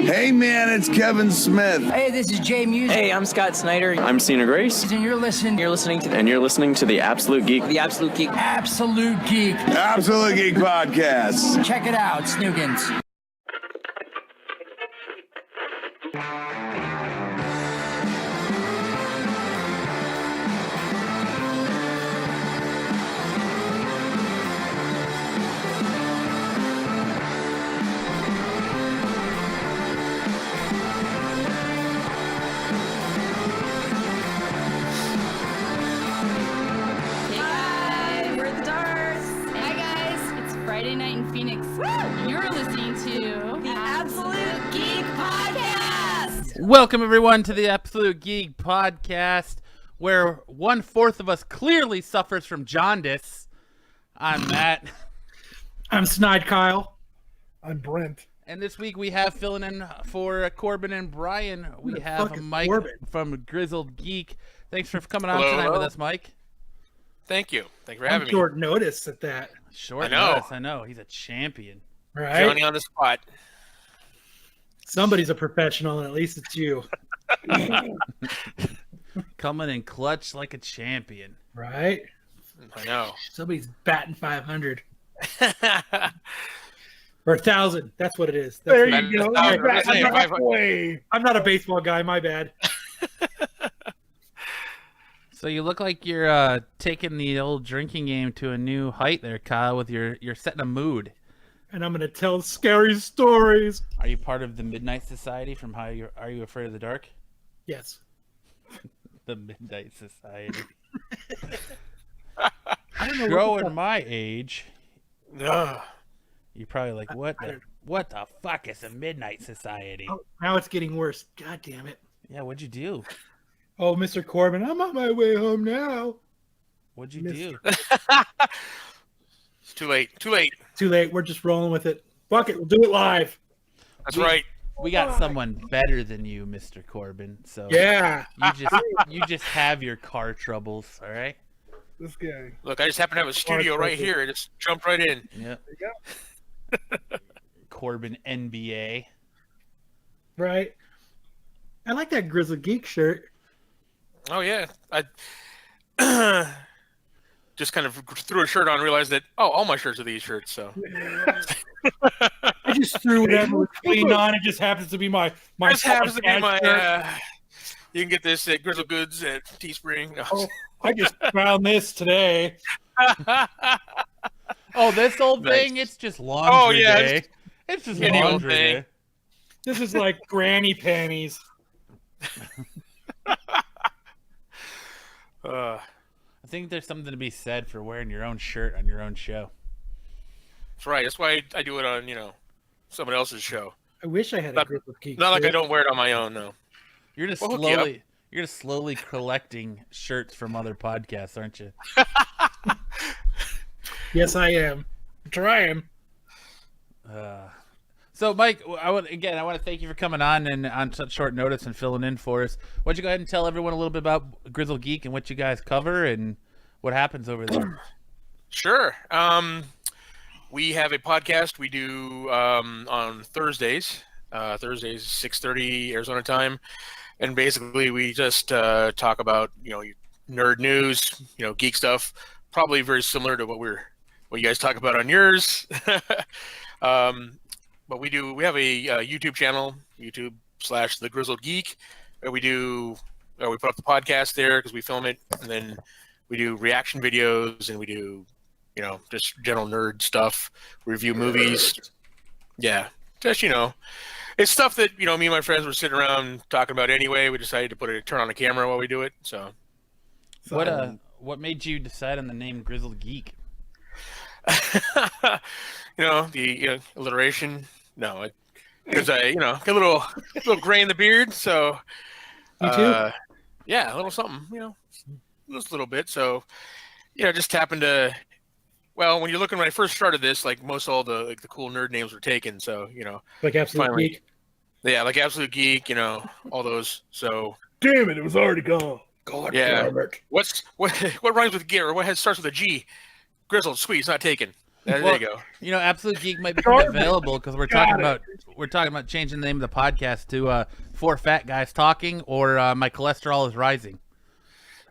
Hey man, it's Kevin Smith. Hey, this is Jay Music. Hey, I'm Scott Snyder. I'm Cena Grace. And you're listening to the Absolute Geek. The Absolute Geek. Absolute Geek. Absolute Geek Podcast. Check it out, Snoogans. Welcome, everyone, to the Absolute Geek Podcast, where 1/4 of us clearly suffers from jaundice. I'm Matt. I'm Snide Kyle. I'm Brent. And this week we have filling in for Corbin and Brian. We have Mike from Grizzled Geek. Thanks for coming on tonight with us, Mike. Thank you. Thank you for having me. Short notice at that. Short notice, I know. He's a champion. Right? Johnny on the spot. Somebody's a professional, and at least it's you. Coming in clutch like a champion. Right? I know. Somebody's batting 500. Or 1,000. That's what it is. That's there you go. I'm not a baseball guy. My bad. So you look like you're taking the old drinking game to a new height there, Kyle, with you're setting a mood. And I'm going to tell scary stories. Are you part of the Midnight Society from Are You Afraid of the Dark? Yes. The Midnight Society. I don't know. Growing my age. You're probably like, what the fuck is a Midnight Society? Oh, now it's getting worse. God damn it. Yeah, what'd you do? Oh, Mr. Corbin, I'm on my way home now. What'd you do? It's too late. Too late. Too late. We're just rolling with it. Fuck it. We'll do it live. That's right. We got someone better than you, Mr. Corbin. So yeah, you just have your car troubles, all right? This guy. Look, I just happen to have a studio right here. I just jumped right in. Yep. There you go. Corbin NBA. Right. I like that Grizzled Geek shirt. Oh yeah. I just kind of threw a shirt on and realized that all my shirts are these shirts. So I just threw whatever was clean on. It just happens to be my this happens to be my. You can get this at Grizzled Goods at Teespring. No. Oh, I just found this today. Oh, this old thing? It's just laundry day. It's just laundry day. This is like granny panties. I think there's something to be said for wearing your own shirt on your own show. That's right. That's why I do it on, someone else's show. I wish I had a Grizzled Geek. Not like I don't wear it on my own, no. You're just slowly collecting shirts from other podcasts, aren't you? Yes, I am. I'm trying. So, Mike, I want to thank you for coming on and on such short notice and filling in for us. Why don't you go ahead and tell everyone a little bit about Grizzled Geek and what you guys cover and what happens over there? Sure. We have a podcast we do on Thursdays. Thursdays 6:30 Arizona time, and basically we just talk about nerd news, geek stuff. Probably very similar to what you guys talk about on yours. But we have a YouTube channel, YouTube/The Grizzled Geek. Where we put up the podcast there because we film it, and then we do reaction videos, and we do, just general nerd stuff, review movies. Yeah, just it's stuff that me and my friends were sitting around talking about anyway. We decided to turn on a camera while we do it. So what made you decide on the name Grizzled Geek? The alliteration. No, because I get a little gray in the beard, so you too. Yeah, a little something, just a little bit. So just happened to. Well, when I first started this, like most all the cool nerd names were taken. So like Absolute Geek. Yeah, like Absolute Geek. All those. So damn it, it was already gone. God damn it. What rhymes with gear? Or what starts with a G? Grizzled, sweet, it's not taken. There you go. You know, Absolute Geek might become available because we're talking about changing the name of the podcast to Four Fat Guys Talking or My Cholesterol is Rising.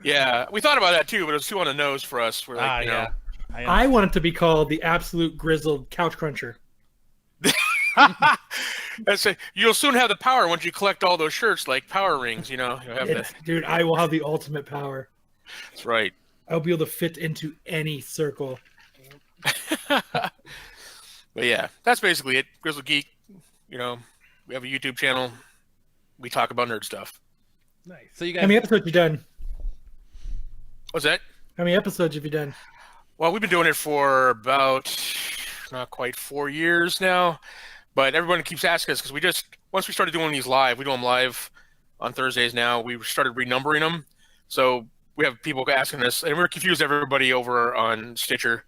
Yeah, we thought about that too, but it was too on the nose for us. We're like, yeah. I want it to be called the Absolute Grizzled Couch Cruncher. You'll soon have the power once you collect all those shirts, like power rings. You know, you'll have Dude, I will have the ultimate power. That's right. I'll be able to fit into any circle. But yeah, that's basically it. Grizzled Geek. You know, we have a YouTube channel. We talk about nerd stuff. Nice. So you guys, How many episodes have you done? What's that? How many episodes have you done? Well, we've been doing it for about not quite 4 years now, but everyone keeps asking us because once we started doing these live, we do them live on Thursdays now. We started renumbering them, so we have people asking us, and we're confused everybody over on Stitcher,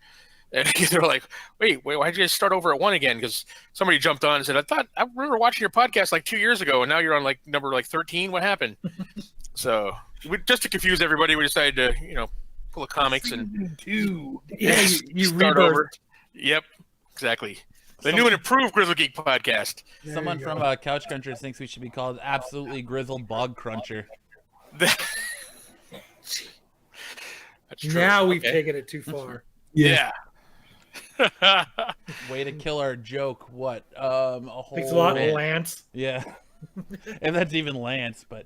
and they're like, "Wait, why'd you guys start over at 1 again?" Because somebody jumped on and said, "I remember watching your podcast like 2 years ago, and now you're on like number like 13. What happened?" So just to confuse everybody, we decided to pull the comics and you start rebirth. over. Yep, exactly. The new and improved Grizzled Geek podcast. someone from Couch Crunchers thinks we should be called Absolutely Grizzled Bog Cruncher. That's true. Now we've Okay. taken it too far. Yeah. Way to kill our joke. What? A whole Thanks a lot, bit. Lance. Yeah. And that's even Lance, but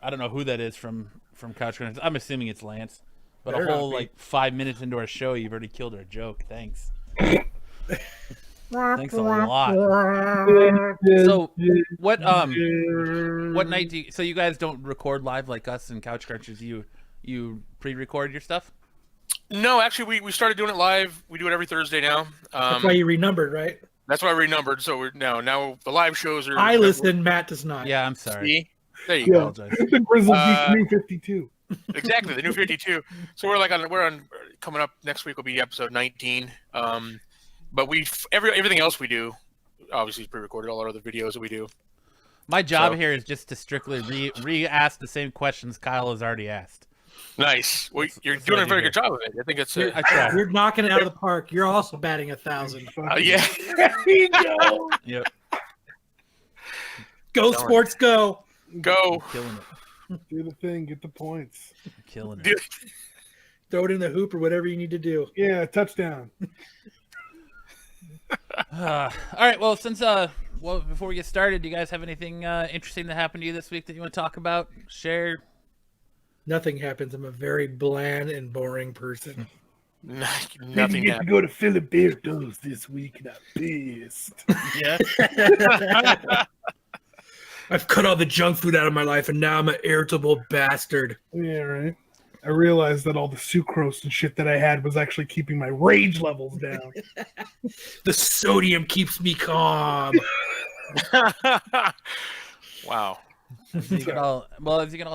I don't know who that is from Couch Crunchers. I'm assuming it's Lance. But Better a whole not be. 5 minutes into our show, you've already killed our joke. Thanks. Thanks a lot. So what night do you, so you guys don't record live like us and Couch Crunchers? You pre-record your stuff? No, actually, we started doing it live. We do it every Thursday now. That's why you renumbered, right? That's why I renumbered. So we're now the live shows are. I listen, Matt does not. Yeah, I'm sorry. See? There you Yeah. go. Apologize. It's a Grizzled Geek New 52. Exactly, the new 52. So we're on coming up next week will be episode 19. But everything else we do obviously is pre-recorded. All our other videos that we do. My job So- here is just to strictly re-ask the same questions Kyle has already asked. Nice. Well, you're that's doing what a I very do good job of it. I think it's. I try. You're knocking it out of the park. You're also batting 1,000. Yeah. There you go. Yep. Go sports, go. Go. Killing it. Do the thing. Get the points. Killing it. Dude. Throw it in the hoop or whatever you need to do. Yeah, touchdown. All right. Well, before we get started, do you guys have anything interesting that happened to you this week that you want to talk about? Share. Nothing happens. I'm a very bland and boring person. Nothing Didn't get to happened. go to Filiberto's this week, and I'm pissed. Yeah. I've cut all the junk food out of my life, and now I'm an irritable bastard. Yeah, right. I realized that all the sucrose and shit that I had was actually keeping my rage levels down. The sodium keeps me calm. Wow. As you can all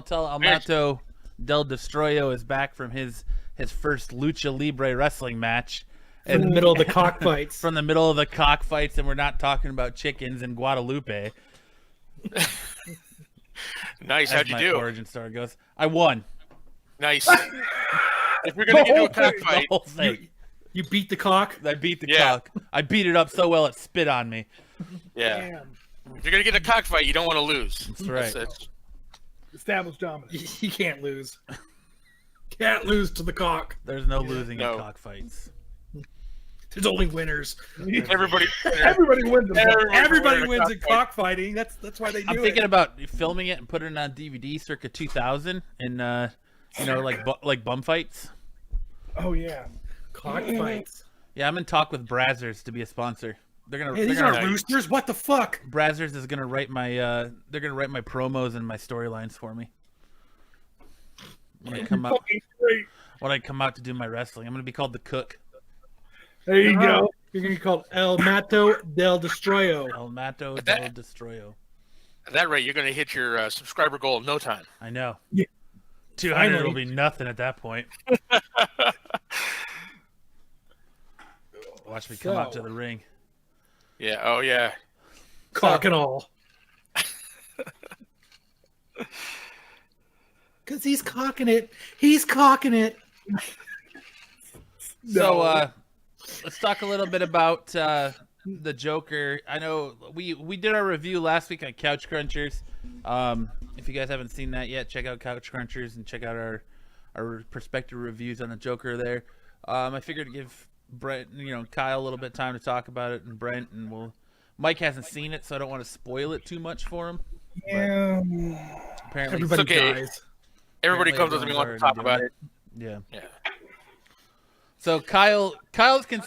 tell, Almato Del Destroyo is back from his first Lucha Libre wrestling match. In the middle of the cockfights. From the middle of the cockfights, and we're not talking about chickens in Guadalupe. Nice. As How'd you my do? origin story goes. I won. Nice. If we're gonna get into a The cockfight, whole thing. You beat the cock? I beat the Yeah. cock. I beat it up so well it spit on me. yeah. Damn. If you're gonna get in a cockfight, you don't want to lose. That's right. That's- Established dominance. You can't lose. Can't lose to the cock. There's no losing no. in cockfights. There's only winners. everybody. Everybody wins. Everybody wins in cockfighting. That's why they do I'm it. thinking about filming it and putting it on DVD circa 2000 and like bum fights. Oh yeah. Cockfights. Yeah, I'm in talk with Brazzers to be a sponsor. They're gonna. Hey, these they're aren't gonna roosters. What the fuck? Brazzers is gonna write my. They're gonna write my promos and my storylines for me. When I come out, Fucking great. to do my wrestling, I'm gonna be called the Cook. There you go. You're gonna be called El Mato del Destroyo. El Mato But del that- Destroyo. At that rate, you're gonna hit your subscriber goal in no time. I know. Yeah. 200 will Finally. be nothing at that point. Watch me come out to So- the ring. Yeah. Oh yeah. Cock and all. Because he's cocking it. He's cocking it. So, let's talk a little bit about the Joker. I know we did our review last week on Couch Crunchers. If you guys haven't seen that yet, check out Couch Crunchers and check out our perspective reviews on the Joker there. I figured to give Brent, Kyle a little bit of time to talk about it, and Brent, and Mike hasn't seen it, so I don't want to spoil it too much for him. Yeah. Apparently, Everybody okay. dies. Everybody comes with me want to talk about it. Yeah. Yeah. So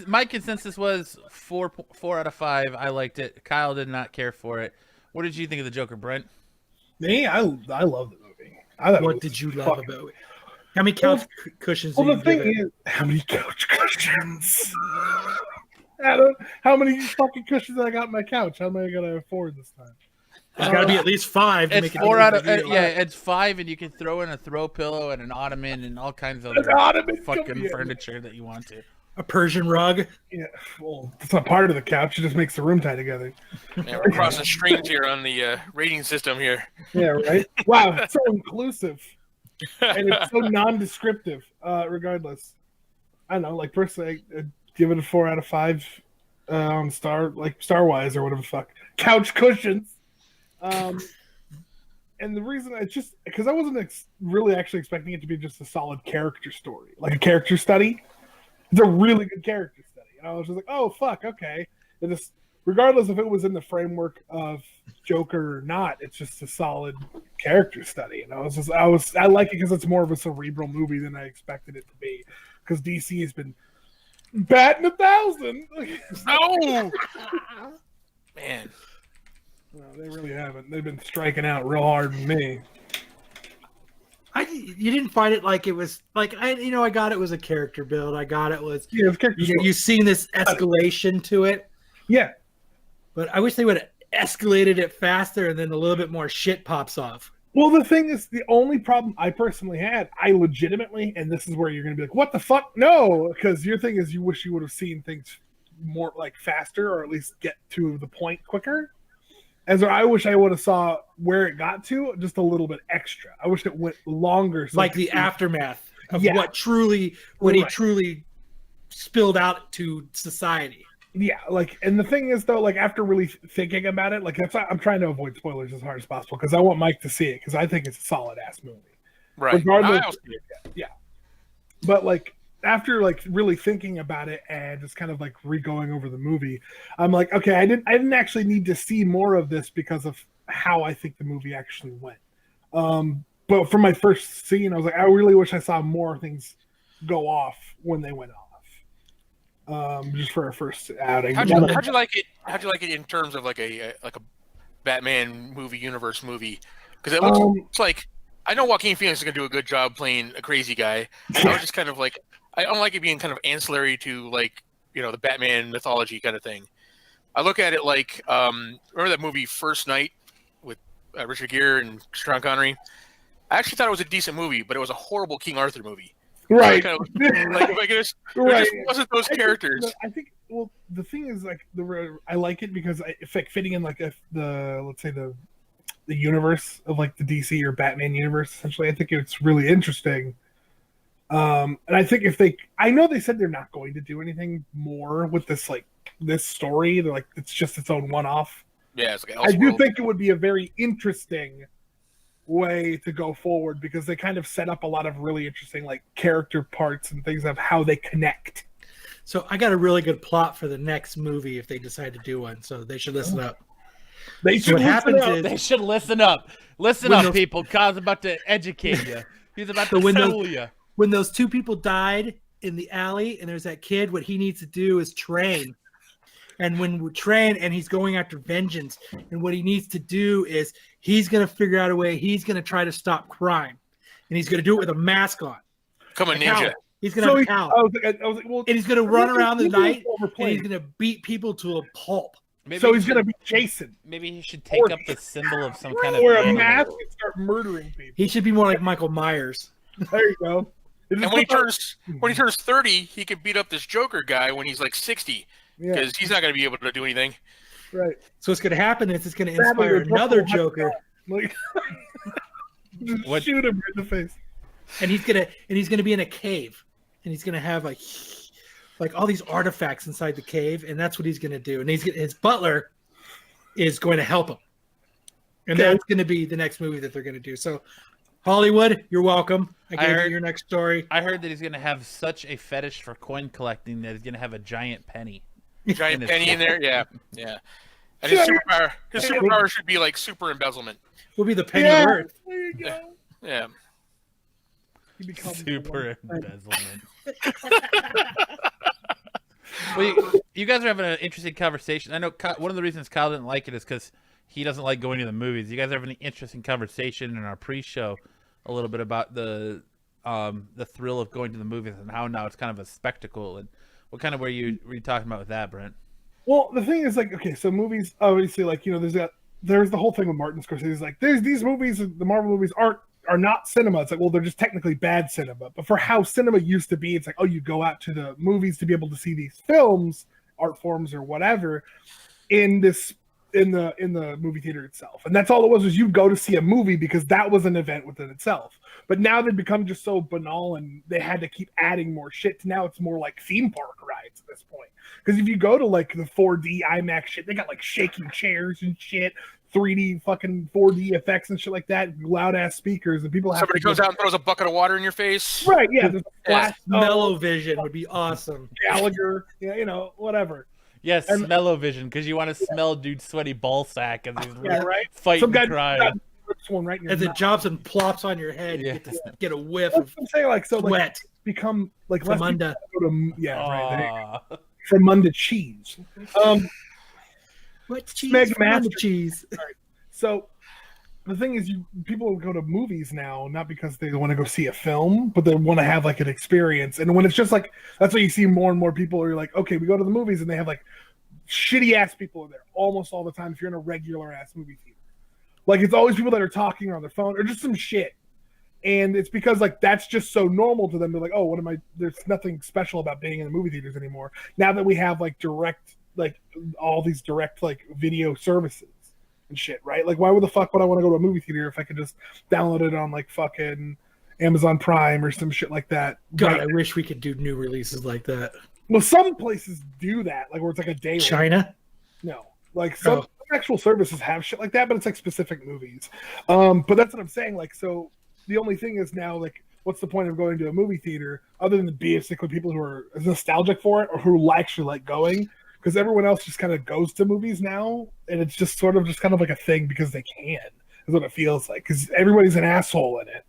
my consensus was 4 out of 5. I liked it. Kyle did not care for it. What did you think of the Joker, Brent? Me, I love the movie. I thought What did you love about it? How many couch cushions? Well, do the thing give it? is, how many couch cushions? How many fucking cushions I got on my couch? How many am I gonna afford this time? There's got to be at least 5 to It's make it 4 out of easy to it's 5, and you can throw in a throw pillow and an ottoman and all kinds of other ottoman, fucking furniture that you want to. a Persian rug. Yeah, well, it's not part of the couch. It just makes the room tie together. Yeah, we're crossing streams here on the rating system here. Yeah, right. Wow, it's so inclusive, and it's so non-descriptive. Regardless, I don't know. Like personally, I'd give it a 4 out of 5 on Star-wise or whatever the fuck. Couch cushions. And the reason it's just because I wasn't really actually expecting it to be just a solid character story, like a character study. It's a really good character study. And I was just like, oh fuck, okay. It just, regardless if it was in the framework of Joker or not, it's just a solid character study. And I like it because it's more of a cerebral movie than I expected it to be. Because DC has been batting 1,000. No, man. No, they really haven't. They've been striking out real hard with me. You didn't find it like it was like I got it was a character build. I got it was you've seen this escalation to it. Yeah, but I wish they would have escalated it faster and then a little bit more shit pops off. Well, the thing is, the only problem I personally had, I legitimately, and this is where you're going to be like, what the fuck? No, because your thing is you wish you would have seen things more like faster or at least get to the point quicker. I wish I would have saw where it got to just a little bit extra. I wish it went longer. So like the aftermath of he truly spilled out to society. Yeah, and the thing is though, after really thinking about it, I'm trying to avoid spoilers as hard as possible because I want Mike to see it because I think it's a solid ass movie. Right. Regardless, yeah. But after really thinking about it and just kind of re-going over the movie, I'm like, okay, I didn't actually need to see more of this because of how I think the movie actually went. But for my first scene, I was like, I really wish I saw more things go off when they went off. Just for our first outing. How'd you like it? How'd you like it in terms of a Batman universe movie? Because it looks like I know Joaquin Phoenix is going to do a good job playing a crazy guy. I was just kind of I don't like it being kind of ancillary to the Batman mythology kind of thing. I look at it remember that movie First Night with Richard Gere and Sean Connery? I actually thought it was a decent movie, but it was a horrible King Arthur movie. Right. It just wasn't those characters. I think. Well, the thing is, I like it because it's fitting in let's say the universe of the DC or Batman universe. Essentially, I think it's really interesting. And I think I know they said they're not going to do anything more with this this story. They're it's just its own one-off. Yeah, it's I do think it would be a very interesting way to go forward because they kind of set up a lot of really interesting character parts and things of how they connect. So I got a really good plot for the next movie if they decide to do one. So they should listen up. They should They should listen up. Listen up, people. Kyle's about to educate you. He's about to fool you. When those 2 people died in the alley and there's that kid, what he needs to do is train. And when we train and he's going after vengeance, and what he needs to do is he's going to figure out a way. He's going to try to stop crime. And he's going to do it with a mask on. Come a ninja. He's going to have a cowl. And he's going to run around the night and he's going to beat people to a pulp. Maybe so he's going to be Jason. Maybe he should take up the symbol of some kind of wear a mask and start murdering people. He should be more like Michael Myers. There you go. And when he turns 30, he could beat up this Joker guy when he's 60, because he's not going to be able to do anything. Right. So what's going to happen is it's going to inspire another Joker. Just shoot him in the face. And he's going to be in a cave, and he's going to have like all these artifacts inside the cave, and that's what he's going to do. And his butler is going to help him, and that's going to be the next movie that they're going to do. So, Hollywood, you're welcome. I gave you your next story. I heard that he's going to have such a fetish for coin collecting that he's going to have a giant penny. Giant penny in there, yeah. And his superpower should be like super embezzlement. Will be the penny of Earth. There you go. Yeah. Super embezzlement. Well, you guys are having an interesting conversation. I know one of the reasons Kyle didn't like it is because he doesn't like going to the movies. You guys are having an interesting conversation in our pre-show a little bit about the thrill of going to the movies and how now it's kind of a spectacle. And what kind of were you talking about with that, Brent? Well, the thing is, like, okay, so movies, obviously, like, you know, there's the whole thing with Martin Scorsese. Like, there's these movies, the Marvel movies are not cinema. It's like, well, they're just technically bad cinema. But for how cinema used to be, it's like, oh, you go out to the movies to be able to see these films, art forms or whatever, in the movie theater itself. And that's all it was you go to see a movie because that was an event within itself. But now they've become just so banal, and they had to keep adding more shit. Now it's more like theme park rides at this point. Because if you go to like the 4D IMAX shit, they got like shaking chairs and shit, 3D fucking 4D effects and shit like that, loud ass speakers, and people have somebody goes out and throws a bucket of water in your face. Right, yeah. Flash, Mellow Vision would be awesome. Gallagher, yeah, you know, whatever. Yes, smell-o-vision, because you want to smell dude's sweaty ball sack as he's fighting and crying. One right in as it jumps and plops on your head, you get a whiff of saying, like, so sweat. Like, become like Famunda. Famunda cheese. What cheese? Master cheese. Right. So the thing is, people go to movies now not because they want to go see a film, but they want to have like an experience. And when it's just like, that's why you see more and more people are like, okay, we go to the movies, and they have like shitty ass people there almost all the time. If you're in a regular ass movie theater, like it's always people that are talking on their phone or just some shit. And it's because like that's just so normal to them. They're like, oh, what am I? There's nothing special about being in the movie theaters anymore. Now that we have like direct, like all these direct like video services and shit, right? Like, why would the fuck would I want to go to a movie theater if I could just download it on like fucking Amazon Prime or some shit like that? God, right? I wish we could do new releases like that. Well, some places do that, like where it's like a day. China? No, like some actual services have shit like that, but it's like specific movies. But that's what I'm saying. Like, so the only thing is now, like, what's the point of going to a movie theater other than basically people who are nostalgic for it or who actually like going? Because everyone else just kind of goes to movies now, and it's just sort of just kind of like a thing because they can, is what it feels like. Because everybody's an asshole in it.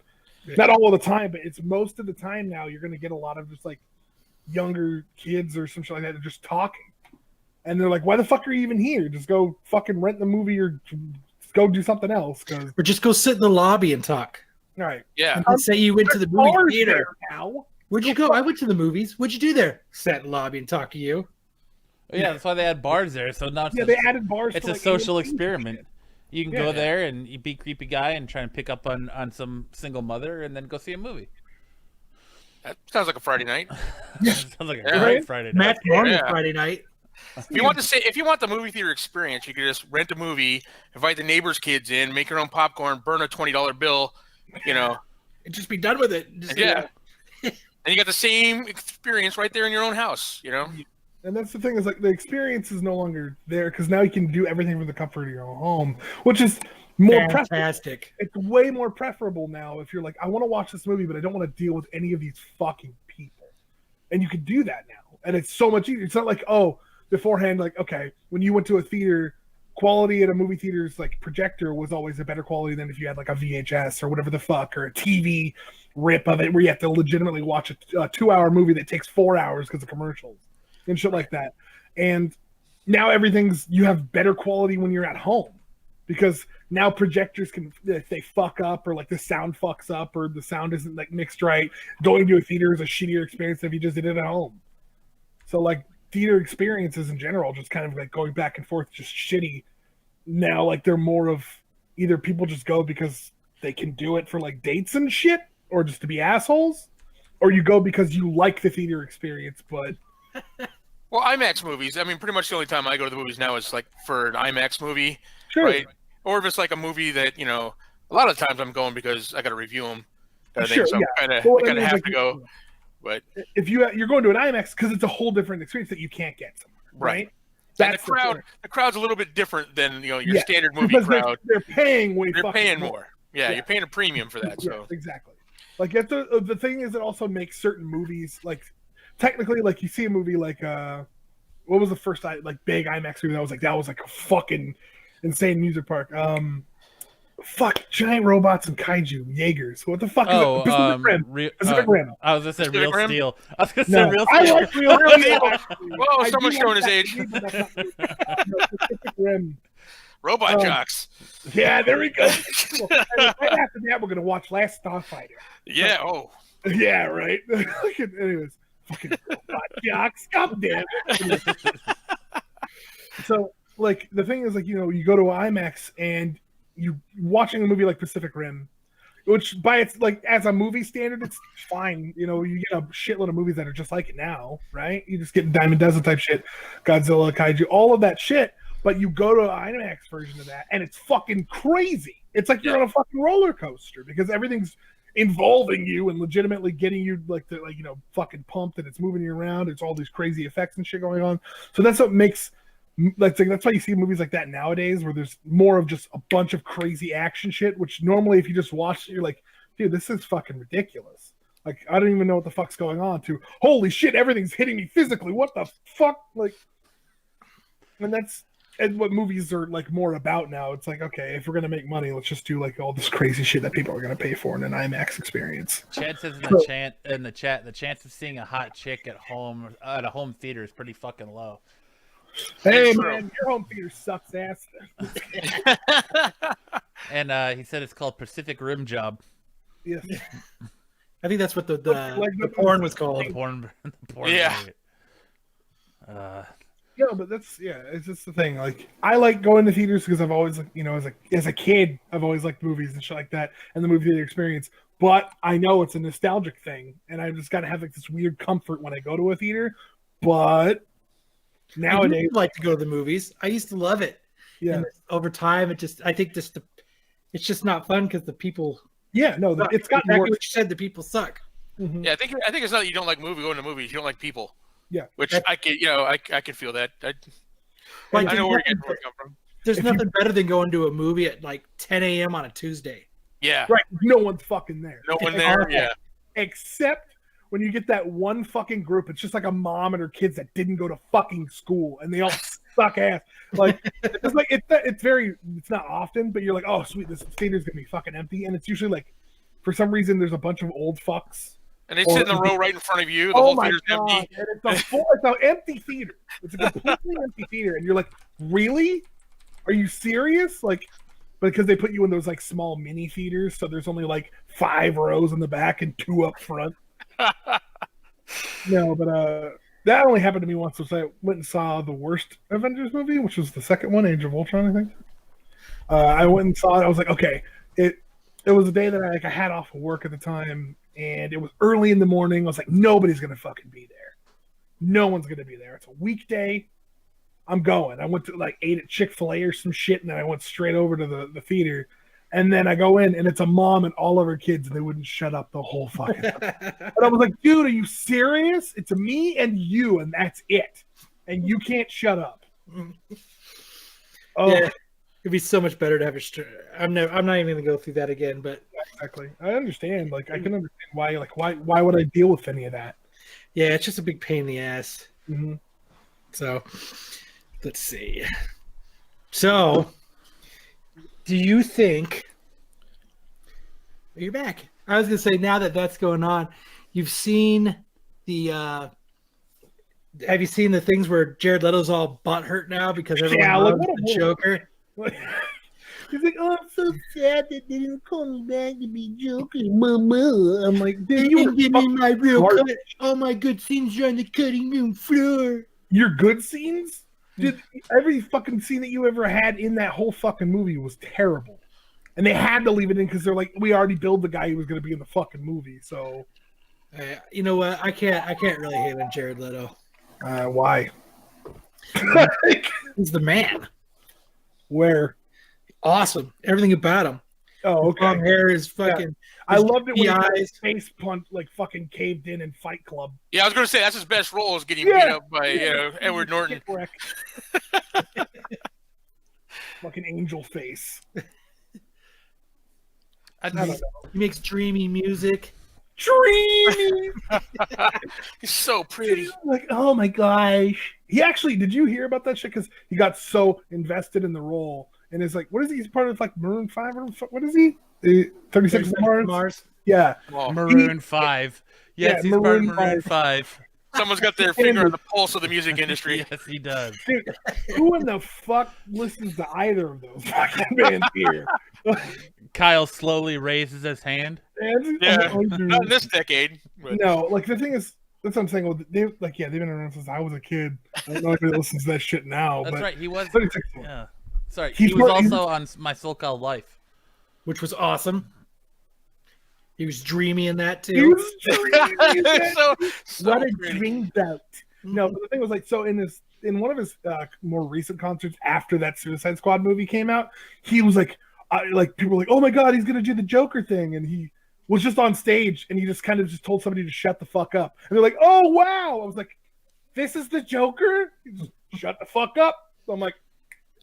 Yeah. Not all of the time, but it's most of the time now. You're going to get a lot of just like younger kids or some shit like that. They're just talking. And they're like, why the fuck are you even here? Just go fucking rent the movie or just go do something else. Or just go sit in the lobby and talk. All right. Yeah. And say you went to the movie theater. Now. Where'd you go? I went to the movies. What'd you do there? Sat in the lobby and talk to you. Yeah, that's why they had bars there. So now they added bars. It's to, a like, social experiment. You can go there and you be a creepy guy and try and pick up on some single mother and then go see a movie. That sounds like a Friday night. Sounds like a great Friday night. Friday night. If you want the movie theater experience, you could just rent a movie, invite the neighbors' kids in, make your own popcorn, burn a $20 bill, you know, and just be done with it. And you got the same experience right there in your own house, you know. And that's the thing is like the experience is no longer there because now you can do everything from the comfort of your own home, which is more fantastic. It's way more preferable now if you're like, I want to watch this movie, but I don't want to deal with any of these fucking people. And you can do that now. And it's so much easier. It's not like, oh, beforehand, like, okay, when you went to a theater, quality at a movie theater's like projector was always a better quality than if you had like a VHS or whatever the fuck, or a TV rip of it where you have to legitimately watch a 2-hour movie that takes 4 hours because of commercials and shit like that. And now you have better quality when you're at home because now projectors can, if they fuck up or like the sound fucks up or the sound isn't like mixed right, going to a theater is a shittier experience than if you just did it at home. So like theater experiences in general, just kind of like going back and forth, just shitty. Now, like they're more of either people just go because they can do it for like dates and shit or just to be assholes, or you go because you like the theater experience, but... Well, IMAX movies, I mean, pretty much the only time I go to the movies now is like for an IMAX movie, sure. Right? Or if it's like a movie that, you know, a lot of times I'm going because I got to review them. Sure, so yeah. I kind of have to go. But if you're going to an IMAX because it's a whole different experience that you can't get somewhere, right? That's the crowd's a little bit different than your standard movie because crowd. They're paying They're paying more. Yeah, you're paying a premium for that. So exactly. Like the thing is, it also makes certain movies like technically, like you see a movie like what was the first like big IMAX movie that was like a fucking insane music park. Giant robots and kaiju Jaegers. What the fuck is it? Pacific Rim. Pacific Rim. I was gonna say Pacific Real Rim? Steel. I was gonna say Real Steel. I like Real Steel. Whoa, someone's showing his age. Pacific Rim. Robot jocks. Yeah, there we go. Right after that, we're gonna watch Last Starfighter. Yeah. Yeah, right. Anyways, fucking robot jocks. God damn it. So, like, the thing is, like, you go to IMAX and you watching a movie like Pacific Rim, which by its like as a movie standard, it's fine. You get a shitload of movies that are just like it now, right? You just get Diamond Dozen type shit, Godzilla, Kaiju, all of that shit. But you go to an IMAX version of that, and it's fucking crazy. It's like you're on a fucking roller coaster because everything's involving you and legitimately getting you fucking pumped, and it's moving you around. It's all these crazy effects and shit going on. So that's what makes. That's why you see movies like that nowadays, where there's more of just a bunch of crazy action shit. Which normally, if you just watch it, you're like, dude, this is fucking ridiculous. Like, I don't even know what the fuck's going on. To holy shit, everything's hitting me physically. What the fuck? Like, and that's what movies are like more about now. It's like, okay, if we're gonna make money, let's just do like all this crazy shit that people are gonna pay for in an IMAX experience. Chad says in the chat, the chance of seeing a hot chick at a home theater is pretty fucking low. Hey man, your home theater sucks ass. And he said it's called Pacific Rim Job. Yes. I think that's what the porn was called. The porn Yeah. No, but it's just the thing. Like, I like going to theaters because I've always, as a kid, I've always liked movies and shit like that, and the movie theater experience. But I know it's a nostalgic thing, and I just gotta have like this weird comfort when I go to a theater. But nowadays, I like to go to the movies. I used to love it. Yeah. And over time, it's just not fun because the people. Yeah, no, it's gotten exactly worse. what you said. The people suck. Mm-hmm. Yeah, I think it's not that you don't like going to movies. You don't like people. Yeah, which I could, I could feel that. I know where you come from. There's nothing better than going to a movie at like 10 a.m. on a Tuesday. Yeah, right. No one's fucking there. No one there. Yeah, except when you get that one fucking group. It's just like a mom and her kids that didn't go to fucking school, and they all suck ass. Like it's not often, but you're like, oh sweet, this theater's gonna be fucking empty, and it's usually like, for some reason, there's a bunch of old fucks. And they sit in the row right in front of you. The whole theater's empty. And it's an empty theater. It's a completely empty theater, and you're like, really? Are you serious? Like, because they put you in those like small mini theaters, so there's only like 5 rows in the back and 2 up front. No, but that only happened to me once. Was I went and saw the worst Avengers movie, which was the second one, Age of Ultron, I think. I went and saw it. I was like, okay, it was a day that I had off of work at the time. And it was early in the morning. I was like, nobody's going to fucking be there. No one's going to be there. It's a weekday. I'm going. I went to ate at Chick-fil-A or some shit, and then I went straight over to the theater. And then I go in, and it's a mom and all of her kids, and they wouldn't shut up the whole fucking time. But I was like, dude, are you serious? It's me and you, and that's it. And you can't shut up. Oh. Yeah. It'd be so much better to have I'm not even gonna go through that again. But exactly, I understand. Like, I can understand why. Like, why would I deal with any of that? Yeah, it's just a big pain in the ass. Mm-hmm. So, let's see. So, do you think you're back? I was gonna say, now that that's going on, you've seen the. Have you seen the things where Jared Leto's all butthurt now because everyone loves the Joker? He's like, oh, I'm so sad that they didn't call me back to be Joker, Mama. I'm like, dude, you give me my real cut. All my good scenes are on the cutting room floor. Your good scenes? Dude, every fucking scene that you ever had in that whole fucking movie was terrible. And they had to leave it in because they're like, we already billed the guy who was going to be in the fucking movie. So, you know what? I can't really hate on Jared Leto. Why? He's the man. Where? Awesome. Everything about him. Oh, okay. Long hair is fucking. I loved it when he eyes. got his face punch, like fucking caved in Fight Club. Yeah, I was gonna say that's his best role is getting beat up by Edward Norton. Fucking angel face. I I don't just, know. He makes dreamy music. Dreamy. He's so pretty. Like, oh my gosh. He actually, did you hear about that shit? Because he got so invested in the role. And it's like, what is he? He's part of like Maroon 5 or what is he? 36 Mars? Yeah. Well, Maroon 5. Yes, he's part of Maroon Maroon 5. someone's got their finger on the pulse of the music industry. Yes, he does. Dude, who in the fuck listens to either of those fucking bands here? Kyle slowly raises his hand. Yeah, not in this decade. But. No, like the thing is, that's what I'm saying. Well, they've been around since I was a kid. I don't know if anybody listens to that shit now. That's but right. He was. 36 Yeah. Sorry. He's He was more- also on My So Called Life. Which was awesome. He was dreamy in that He too. was dreamy. so What a pretty. dreamed out. No, but the thing was like, so in one of his more recent concerts after that Suicide Squad movie came out, he was like people were like, oh my god, he's gonna do the Joker thing, and he was just on stage and he just kind of just told somebody to shut the fuck up, and they're like, oh wow. I was like, this is the Joker? He just shut the fuck up. So I'm like,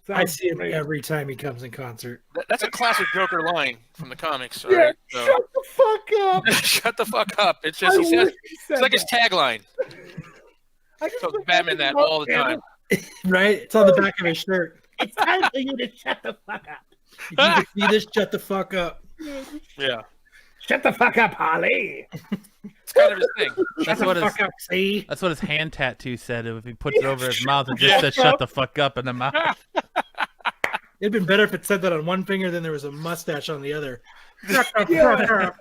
I see him great. every time he comes in concert. That's a classic Joker line from the comics. All Yeah, right? So- shut the fuck up. Shut the fuck up. It's just I he says, wish he said it's like his that. tagline. I just So wish Batman I that could all the vote time. Right? It's on the back of his shirt. It's time for you to shut the fuck up. If you can see this, shut the fuck up. Yeah, Shut the fuck up, Holly. it's kind of his thing. That's Shut what the his fuck up, see? that's what his hand tattoo said. If he puts it over his mouth and just says "shut the fuck up" in the mouth. It'd been better if it said that on one finger than there was a mustache on the other. Shut the fuck up.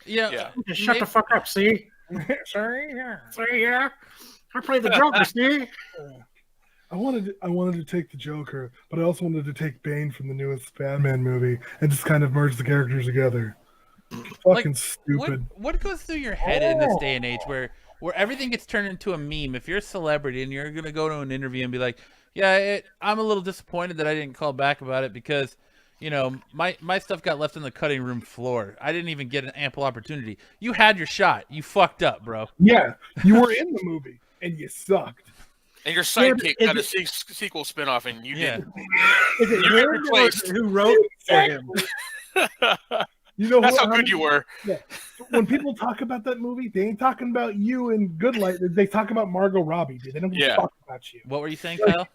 Yeah. Yeah. Just shut the fuck up, see? Sorry, yeah. See, yeah? I played the Joker, see? I wanted to take the Joker, but I also wanted to take Bane from the newest Batman movie and just kind of merge the characters together. Fucking stupid. What goes through your head in this day and age where everything gets turned into a meme? If you're a celebrity and you're gonna go to an interview and be like, "Yeah, I'm a little disappointed that I didn't call back about it because, you know, my stuff got left on the cutting room floor. I didn't even get an ample opportunity. You had your shot. You fucked up, bro." Yeah, you were in the movie and you sucked. And your Yeah, sidekick but got a sequel spinoff, and you Yeah. didn't. Is it You got him or replaced. who wrote for him? You know That's what, how good you were. When people talk about that movie, they ain't talking about you in Good Light. They talk about Margot Robbie, dude. They don't Yeah. talk about you. What were you saying, Kyle?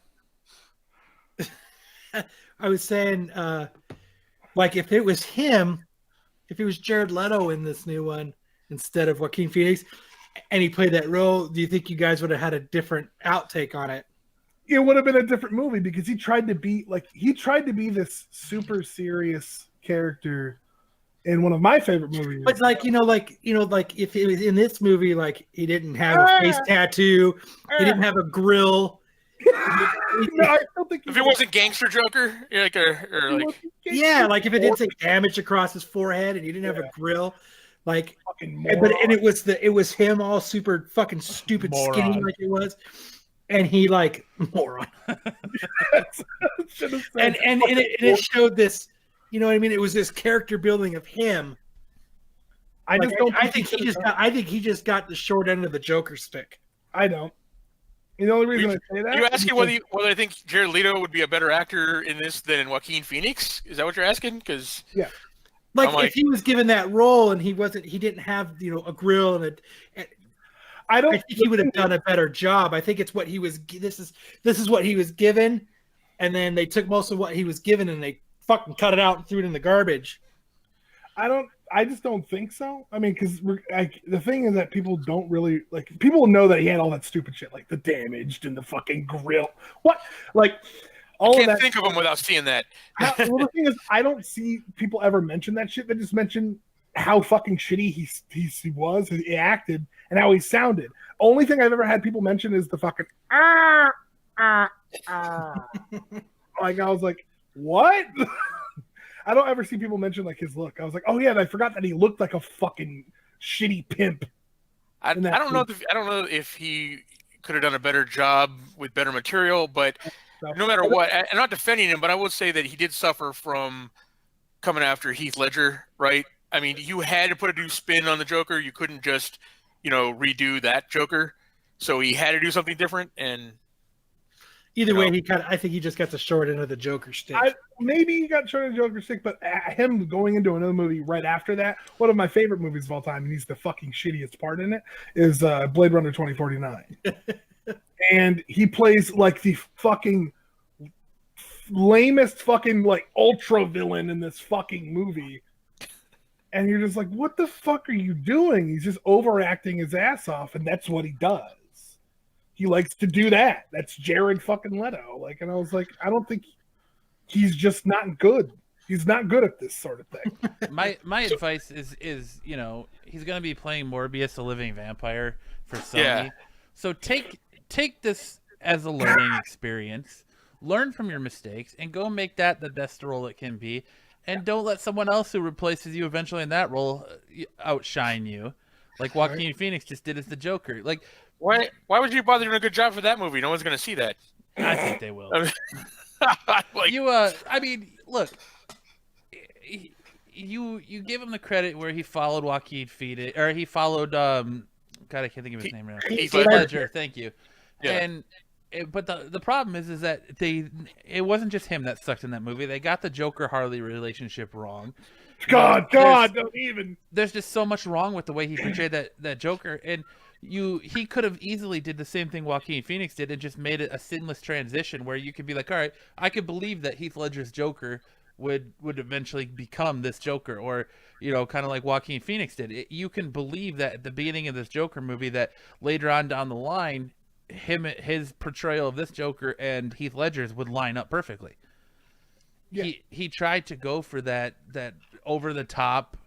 I was saying, like, if it was him, if it was Jared Leto in this new one instead of Joaquin Phoenix, and he played that role, do you think you guys would have had a different outtake on it? It would have been a different movie because he tried to be this super serious character in one of my favorite movies. But like if it was in this movie, like he didn't have a face tattoo, he didn't have a grill. No, I still think If it wasn't Gangster Joker, like, or like, Yeah, like if it didn't say damage across his forehead and he didn't have a grill, like, fucking but it was him all super fucking stupid skinny Moron. like it was, and he like moron, Should've said and it showed this, you know what I mean? It was this character building of him. I just Like, don't. I think he just got the short end of the Joker stick. I don't. And the only reason I say that. are you is asking because- whether I think Jared Leto would be a better actor in this than Joaquin Phoenix? Is that what you're asking? Because Like, I'm like- if he was given that role and he didn't have a grill I don't I think he would have done a better job. I think it's what he was. This is what he was given, and then they took most of what he was given and they fucking cut it out and threw it in the garbage. I just don't think so. I mean, because the thing is that people don't really like. People know that he had all that stupid shit, like the damaged and the fucking grill. What, like all of can't that. think of him without seeing that. Well, the thing is, I don't see people ever mention that shit. They just mention how fucking shitty he was, he acted, and how he sounded. Only thing I've ever had people mention is the fucking like I was like, what? I don't ever see people mention like his look. I was like, oh yeah, and I forgot that he looked like a fucking shitty pimp. I in that don't know if he could have done a better job with better material, but So, no matter what, and I'm not defending him, but I would say that he did suffer from coming after Heath Ledger, right? I mean, you had to put a new spin on the Joker. You couldn't just, redo that Joker. So he had to do something different. And either way, I think he just got the short end of the Joker stick. Maybe he got short of the Joker stick, but him going into another movie right after that, one of my favorite movies of all time, and he's the fucking shittiest part in it, is Blade Runner 2049. And he plays like the fucking lamest fucking like ultra villain in this fucking movie. And you're just like, what the fuck are you doing? He's just overacting his ass off, and that's what he does. He likes to do that. That's Jared fucking Leto. Like, and I was like, I don't think he's just not good. He's not good at this sort of thing. My advice is he's gonna be playing Morbius, a living vampire for Sony. Yeah. So take this as a learning experience. Learn from your mistakes and go make that the best role it can be. And don't let someone else who replaces you eventually in that role outshine you, like Joaquin Phoenix just did as the Joker. Like, why would you bother doing a good job for that movie? No one's going to see that. I think they will. Like, I mean, look, you give him the credit where he followed Joaquin Phoenix, or he followed God, I can't think of his name right now. Heath Ledger. Thank you. Yeah. But the problem is that it wasn't just him that sucked in that movie. They got the Joker-Harley relationship wrong. God, don't even. There's just so much wrong with the way he portrayed that Joker, and he could have easily did the same thing Joaquin Phoenix did and just made it a sinless transition where you could be like, all right, I could believe that Heath Ledger's Joker would eventually become this Joker, or kind of like Joaquin Phoenix did. You can believe that at the beginning of this Joker movie that later on down the line, his portrayal of this Joker and Heath Ledger's would line up perfectly. Yeah. He tried to go for that over the top,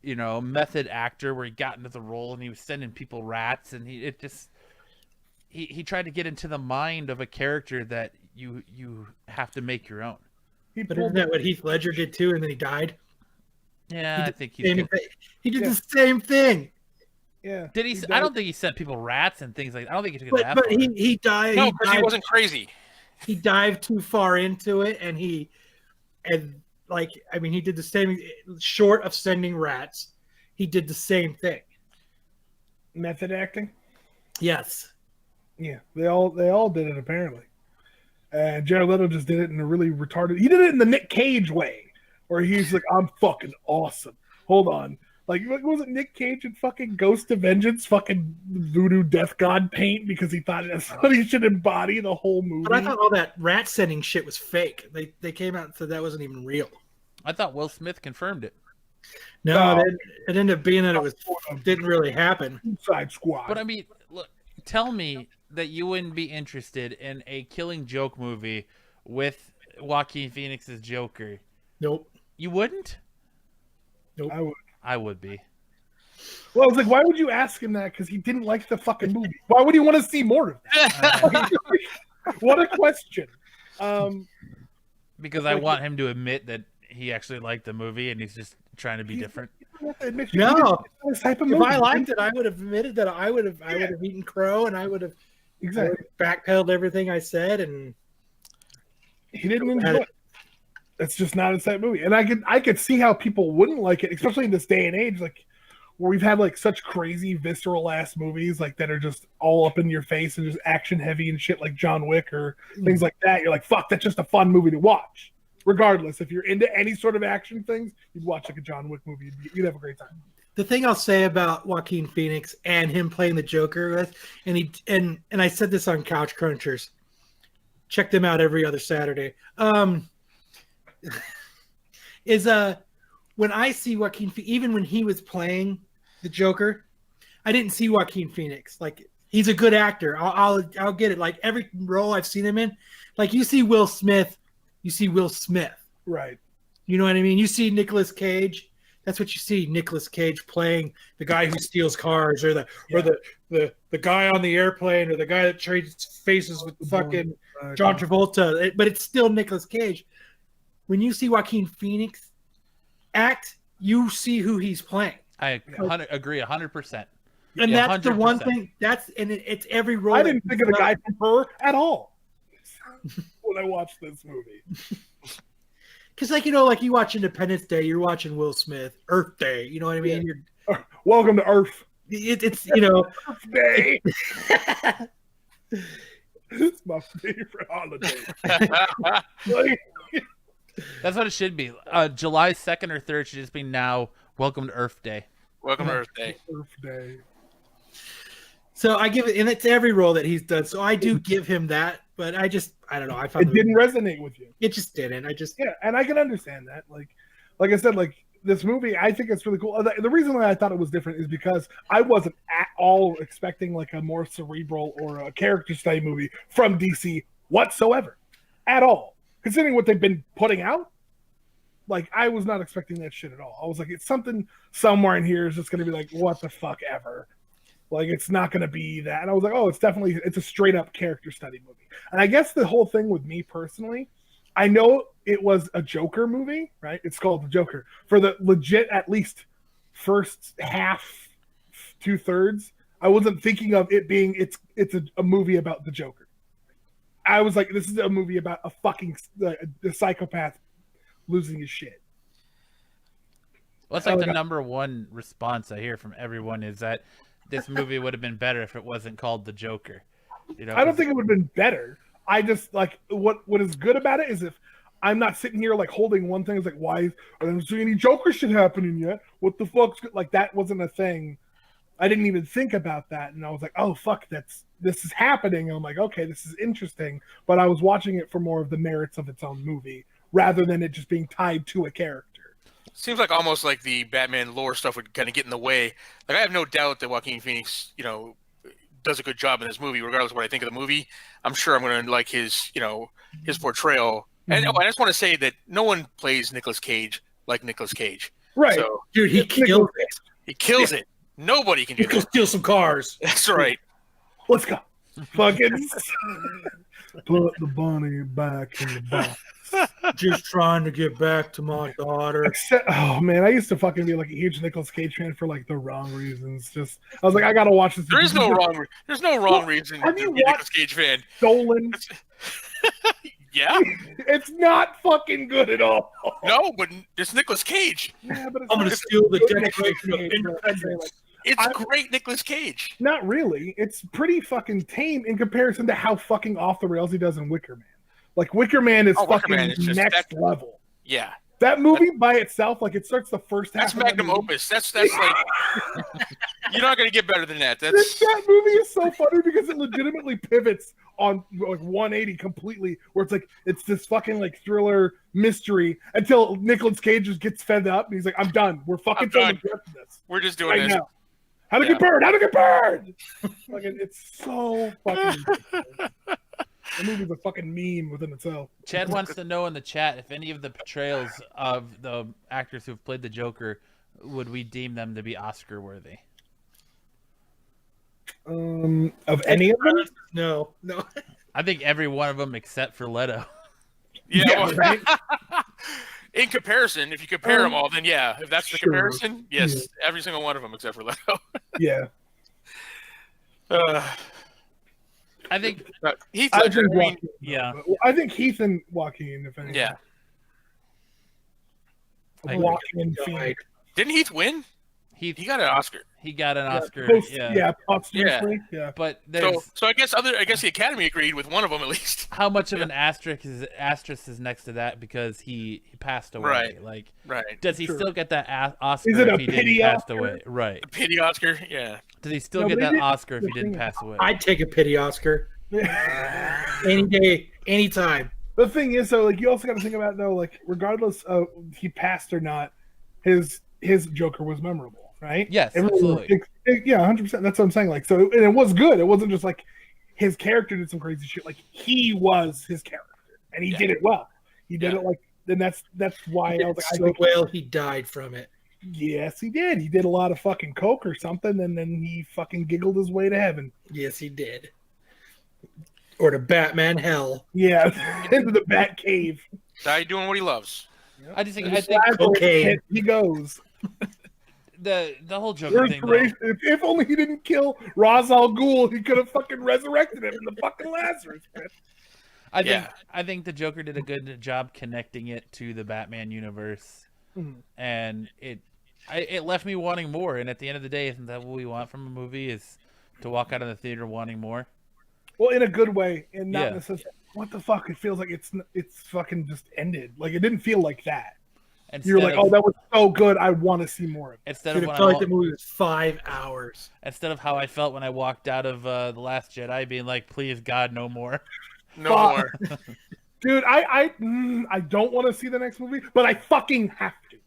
method actor where he got into the role and he was sending people rats, and he tried to get into the mind of a character that you have to make your own. But isn't that what Heath Ledger did too, and then he died? Yeah, I think he did the same thing. Yeah. Did he? I don't think he sent people rats and things like that. I don't think he took it that but far. he died. No, because he wasn't crazy. He dived too far into it, and he did the same. Short of sending rats, he did the same thing. Method acting. Yes. Yeah, they all did it apparently. And Jared Leto just did it in a really retarded. He did it in the Nick Cage way, where he's like, "I'm fucking awesome." Hold on. Like, was it Nick Cage and fucking Ghost of Vengeance fucking voodoo death god paint because he thought that's what he should embody the whole movie? But I thought all that rat sending shit was fake. They came out and said that wasn't even real. I thought Will Smith confirmed it. No, it ended up being that it didn't really happen. Suicide Squad. But I mean, look, tell me that you wouldn't be interested in a Killing Joke movie with Joaquin Phoenix's Joker. Nope. You wouldn't? Nope. I would be. Well, I was like, why would you ask him that? Because he didn't like the fucking movie. Why would he want to see more of that? What a question. Because I want him to admit that he actually liked the movie and he's just trying to be different. No, if I liked it, I would have admitted that I would have eaten crow, and I would have backpedaled everything I said, and he didn't enjoy it. It's just not his type movie, and I could see how people wouldn't like it, especially in this day and age, like where we've had like such crazy visceral ass movies like that are just all up in your face and just action heavy and shit like John Wick or things like that. You're like, fuck, that's just a fun movie to watch. Regardless, if you're into any sort of action things, you'd watch like a John Wick movie. You'd have a great time. The thing I'll say about Joaquin Phoenix and him playing the Joker with, and I said this on Couch Crunchers, check them out every other Saturday. When I see Joaquin, even when he was playing the Joker, I didn't see Joaquin Phoenix. Like, he's a good actor. I'll get it. Like, every role I've seen him in, like, you see Will Smith, you see Will Smith. Right. You know what I mean? You see Nicolas Cage. That's what you see. Nicolas Cage playing the guy who steals cars, or the guy on the airplane, or the guy that trades faces with fucking John Travolta. But it's still Nicolas Cage. When you see Joaquin Phoenix act, you see who he's playing. I agree 100%. And Yeah, that's 100%. the one thing. It's every role. I didn't think of the guy from Her at all. when I watched this movie. Because, like, like you watch Independence Day, you're watching Will Smith, Earth Day. You know what I mean? Welcome to Earth. It's Earth Day. It's my favorite holiday. That's what it should be. July 2nd or 3rd should just be now. Welcome to Earth Day. Welcome to Earth Day. Earth Day. So I give it, and it's every role that he's done. So I do give him that, but I don't know. I found it didn't resonate with you. It just didn't. And I can understand that. Like I said, like this movie, I think it's really cool. The reason why I thought it was different is because I wasn't at all expecting like a more cerebral or a character study movie from DC whatsoever, at all. Considering what they've been putting out, like I was not expecting that shit at all. I was like, it's something somewhere in here is just going to be like, what the fuck ever. Like, it's not going to be that. And I was like, oh, it's a straight up character study movie. And I guess the whole thing with me personally, I know it was a Joker movie, right? It's called The Joker. For the legit, at least first half, 2/3, I wasn't thinking of it being, it's a movie about the Joker. I was like, this is a movie about a fucking a psychopath losing his shit. Well, that's like the number one response I hear from everyone is that this movie would have been better if it wasn't called The Joker. I don't think it would have been better. I just like what is good about it is if I'm not sitting here like holding one thing. It's like, why I don't see any Joker shit happening yet? What the fuck's like? That wasn't a thing. I didn't even think about that, and I was like, oh fuck, this is happening. And I'm like, okay, this is interesting. But I was watching it for more of the merits of its own movie rather than it just being tied to a character. Seems like almost like the Batman lore stuff would kind of get in the way. Like I have no doubt that Joaquin Phoenix, does a good job in this movie, regardless of what I think of the movie. I'm sure I'm going to like his portrayal. And I just want to say that no one plays Nicolas Cage like Nicolas Cage. Right. So, dude, he kills it. He kills it. Nobody can do Go that. steal some cars. That's right. Let's go. Fucking put the bunny back in the box. Just trying to get back to my daughter. Oh man, I used to fucking be like a huge Nicolas Cage fan for like the wrong reasons. Just I was like, I gotta watch this. There's no wrong reason have to you be a Nicolas watched Cage fan. Stolen? Yeah. It's not fucking good at all. No, but it's Nicolas Cage. Yeah, but I'm gonna steal the Declaration of Independence. It's great Nicolas Cage. Not really. It's pretty fucking tame in comparison to how fucking off the rails he does in Wicker Man. Like Wicker Man is fucking next level. Yeah. That movie by itself, like it starts the first half. That's magnum opus. That's like you're not gonna get better than that. That movie is so funny because it legitimately pivots on like 180 completely, where it's this fucking like thriller mystery until Nicolas Cage just gets fed up and he's like, I'm done. We're fucking done with this. We're just doing this. Now. How to get burned? How to get burned? Like it's so fucking. The movie's a fucking meme within itself. Chad wants to know in the chat if any of the portrayals of the actors who've played the Joker would we deem them to be Oscar worthy? Of any of them? No. I think every one of them except for Leto. Yeah. Well, in comparison, if you compare them all, then yeah. If that's the comparison, yes, every single one of them except for Leto. Yeah. I think Heath Ledger. Yeah. I think Heath and Joaquin, if anything. Yeah. Joaquin Phoenix. Didn't Heath win? He got an Oscar. He got an Oscar. Posthumously. But there's so I guess the Academy agreed with one of them at least. how much of an asterisk is next to that because he passed away. Right. Like, right. Does he still get that Oscar Is it a if he pity didn't pass Oscar? away? Right. A pity Oscar, yeah. Does he still get that Oscar if he didn't pass away? I'd take a pity Oscar. Any day, anytime. The thing is, though, like you also got to think about though, like regardless of he passed or not, his Joker was memorable, right? Yes, Everyone, absolutely. 100%. That's what I'm saying. Like, so and it was good. It wasn't just like his character did some crazy shit. Like he was his character, and he did it well. He did it like, and that's why I was like, so well, he died from it. Yes, he did. He did a lot of fucking coke or something, and then he fucking giggled his way to heaven. Yes, he did. Or to Batman hell. Yeah, into the Bat Cave. Die doing what he loves. I think okay. He goes. the whole Joker thing. Though, If only he didn't kill Ra's al Ghul, he could have fucking resurrected him in the fucking Lazarus pit. I think the Joker did a good job connecting it to the Batman universe, and it left me wanting more. And at the end of the day, isn't that what we want from a movie? Is to walk out of the theater wanting more? Well, in a good way, and not in the sense, what the fuck? It feels like it's fucking just ended. Like it didn't feel like that. You're like, oh, that was so good. I want to see more of it. Instead Dude, of it when felt like the movie was 5 hours. Instead of how I felt when I walked out of The Last Jedi, being like, please God, no more. No more. Dude, I don't want to see the next movie, but I fucking have to.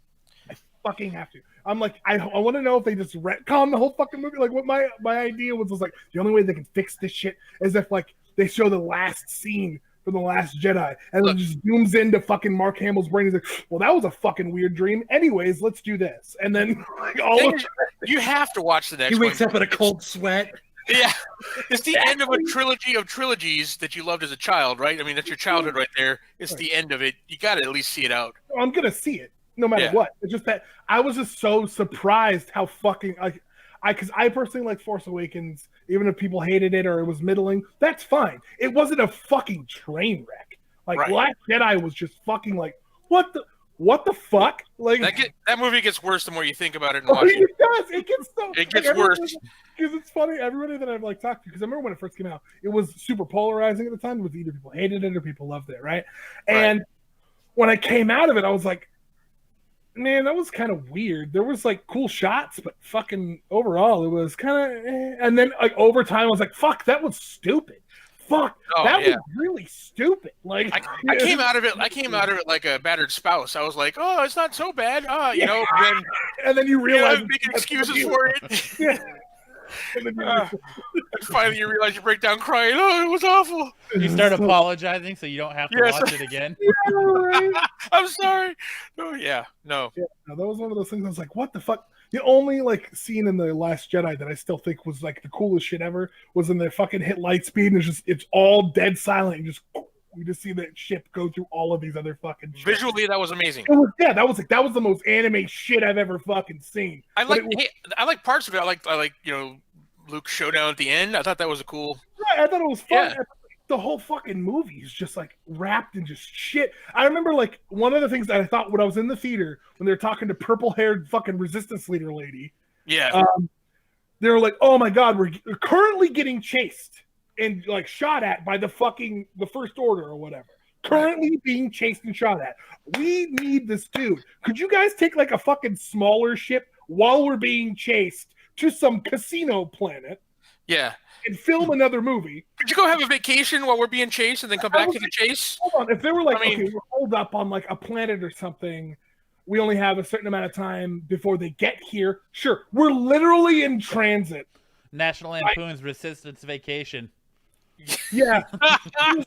I'm like, I want to know if they just retcon the whole fucking movie. Like, what my idea was like, the only way they can fix this shit is if like they show the last scene from The Last Jedi, and then just zooms into fucking Mark Hamill's brain. He's like, well, that was a fucking weird dream. Anyways, let's do this. And then like you have to watch the next He one. wakes up in a cold sweat. Yeah. It's the end of a trilogy of trilogies that you loved as a child, right? I mean, that's your childhood right there. It's the end of it. You got to at least see it out. I'm going to see it no matter what. It's just that I was just so surprised how fucking because I personally like Force Awakens, even if people hated it or it was middling, that's fine. It wasn't a fucking train wreck. Like Last Jedi was just fucking like, what the fuck? Like that movie gets worse the more you think about it and watch it. It does. It gets worse. Because it's funny, everybody that I've like talked to, because I remember when it first came out, it was super polarizing at the time. It was either people hated it or people loved it, right? And when I came out of it, I was like, man, that was kind of weird. There was like cool shots, but fucking overall, it was kind of. And then like over time, I was like, "Fuck, that was stupid. Fuck, that was really stupid." Like I came out of it. I came out of it like a battered spouse. I was like, "Oh, it's not so bad." You know. And then you realize making excuses for it. And finally, you realize you break down crying. Oh, it was awful. You start apologizing so you don't have to watch it again. Yeah, right. I'm sorry. No, no. Yeah, that was one of those things. I was like, what the fuck? The only like scene in The Last Jedi that I still think was like the coolest shit ever was when they fucking hit light speed and it's all dead silent. You just see that ship go through all of these other fucking ships. Visually, that was amazing. That was the most anime shit I've ever fucking seen. I like parts of it. I like Luke's showdown at the end. I thought that was a cool. Right, I thought it was fun. Yeah. The whole fucking movie is just like wrapped in just shit. I remember like one of the things that I thought when I was in the theater when they were talking to purple-haired fucking resistance leader lady. Yeah. They were like, "Oh my god, we're currently getting chased and like shot at by the First Order or whatever. Currently being chased and shot at. We need this dude. Could you guys take like a fucking smaller ship while we're being chased to some casino planet? Yeah. And film another movie. Could you go have a vacation while we're being chased and then come back to the chase?" Hold on. If they were like, okay, we're holed up on like a planet or something, we only have a certain amount of time before they get here. Sure. We're literally in transit. National Lampoon's Resistance Vacation. Yeah. It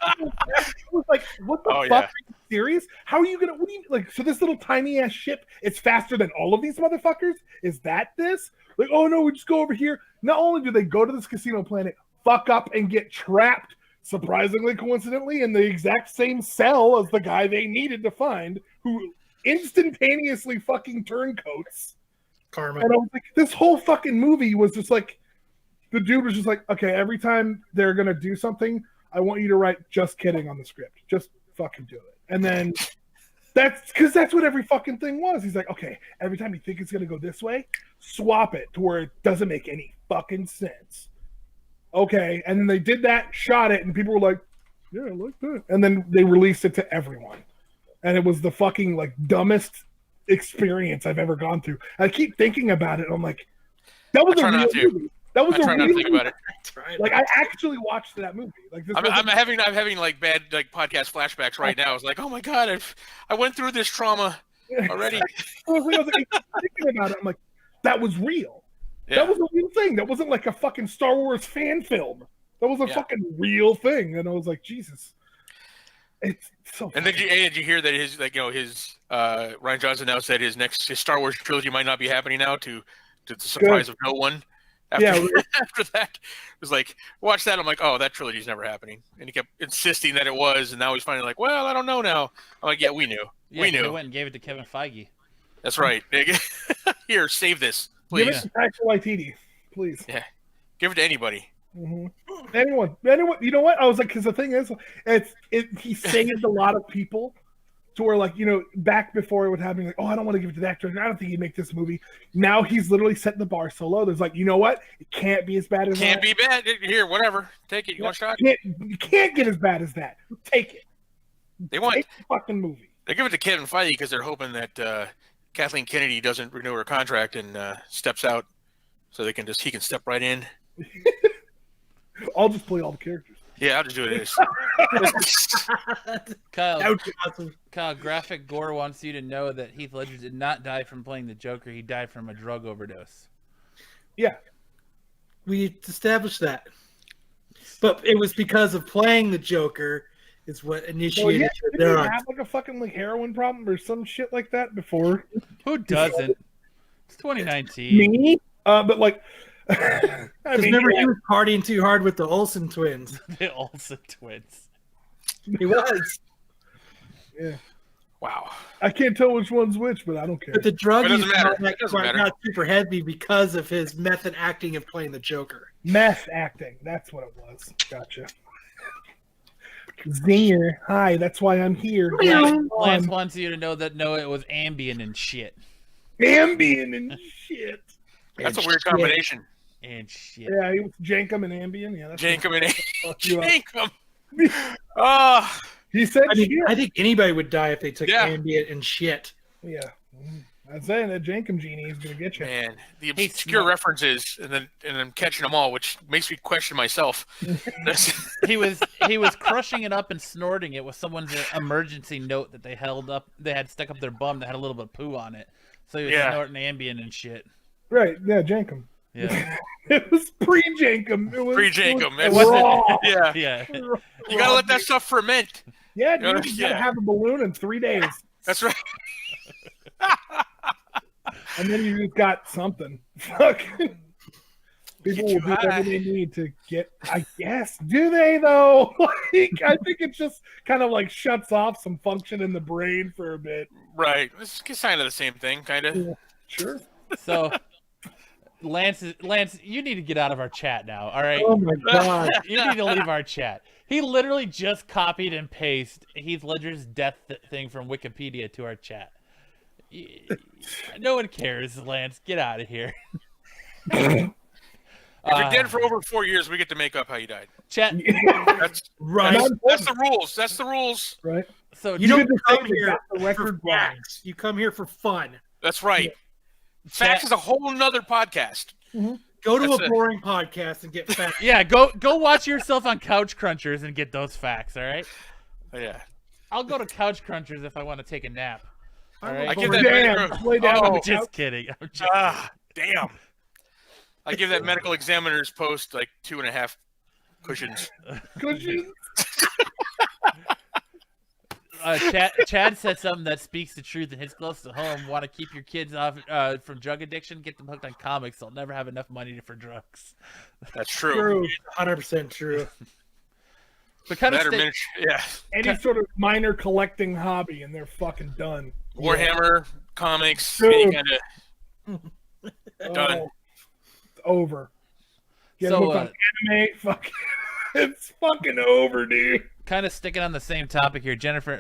was like, what the fuck? Are you serious? How are you gonna? What do you like? So this little tiny ass ship, it's faster than all of these motherfuckers. Is that this? Like, oh no, we just go over here. Not only do they go to this casino planet, fuck up and get trapped, surprisingly, coincidentally, in the exact same cell as the guy they needed to find, who instantaneously fucking turncoats. Karma. And I was like, this whole fucking movie was just like. The dude was just like, okay, every time they're going to do something, I want you to write "just kidding" on the script. Just fucking do it. And then that's what every fucking thing was. He's like, okay, every time you think it's going to go this way, swap it to where it doesn't make any fucking sense. Okay. And then they did that, shot it, and people were like, yeah, I like that. And then they released it to everyone. And it was the fucking like dumbest experience I've ever gone through. I keep thinking about it. And I'm like, that was a real movie. That was not to think about it. Like I actually watched that movie. Like I'm having like bad like podcast flashbacks right now. I was like, oh my god, I went through this trauma already. I was like, thinking about it. I'm like, that was real. Yeah. That was a real thing. That wasn't like a fucking Star Wars fan film. That was a fucking real thing. And I was like, Jesus. It's so. And then did you hear that his Rian Johnson now said his Star Wars trilogy might not be happening now to the surprise of no one. After that, it was like, watch that. I'm like, oh, that trilogy's never happening. And he kept insisting that it was, and now he's finally like, well, I don't know now. I'm like, yeah, we knew. Yeah, we knew. They went and gave it to Kevin Feige. That's right. Here, save this, please. Give it to Taika Waititi, please. Yeah, give it to anybody. Anyone, you know what? I was like, because the thing is, he saved a lot of people to where, like, back before it would happen, like, oh, I don't want to give it to that director. I don't think he'd make this movie. Now he's literally setting the bar so low. There's like, you know what? It can't be as bad as Can't be bad. Here, whatever. Take it. You want a shot? You can't get as bad as that. Take it. They want Take the fucking movie. They give it to Kevin Feige because they're hoping that Kathleen Kennedy doesn't renew her contract and steps out, so he can step right in. I'll just play all the characters. Yeah, I'll just do it. Kyle, That would be awesome. Kyle, Graphic Gore wants you to know that Heath Ledger did not die from playing the Joker. He died from a drug overdose. Yeah. We established that. But it was because of playing the Joker is what initiated Did he have like a fucking heroin problem or some shit like that before? Who doesn't? It's 2019. Me? But like, I mean, remember he was partying too hard with the Olsen twins. The Olsen twins. He was. Yeah. Wow. I can't tell which one's which, but I don't care. But the drug It doesn't use matter. got It doesn't matter. super heavy because of his method acting of playing the Joker. Meth acting. That's what it was. Gotcha. Zinger. Hi, that's why I'm here. Lance wants you to know that it was Ambien and shit. Ambien and shit. That's a weird combination. And shit. Yeah, he was Jankum and Ambien. Yeah, that's Jankum and fuck you up. Jankum. Oh, He said shit. I think anybody would die if they took Yeah. Ambien and shit. Yeah. I'm saying that Jankum genie is going to get you. man, the obscure references and then catching them all, which makes me question myself. He was crushing it up and snorting it with someone's emergency note that they had stuck up their bum that had a little bit of poo on it. So he was snorting Ambien and shit. Right. Yeah, Jankum. Yeah. It was pre-Jankum. It was Pre-Jankum. It was raw. Yeah. Yeah. You gotta let that stuff ferment. Yeah, dude, you gotta have a balloon in 3 days. That's right. And then you just got something. Fuck. People will do whatever they need to get, I guess. Do they, though? Like, I think it just kind of like shuts off some function in the brain for a bit. Right. It's kind of the same thing, kind of. Yeah, sure. So Lance, you need to get out of our chat now. All right. Oh my god. You need to leave our chat. He literally just copied and pasted Heath Ledger's death thing from Wikipedia to our chat. No one cares, Lance. Get out of here. If you're dead for over 4 years, we get to make up how you died. Chat. That's Right. That's the rules. That's the rules. Right. So You don't just come say here the record for facts. You come here for fun. That's right. Facts is a whole nother podcast. Go to That's a it. boring podcast and get facts. yeah, go watch yourself on Couch Crunchers and get those facts. All right. Yeah. I'll go to Couch Crunchers if I want to take a nap. All right. I give Damn, that lay down on I'm the just couch. kidding. I'm just damn. I give that medical examiner's post like 2.5 cushions. Could you? Chad said something that speaks the truth and hits close to home. Want to keep your kids off from drug addiction? Get them hooked on comics. They'll never have enough money for drugs. That's true. True. 100% true. But kind of Better miniature, yeah. Any sort of minor collecting hobby, and they're fucking done. Warhammer, comics, Dude. any kind of done. Oh, it's over. Get So, hooked on anime. Fuck. It's fucking over, dude. kind of sticking on the same topic here, Jennifer.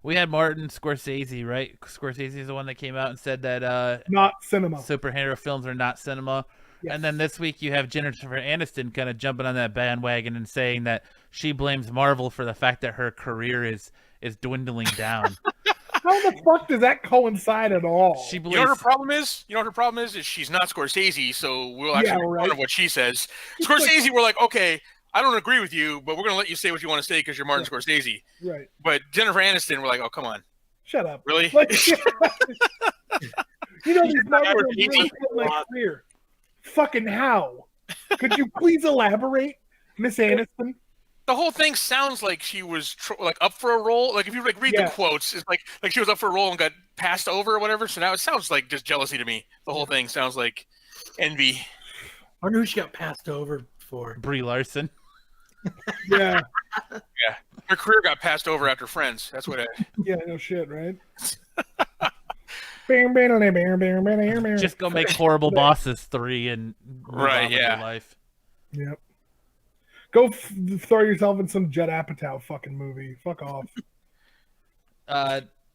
We had Martin Scorsese, right? Scorsese is the one that came out and said that Not cinema. superhero films are not cinema. Yes. And then this week you have Jennifer Aniston kind of jumping on that bandwagon and saying that she blames Marvel for the fact that her career is dwindling down. How the fuck does that coincide at all? She You know believes what her problem is? You know what her problem is? Is she's not Scorsese, so we'll actually make fun of what she says. Scorsese, we're like, okay, I don't agree with you, but we're going to let you say what you want to say because you're Martin Scorsese. Right. But Jennifer Aniston, we're like, oh, come on. Shut up. Really? Like, you know, these Marvel Ever movies easy. are my career. Fucking how? Could you please elaborate, Miss Aniston? The whole thing sounds like she was up for a role. Like if you read the quotes, it's like she was up for a role and got passed over or whatever. So now it sounds like just jealousy to me. The whole thing sounds like envy. I wonder who she got passed over for. Brie Larson. Yeah. Yeah, her career got passed over after Friends. That's what. Yeah, no shit, right? Just go make Horrible Bosses 3 and move Right, on with your yeah. life. Yep. Go throw yourself in some Judd Apatow fucking movie. Fuck off.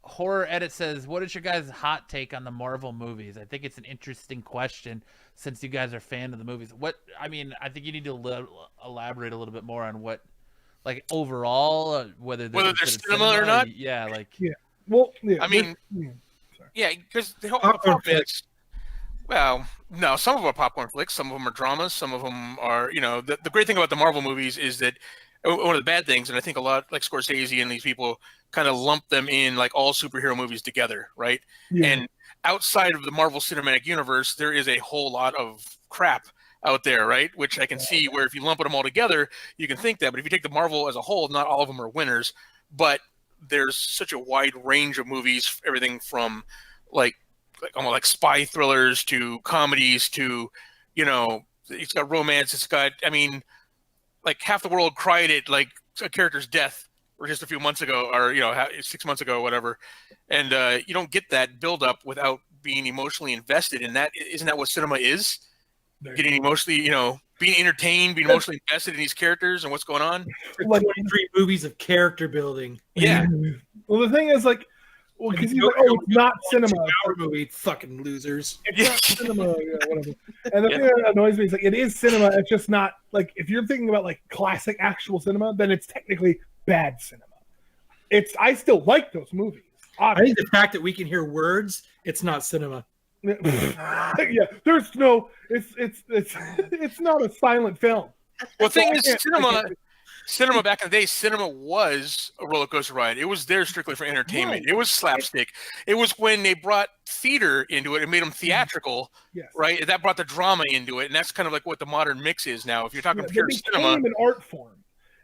Horror Edit says, what is your guys' hot take on the Marvel movies? I think it's an interesting question since you guys are fan of the movies. I think you need to elaborate a little bit more on what, like, overall, whether they're cinema or not. Yeah, like. Yeah. Well, yeah. I mean, yeah, because the whole popcorn flicks. Well, no, some of them are popcorn flicks. Some of them are dramas. Some of them are, the great thing about the Marvel movies is that one of the bad things, and I think a lot like Scorsese and these people kind of lump them in like all superhero movies together, right? Yeah. And outside of the Marvel Cinematic Universe, there is a whole lot of crap out there, right? Which I can see where if you lump them all together, you can think that. But if you take the Marvel as a whole, not all of them are winners. But there's such a wide range of movies, everything from like almost like spy thrillers to comedies to, it's got romance. It's got, like half the world cried at like a character's death or just a few months ago or, 6 months ago or whatever. And you don't get that build up without being emotionally invested in that. Isn't that what cinema is? Getting emotionally, being entertained, being emotionally invested in these characters and what's going on. Like 23 movies of character building. Yeah. Well, the thing is like, because he's like, it's not cinema. Movie, fucking losers. It's not cinema, whatever. And the thing that annoys me is like, it is cinema. It's just not like if you're thinking about like classic actual cinema, then it's technically bad cinema. I still like those movies. Obviously. I think the fact that we can hear words, it's not cinema. Yeah, there's no. It's not a silent film. Well, the thing is, cinema back in the day, cinema was a roller coaster ride. It was there strictly for entertainment. Right. It was slapstick. It was when they brought theater into it and made them theatrical, right? That brought the drama into it, and that's kind of like what the modern mix is now. If you're talking pure cinema, an art form.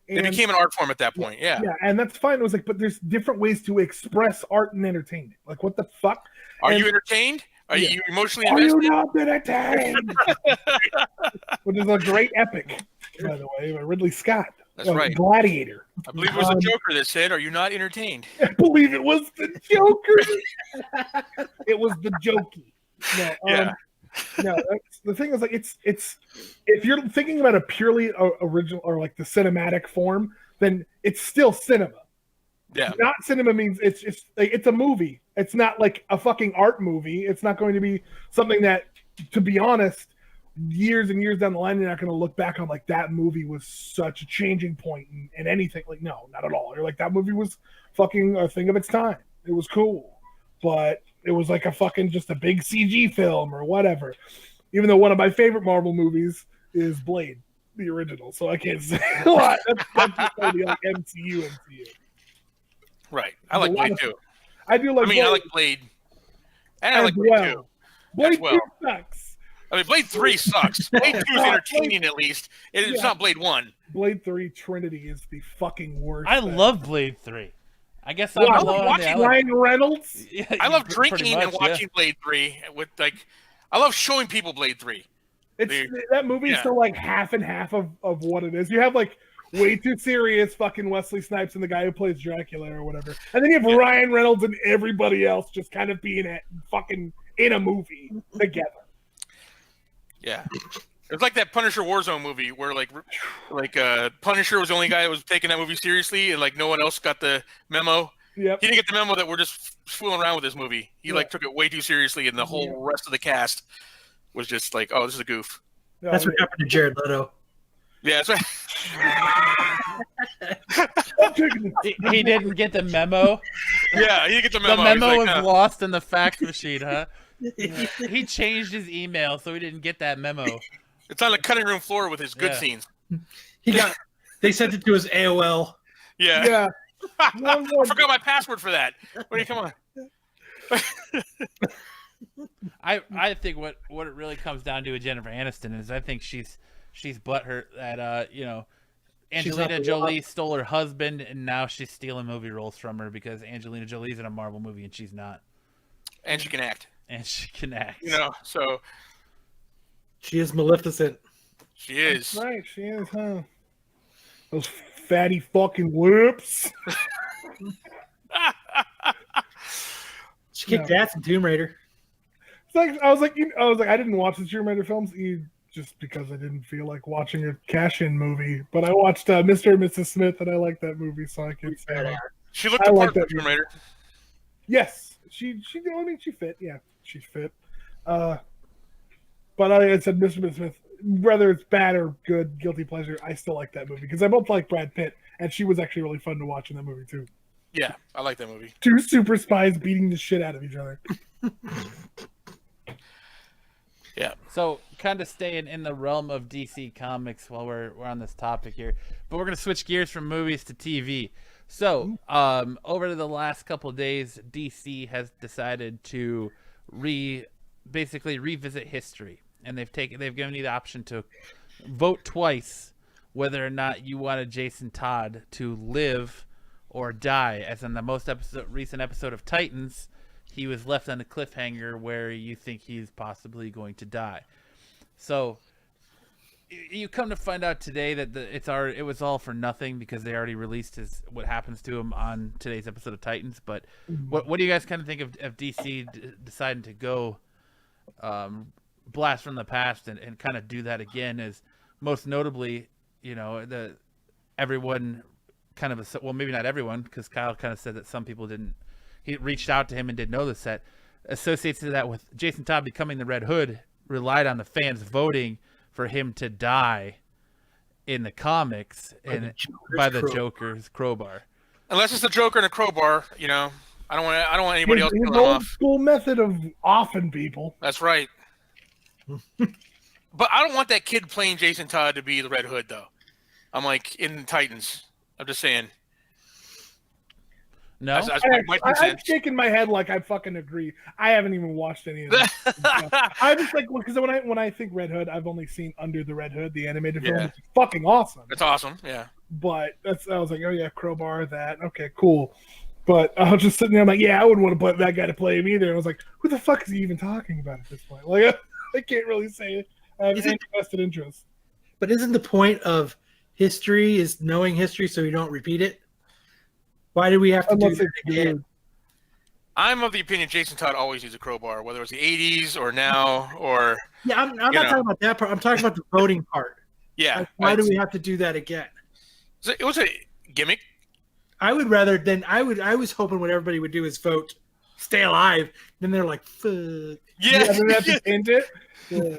It became an art form at that point, yeah. Yeah, and that's fine. It was like, but there's different ways to express art and entertainment. Like, what the fuck? Are you entertained? Are you emotionally invested? Are you not entertained? Which is a great epic, by the way, by Ridley Scott. That's right. Gladiator. I believe it was the Joker that said, "Are you not entertained?" I believe it was the Joker. It was the Jokey. No, that's, the thing is, like, it's if you're thinking about a purely original or like the cinematic form, then it's still cinema. Yeah. Not cinema means it's a movie. It's not like a fucking art movie. It's not going to be something that, to be honest, years and years down the line, you're not going to look back on like that movie was such a changing point in anything. Like, no, not at all. You're like, that movie was fucking a thing of its time. It was cool, but it was like a fucking just a big CG film or whatever. Even though one of my favorite Marvel movies is Blade, the original, so I can't say a lot. That's just the like MCU. Right. I like Blade too. I do like. I like Blade, and I like Blade too. Blade 2 sucks. Blade 3 sucks. Blade 2 is entertaining at least. It's not Blade 1. Blade 3 Trinity is the fucking worst. I love Blade 3. I guess I love watching Ryan Reynolds. Yeah, I love drinking and watching Blade 3. I love showing people Blade 3. That movie is still like half and half of what it is. You have like way too serious fucking Wesley Snipes and the guy who plays Dracula or whatever, and then you have Ryan Reynolds and everybody else just kind of being fucking in a movie together. Yeah. It's like that Punisher Warzone movie where like Punisher was the only guy that was taking that movie seriously and like no one else got the memo. Yep. He didn't get the memo that we're just fooling around with this movie. He like took it way too seriously and the whole rest of the cast was just like, oh, this is a goof. That's what happened to Jared Leto. Yeah, that's right. He didn't get the memo. Yeah, he didn't get the memo. The memo was lost in the fax machine, huh? He changed his email, so he didn't get that memo. It's on the cutting room floor with his good scenes. They sent it to his AOL. Yeah. I forgot my password for that. Come on. I think what it really comes down to with Jennifer Aniston is I think she's butthurt that Angelina Jolie stole her husband and now she's stealing movie roles from her because Angelina Jolie's in a Marvel movie and she's not. And she can act. So she is Maleficent. She is. That's right, she is, huh? Those fatty fucking lips. She kicked ass in Tomb Raider. It's like I was like, I didn't watch the Tomb Raider films. just because I didn't feel like watching a cash-in movie. But I watched Mr. and Mrs. Smith, and I liked that movie, so I can say that. She looked I the like part of that Tomb Raider. Yes, she. I mean, she fit. Yeah, she's fit. But I said, Mr. and Mrs. Smith. Whether it's bad or good, guilty pleasure, I still like that movie because I both like Brad Pitt, and she was actually really fun to watch in that movie too. Yeah, I like that movie. Two super spies beating the shit out of each other. Yeah. So, kind of staying in the realm of DC Comics while we're on this topic here, but we're gonna switch gears from movies to TV. So, over the last couple of days, DC has decided to basically revisit history, and they've given you the option to vote twice whether or not you wanted Jason Todd to live or die. As in the most recent episode of Titans, he was left on a cliffhanger where you think he's possibly going to die. So you come to find out today that it was all for nothing because they already released what happens to him on today's episode of Titans. But what do you guys kind of think of DC deciding to go blast from the past and kind of do that again? As most notably, everyone kind of maybe not everyone, because Kyle kind of said that some people didn't. He reached out to him and didn't know the set. Associates to that with Jason Todd becoming the Red Hood, relied on the fans voting for him to die in the comics by the Joker's crowbar. Unless it's the Joker and a crowbar, I don't want anybody else His killing old off. school method of offing people. That's right. But I don't want that kid playing Jason Todd to be the Red Hood, though. I'm like in Titans. I'm just saying. No, I'm shaking my head like I fucking agree. I haven't even watched any of this. I just like because when I think Red Hood, I've only seen Under the Red Hood, the animated film, which is fucking awesome. It's awesome, yeah. But I was like, oh yeah, crowbar that. Okay, cool. But I was just sitting there, I'm like, yeah, I wouldn't want to put that guy to play him either. And I was like, who the fuck is he even talking about at this point? Like, I can't really say it. I have any vested interest. But isn't the point of history is knowing history so you don't repeat it? Why do we have to do that again? I'm of the opinion Jason Todd always used a crowbar, whether it was the 80s or now or... Yeah, I'm not talking about that part. I'm talking about the voting part. Yeah. Like, why do we have to do that again? It was a gimmick. I would rather than I was hoping what everybody would do is vote stay alive. Then they're like, fuck. Yeah. Then they have to end it. Yeah.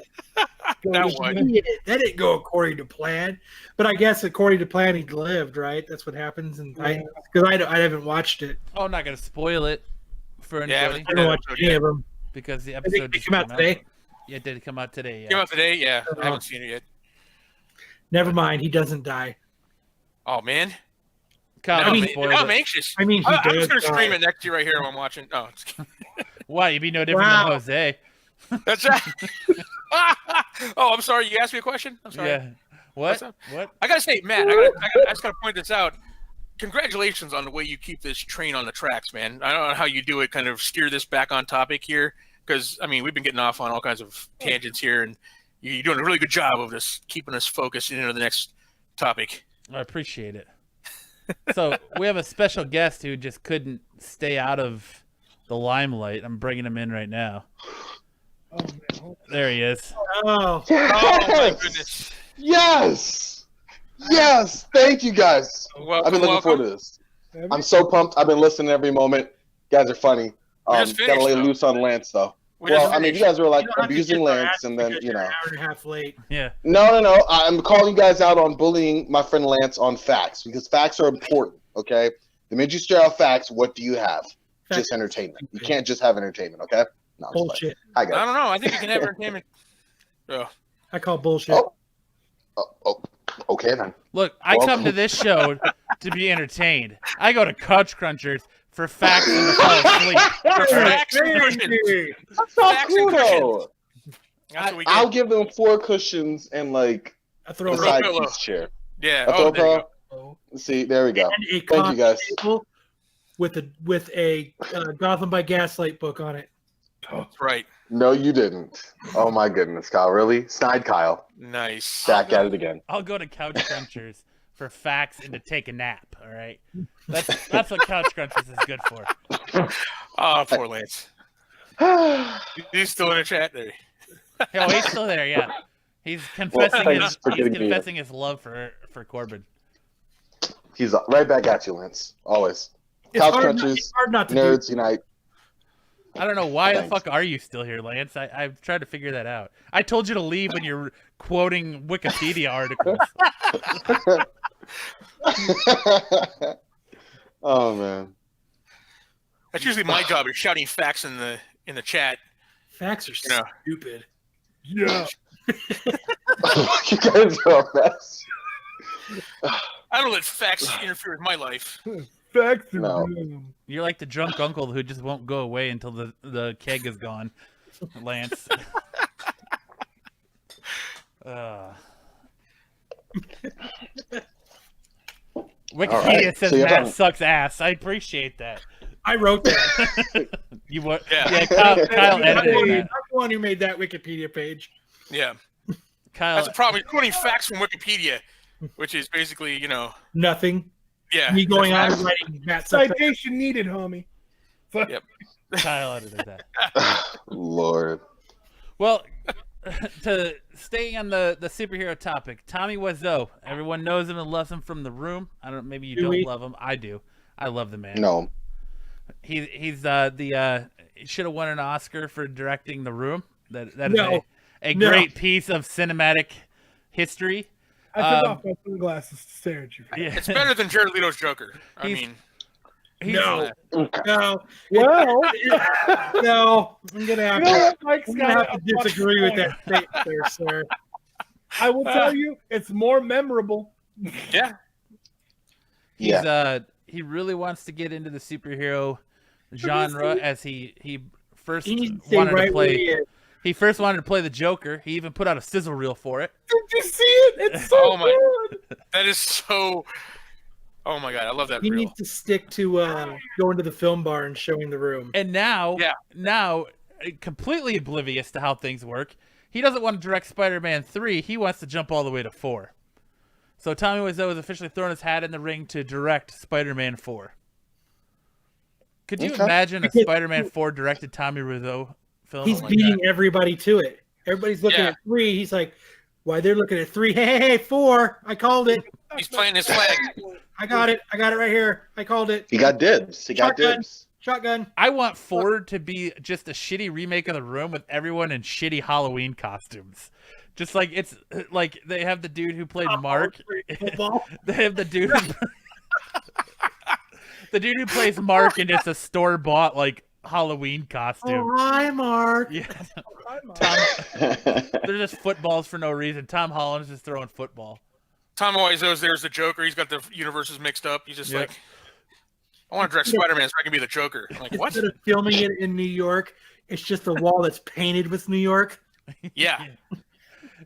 That didn't go according to plan, but I guess according to plan he lived, right? That's what happens in Titans. Because I haven't watched it. Oh, I'm not gonna spoil it for anybody. I haven't watched any of them because the episode did it come out today. Yeah, it did come out today. Yeah. Came out today. Yeah, I haven't seen it yet. Never mind, he doesn't die. Oh man, Kyle, I'm anxious. I mean, I'm just gonna stream it next year right here while I'm watching. Oh, why? You'd be no different than Jose. That's right. Oh, I'm sorry. You asked me a question. I'm sorry. Yeah. What? I gotta say, Matt. I just gotta point this out. Congratulations on the way you keep this train on the tracks, man. I don't know how you do it. Kind of steer this back on topic here, because I mean we've been getting off on all kinds of tangents here, and you're doing a really good job of just keeping us focused into the next topic. I appreciate it. So we have a special guest who just couldn't stay out of the limelight. I'm bringing him in right now. Oh, man. There he is. Oh. Yes! Oh my goodness! Yes! Thank you guys. Welcome, I've been looking forward to this. I'm so pumped. I've been listening every moment. You guys are funny. Gotta lay loose on Lance though. Well, I mean, you guys were like abusing Lance, and then you're an hour and a half late. Yeah. No. I'm calling you guys out on bullying my friend Lance on facts because facts are important. Okay. The minute you stare out facts, what do you have? Facts. Just entertainment. You can't just have entertainment. Okay. No, Bullshit. Hi guys. I don't know. I think you can have entertainment. Oh. I call bullshit. Oh, okay then. Look, I come to this show to be entertained. I go to Couch Crunchers for facts and to fall asleep. Facts and cushions. That's not Facts cool and cushions. though. That's what we get. I'll give them 4 cushions and like I a throw a side pillow. piece chair. Yeah. A throw Oh, there you pillow. go. See, there we go. and a Thank you guys. table with a Gotham by Gaslight book on it. That's right. No, you didn't. Oh my goodness, Kyle. Really? Snide Kyle. Nice. Back at it again. I'll go to Couch Crunchers for facts and to take a nap. All right, that's what Couch Crunchers is good for. Oh, poor Lance. He's still in the chat there. Oh, he's still there. Yeah, He's confessing thanks for he's giving me confessing his love for Corbin. He's right back at you, Lance. Always. It's Couch hard crunchers, not to nerds unite. I don't know why the Thanks. fuck are you still here, Lance. I've tried to figure that out. I told you to leave when you're quoting Wikipedia articles. Oh man. That's usually my job, is shouting facts in the chat. Facts are Yeah. stupid. Yeah. You guys are a mess. I don't let facts interfere with my life. Facts are No. dumb. You're like the drunk uncle who just won't go away until the keg is gone, Lance. Wikipedia right. says So you're Matt talking- sucks ass. I appreciate that. I wrote that. You what? Yeah. Yeah, Kyle edited I'm that. the one who made that Wikipedia page. Yeah. Kyle, That's the problem. You're quoting facts from Wikipedia, which is basically, Nothing. yeah. Me going on that's and facts. writing Matt sucks. Citation needed, homie. Fuck. Yep. Kyle edited that. Lord. Well, to stay on the superhero topic, Tommy Wiseau. Everyone knows him and loves him from The Room. I don't. Maybe you Do don't we? love him. I do. I love the man. No. He should have won an Oscar for directing The Room. That is No. a No. great piece of cinematic history. I took off my sunglasses to stare at you. Yeah. It's better than Jared Leto's Joker. I He's- mean, No. Okay. No. Well, No. I'm gonna have you know to, what, Mike's I'm gonna got have a to disagree with fucking that statement there, sir. point. I will tell you, it's more memorable. yeah. Yeah. He really wants to get into the superhero genre as he first He needs to stay wanted right to where he play. is. He first wanted to play the Joker. He even put out a sizzle reel for it. Did you see it? It's so Oh my- good. That is so. Oh my god, I love that He reel. needs to stick to going to the film bar and showing The Room. And now, Yeah. completely oblivious to how things work, he doesn't want to direct Spider-Man 3. He wants to jump all the way to 4. So Tommy Wiseau has officially thrown his hat in the ring to direct Spider-Man 4. Could you Okay. imagine a Because- Spider-Man 4 directed Tommy Wiseau film? He's my beating everybody to it. Everybody's looking Yeah. at 3. He's like, why they're looking at 3? Hey, 4. I called it. He's playing his flag. I got it. I got it right here. I called it. He got dibs. He got Shotgun. dibs. Shotgun. I want 4 to be just a shitty remake of The Room with everyone in shitty Halloween costumes. Just like it's like they have the dude who played Mark. Football. They have the dude. The dude who plays Mark in just a store bought like Halloween costume. Oh, hi, Mark. Yeah, they're just footballs for no reason. Tom Holland's just throwing football. Tom Wiseau's there's the Joker. He's got the universes mixed up. He's just Yep. like, I want to direct Spider-Man so I can be the Joker. I'm like, what? Instead of filming it in New York, it's just a wall that's painted with New York. Yeah.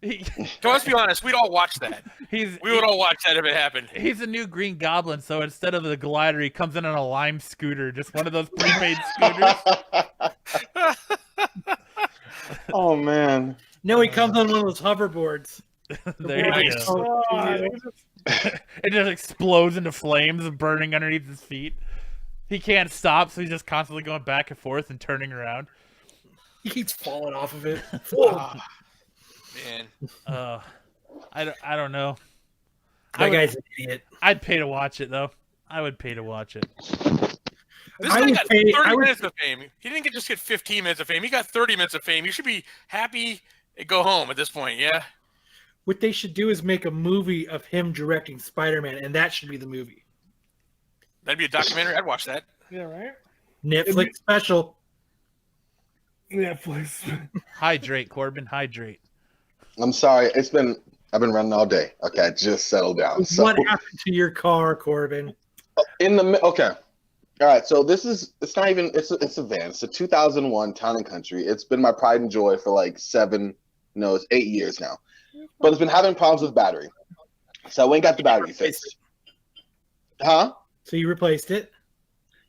He- So let's be honest. We'd all watch that. he's We would all watch that if it happened. he's a new Green Goblin, so instead of the glider, he comes in on a lime scooter, just one of those prepaid scooters. Oh man. No, he comes on one of those hoverboards. There you Nice. go. It just explodes into flames, burning underneath his feet. He can't stop, so he's just constantly going back and forth and turning around. He keeps falling off of it. Man. I don't know. That guy's an idiot. I'd pay to watch it though. I would pay to watch it. This I guy would got pay- 30 I would- minutes of fame. He didn't just get 15 minutes of fame. He got 30 minutes of fame. You should be happy and go home at this point, yeah? What they should do is make a movie of him directing Spider-Man, and that should be the movie. That'd be a documentary. I'd watch that. Yeah, right? Netflix special. Netflix. Hydrate, Corbin. Hydrate. I'm sorry. I've been running all day. Okay, just settle down. So What happened to your car, Corbin? okay. All right, so it's not even it's a van. It's a 2001 Town and Country. It's been my pride and joy for like 8 years now. But it's been having problems with battery. So I went and got the battery fixed. Huh? So you replaced it?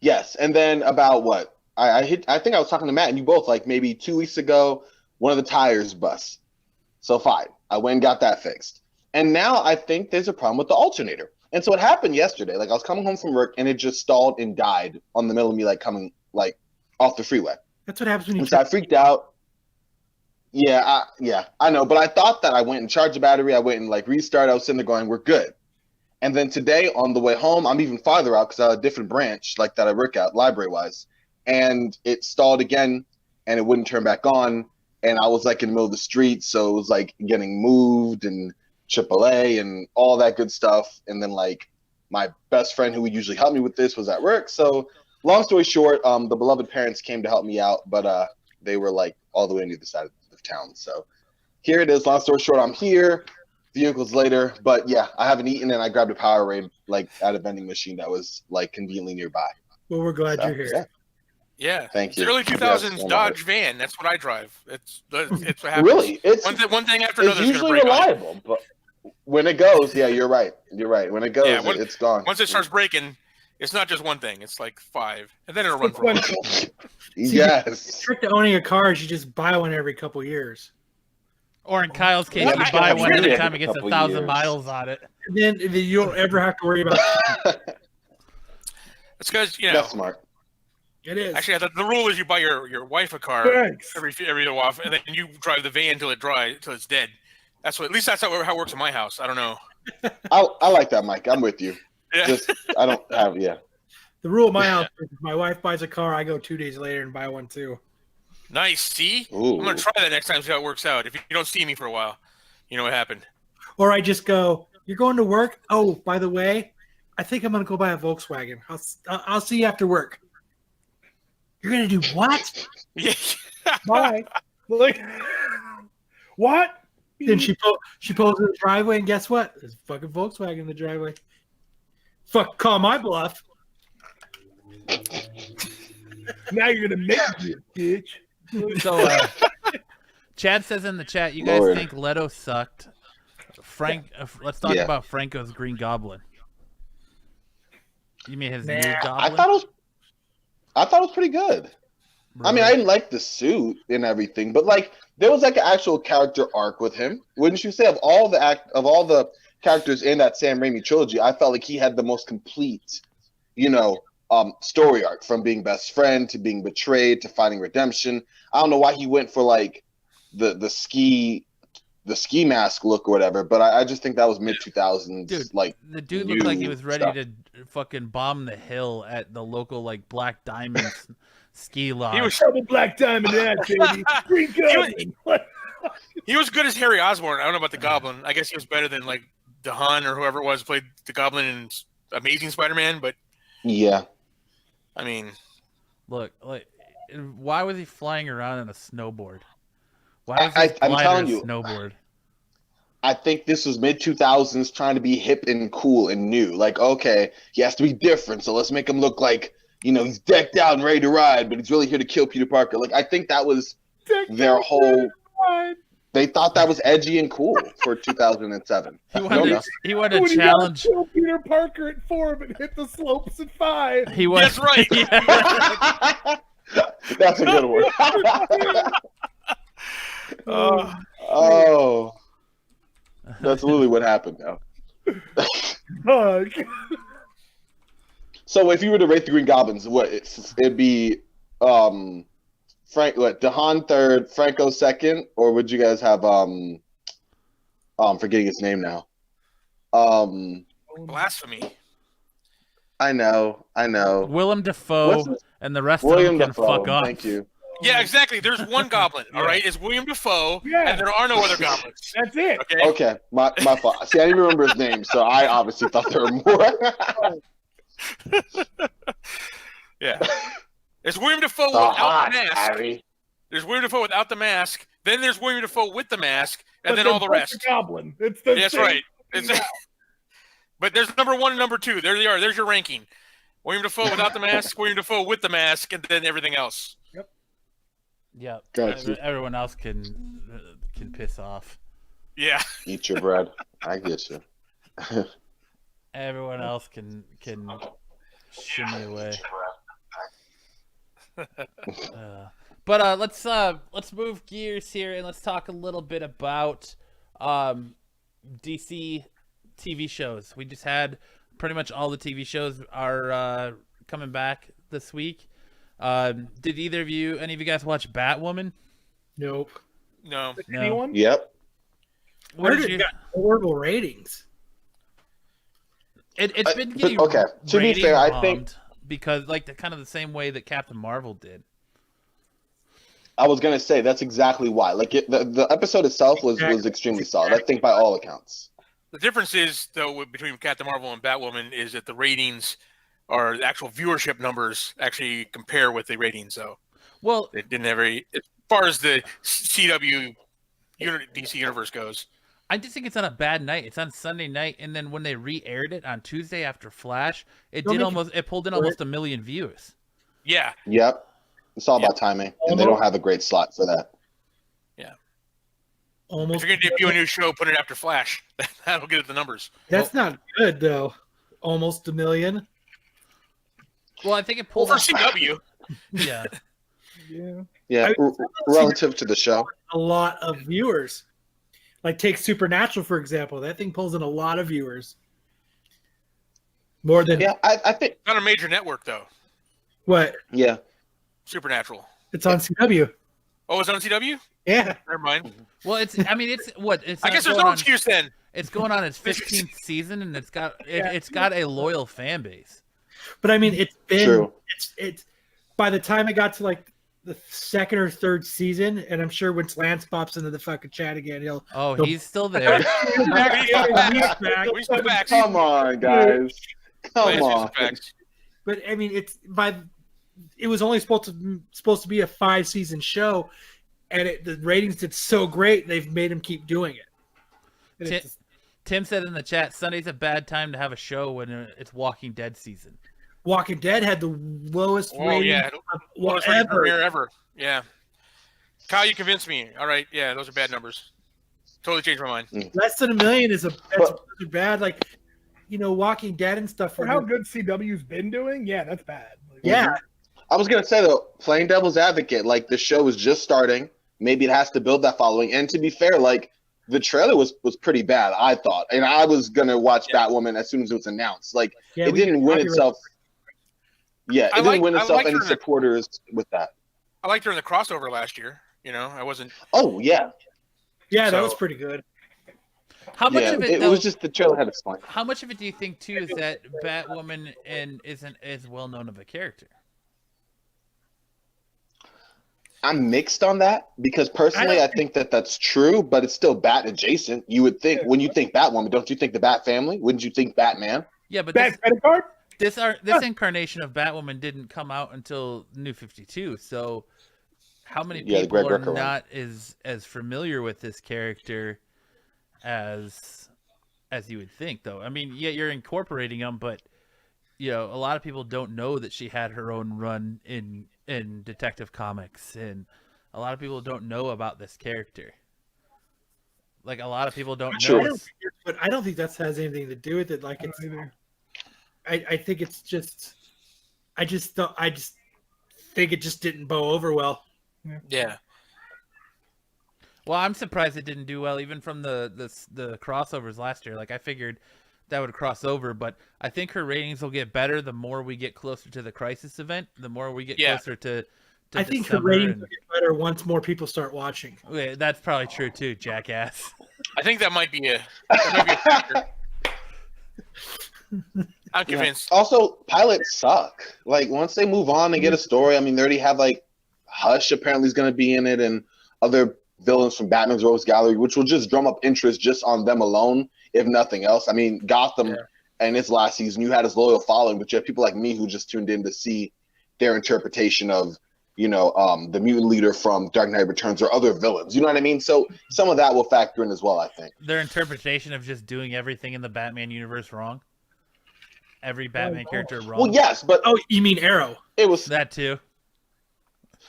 Yes. And then about what? I think I was talking to Matt and you both like maybe 2 weeks ago, one of the tires bust. So fine. I went and got that fixed. And now I think there's a problem with the alternator. And so it happened yesterday. Like I was coming home from work and it just stalled and died on the middle of me like coming like off the freeway. That's what happens when you And so I freaked out. Yeah, I know. But I thought that I went and charged the battery. I went and like restarted. I was sitting there going, we're good. And then today on the way home, I'm even farther out because I have a different branch like that I work at library-wise. And it stalled again and it wouldn't turn back on. And I was like in the middle of the street. So it was like getting moved and AAA and all that good stuff. And then like my best friend who would usually help me with this was at work. So long story short, the beloved parents came to help me out, but they were like all the way on the other side of town. So here it is. Long story short, I'm here. Vehicles later, but yeah, I haven't eaten and I grabbed a Powerade like at a vending machine that was like conveniently nearby. Well, we're glad you're here. Yeah, Thank you. It's early 2000s Yes, Dodge van. That's what I drive. It's what happens. Really, it's one thing after it's another. usually reliable, but when it goes, yeah, you're right. You're right. When it goes, Yeah, it's gone. Once it starts breaking, it's not just one thing. It's like 5, and then it'll run for a while. Yes. The trick to owning a car is you just buy one every couple years. Or in Kyle's case, Yeah, you but buy I've one driven every it time a it gets couple 1,000 years. miles on it. And then you don't ever have to worry about it. It's because That's smart. It is. Actually, the rule is you buy your wife a car Thanks. every so often, and then you drive the van until it's dead. That's what. At least that's how it works in my house. I don't know. I like that, Mike. I'm with you. Yeah. Just I don't have The rule at my house is if my wife buys a car, I go 2 days later and buy one too. Nice. See, Ooh. I'm gonna try that next time. See how it works out. If you don't see me for a while, you know what happened. Or I just go, "You're going to work? Oh, by the way, I think I'm going to go buy a Volkswagen. I'll see you after work." You're going to do what? Yeah. Bye. Like, what? Then she pulls in the driveway, and guess what? There's a fucking Volkswagen in the driveway. Fuck, call my bluff. Now you're gonna make me a bitch. So, Chad says in the chat, you guys Lord. think Leto sucked. Let's talk Yeah. about Franco's Green Goblin. You mean his new Nah, Goblin? I thought it was pretty good. I mean, I didn't like the suit and everything, but like there was like an actual character arc with him. Wouldn't you say? Of all the characters in that Sam Raimi trilogy, I felt like he had the most complete, story arc, from being best friend to being betrayed to finding redemption. I don't know why he went for like the ski mask look or whatever, but I just think that was mid 2000s. Dude, like the dude looked like he new was ready stuff. to fucking bomb the hill at the local like Black Diamonds ski lodge. He was Double black diamond that, baby. Green Goblin. He was good as Harry Osborn. I don't know about the Goblin. I guess he was better than like DeHaan or whoever it was who played the Goblin in Amazing Spider-Man. But Yeah. I mean, Look, like, why was he flying around on a snowboard? Why was his I'm glider telling a you, snowboard? I think this was mid 2000s trying to be hip and cool and new. Like, okay, he has to be different, so let's make him look like, he's decked out and ready to ride, but he's really here to kill Peter Parker. Like, I think that was their whole. They thought that was edgy and cool for 2007. He No, wanted, no. he wanted When to you gotta challenge. kill Peter Parker at 4 but hit the slopes at 5. He was. that's right. That's a good one. Oh, that's literally what happened now. Fuck. So if you were to rate the Green Goblins, it'd be DeHaan third, Franco second, or would you guys have I'm forgetting his name now. Blasphemy. I know. Willem Dafoe What's his- and the rest William of them can Dafoe. fuck off. Thank you. Yeah, exactly. There's one Goblin. All right, it's William Dafoe, Yeah. and there are no other goblins. That's it. Okay. Okay, my fault. See, I didn't remember his name, so I obviously thought there were more. Yeah. There's William Dafoe Oh, without the mask. Harry. There's William Dafoe without the mask. Then there's William Dafoe with the mask, and But then they're all the both rest. Goblin. It's the That's same. right. But there's number 1 and number 2. There they are. There's your ranking. William Dafoe without the mask, William Dafoe with the mask, and then everything else. Yeah, Gotcha. everyone else can piss off. Yeah. Eat your bread. I get you. Everyone else can shimmy away. But let's move gears here and let's talk a little bit about DC TV shows. We just had pretty much all the TV shows are coming back this week. Did any of you guys watch Batwoman? Nope. No. Anyone? Yep. What Where did did you? it got horrible ratings? It's been But, getting okay, to be rating fair, I bombed think because like the kind of the same way that Captain Marvel did. I was gonna say that's exactly why. Like the episode itself was extremely solid. I think by all accounts. The difference is, though, between Captain Marvel and Batwoman is that the ratings or the actual viewership numbers actually compare with the ratings, though. Well, It didn't have as far as the CW DC universe goes. I just think it's on a bad night. It's on Sunday night, and then when they re-aired it on Tuesday after Flash, it pulled in almost 1 million views. Yeah. Yep. It's all about timing, and they don't have a great slot for that. Yeah. Almost. If you're going to debut a new show, put it after Flash. That'll get at the numbers. That's not good though. Almost 1 million. Well, I think it Well, pulled for off. CW. Yeah. Yeah. Yeah, relative to the show. A lot of viewers. Like take Supernatural for example. That thing pulls in a lot of viewers. More than Yeah, I think. Not a major network, though. what? Yeah, Supernatural. It's on CW. Oh, it's on CW? Yeah. Never mind. Well, it's. I mean, it's what. It's. I guess there's going no on- excuse then. It's going on its 15th season, and it's got a loyal fan base. But I mean, it's been True. it's by the time it got to like the second or third season, and I'm sure once Lance pops into the fucking chat again, he'll He's still there. he's back. We some facts. come on, guys, come Lance, here's on. some facts. But I mean, it was only supposed to be a 5-season show, and the ratings did so great they've made him keep doing it. And Tim, it's- Tim said in the chat, Sunday's a bad time to have a show when it's Walking Dead season. Walking Dead had the lowest Oh, rating yeah. of Lowest rated ever. premiere ever. Yeah. Kyle, you convinced me. All right. Yeah, those are bad numbers. Totally changed my mind. Less than 1 million is that's bad. Like, Walking Dead and stuff. For how good CW's been doing, yeah, that's bad. Like, Yeah. I was gonna say though, playing devil's advocate, like the show is just starting. Maybe it has to build that following. And to be fair, like the trailer was pretty bad, I thought, and I was gonna watch Batwoman as soon as it was announced. Like it didn't win itself. Yeah, it didn't win itself any supporters with that. I liked her in the crossover last year. I wasn't. Oh yeah, Yeah, that So- was pretty good. How much yeah. of It was just the trailer had its point. How much of it do you think too is that Batwoman isn't as well known of a character? I'm mixed on that because personally, I think that's true, but it's still Bat adjacent. You would think when you think Batwoman, don't you think the Bat family? Wouldn't you think Batman? Yeah, but Bad credit card? this incarnation of Batwoman didn't come out until New 52. So how many Yeah, the people Greg are Rucka one. not as familiar with this character as you would think, though? I mean, yeah, you're incorporating them, but a lot of people don't know that she had her own run in Detective Comics, and a lot of people don't know about this character. Like a lot of people don't Sure. know. But I don't think that has anything to do with it. Like it's, I think it's just, I just think it just didn't bow over well. Yeah. Well, I'm surprised it didn't do well, even from the crossovers last year. Like I figured that would cross over, but I think her ratings will get better the more we get closer to the Crisis event. The more we get closer to I think her December ratings will get better once more people start watching. Okay, that's probably true too, jackass. I think that might be a factor. I'm convinced. Also, pilots suck. Like once they move on and get a story, I mean, they already have like Hush apparently is going to be in it, and other villains from Batman's Rogues Gallery, which will just drum up interest just on them alone, if nothing else. I mean, Gotham and its last season, you had his loyal following, but you have people like me who just tuned in to see their interpretation of, the mutant leader from Dark Knight Returns or other villains. You know what I mean? So some of that will factor in as well, I think. Their interpretation of just doing everything in the Batman universe wrong. Every Batman character wrong. Well, yes, but you mean Arrow? It was that too.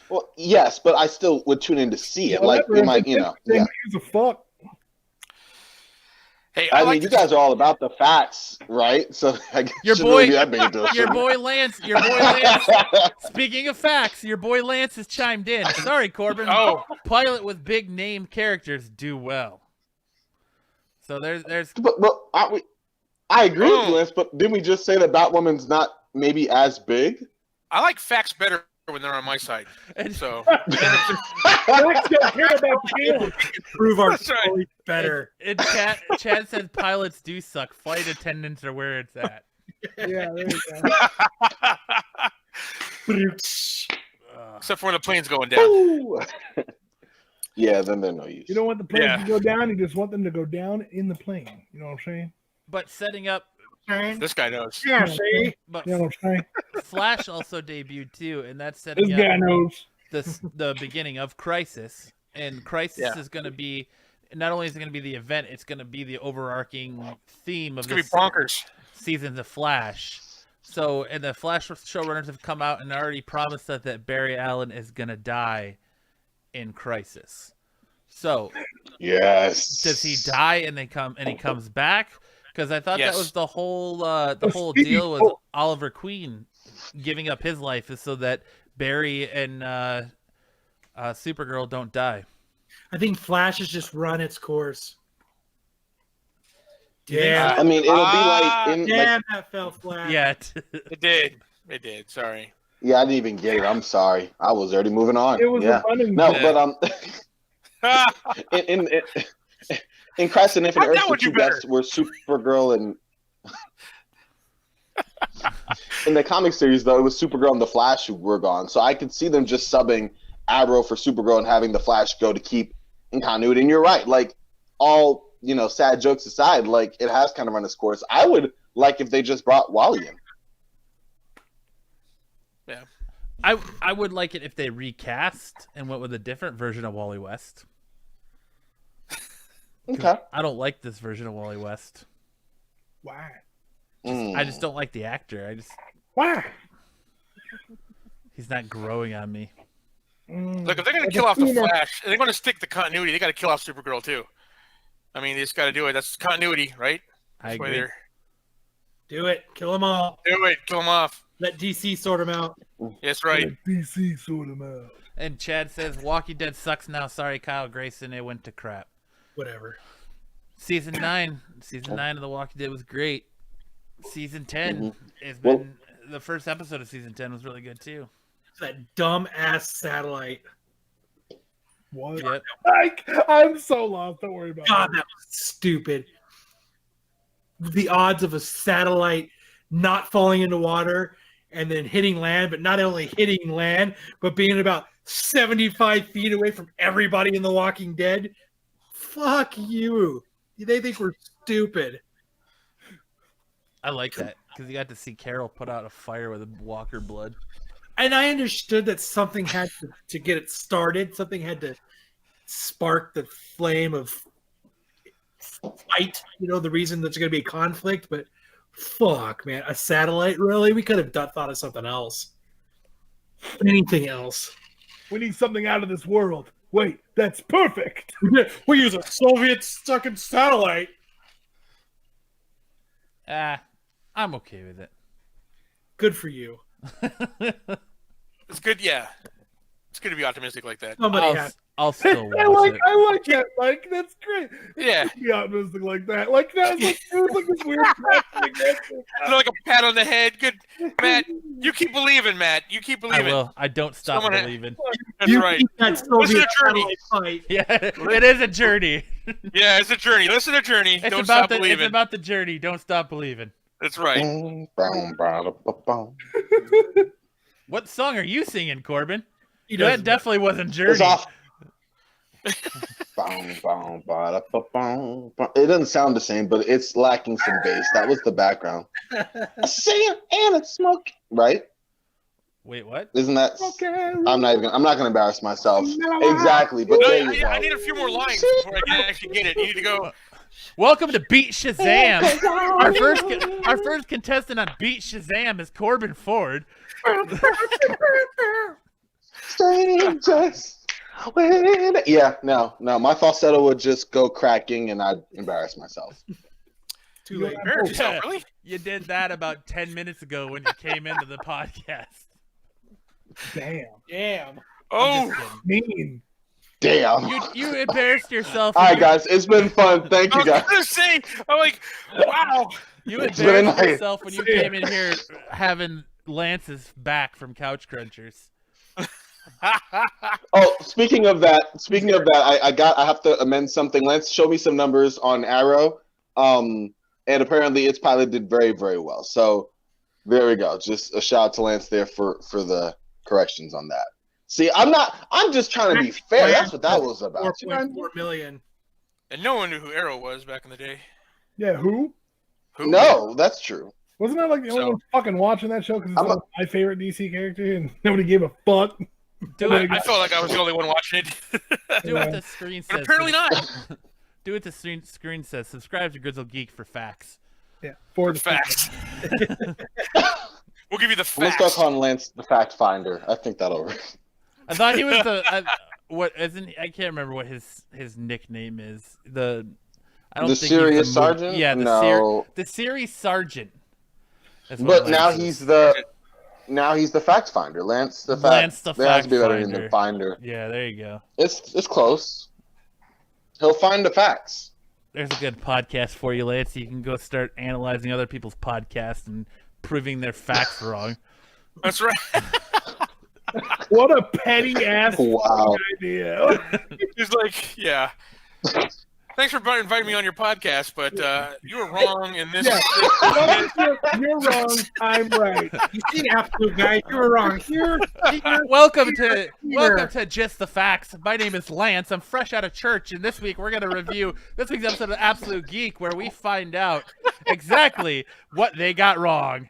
Well, yes, but I still would tune in to see it. Like it might, Yeah. Who's a fuck? Hey, I mean, you guys are all about the facts, right? So I guess Your shouldn't boy, really be that big a deal, your should it? boy Lance. Speaking of facts, your boy Lance has chimed in. Sorry, Corbin. Oh. Pilot with big name characters do well. So there's. But I agree with you, Lance. But didn't we just say that Batwoman's not maybe as big? I like facts better when they're on my side. And So Blacks don't care about the game. Prove our That's right. story better. and Chad says pilots do suck. Flight attendants are where it's at. Yeah, there you go. except for when the plane's going down. Ooh. Yeah, then they're no use. You don't want the plane Yeah. to go down. You just want them to go down in the plane. You know what I'm saying? But setting up, This guy knows. Yeah, see? but You know what I'm saying? Flash also debuted too, and that's setting This guy up knows. the beginning of Crisis. And Crisis is going to be, not only is it going to be the event, it's going to be the overarching theme of It's gonna be this bonkers. seasons of Flash. So, and the Flash showrunners have come out and already promised us that Barry Allen is going to die in Crisis. So, Yes. does he die and he comes back? Because I thought Yes. that was the whole whole Speedy. deal was Oliver Queen giving up his life is so that Barry and Supergirl don't die. I think Flash has just run its course. Yeah. I mean, it'll be like in. Like, Damn, that fell flat. Yeah. It did. It did. Sorry. yeah, I didn't even get it. I'm sorry. I was already moving on. It was yeah. a running. No, Yeah. but in Crisis on Infinite That Earths, the would two do better. deaths were Supergirl and. In the comic series, though, it was Supergirl and the Flash who were gone, so I could see them just subbing Arrow for Supergirl and having the Flash go to keep in continuity. And you're right, like all sad jokes aside, like it has kind of run its course. I would like if they just brought Wally in. I would like it if they recast and went with a different version of Wally West. Okay. I don't like this version of Wally West. Why? I just don't like the actor. Why? He's not growing on me. Look, if they're gonna kill off the Flash, and they're gonna stick the continuity, they got to kill off Supergirl too. I mean, they just got to do it. That's continuity, right? I That's why agree. they're- Do it. Kill them all. Do it. Kill them off. Let DC sort them out. That's right. DC sort them out. And Chad says Walking Dead sucks now. Sorry, Kyle Grayson. It went to crap. Whatever. Season 9 of The Walking Dead was great. Season 10 has Well- been the first episode of season 10 was really good too. That dumb ass satellite. What? Yep. I'm so lost. Don't worry about God, it. that was stupid. The odds of a satellite not falling into water and then hitting land, but not only hitting land, but being about 75 feet away from everybody in The Walking Dead. Fuck you. They think we're stupid. I like that because you got to see Carol put out a fire with a Walker blood. And I understood that something had to get it started. Something had to spark the flame of fight. The reason there's going to be a conflict. But fuck, man, a satellite? Really? We could have thought of something else. Anything else? We need something out of this world. Wait, that's perfect. We use a Soviet-sucking satellite. I'm okay with it. Good for you. It's good. Yeah. It's good to be optimistic like that. Somebody has. I'll still I watch it. like that, Mike. That's great. Yeah. Be optimistic like that. Like that was it was like this weird Like a pat on the head. Good, Matt. You keep believing, Matt. You keep I believing. will. I don't stop Someone- believing. That's right. keep that Listen to Soviet Journey. satellite fight. Yeah, it is a journey. Yeah, it's a journey. Listen to Journey. It's Don't about stop believing. It's about the journey. Don't stop believing. That's right. What song are you singing, Corbin? He That doesn't. definitely wasn't Journey. It's off. It doesn't sound the same, but it's lacking some bass. That was the background. I see it and it's smoke. Right? Wait, what? Isn't that? Okay. I'm not gonna embarrass myself. Exactly, but No, there you I go. need a few more lines before I can actually get it. You need to go. Welcome to Beat Shazam. Our first contestant on Beat Shazam is Corbin Ford. Strangers. Yeah, no. My falsetto would just go cracking, and I'd embarrass myself. Too late. Embarrass yourself, really? You did that about 10 minutes ago when you came into the podcast. Damn. Damn. Oh, Mean. Damn. You embarrassed yourself. All right, guys, it's been fun. Thank I you, was guys. gonna say. I'm like, wow. You It's been embarrassed nice. yourself when you came in here having Lance's back from Couch Crunchers. Oh, speaking of that, I have to amend something. Lance showed me some numbers on Arrow, and apparently its pilot did very, very well. So there we go. Just a shout out to Lance there for the corrections on that. See, I'm just trying to be fair. That's what that was about. 4.4 million. And no one knew who Arrow was back in the day. Yeah, who? No, that's true. Wasn't I like the only one fucking watching that show because it's like my favorite DC character and nobody gave a fuck? I felt like I was the only one watching it. Do what the screen says. But apparently not. Do what the screen says. Subscribe to Grizzled Geek for facts. Yeah, For facts. We'll give you the facts. We'll start calling Lance the fact finder. I think that'll work. I thought he was the what isn't I can't remember what his nickname is. I don't The think Serious he's Sergeant? Yeah, No. the Series Sergeant. That's what But now Lance he's is. the fact finder. Lance the fact. Lance the there has fact to be better finder. than the finder. Yeah, there you go. It's close. He'll find the facts. There's a good podcast for you, Lance. You can go start analyzing other people's podcasts and proving their facts wrong. That's right. What a petty ass Wow. idea. He's like, yeah. Thanks for inviting me on your podcast, but you were wrong in this. Yeah. You're wrong. I'm right. You see, absolute guy, you were wrong. Here. Welcome to Just the Facts. My name is Lance. I'm fresh out of church, and this week we're going to review this week's episode of Absolute Geek, where we find out exactly what they got wrong.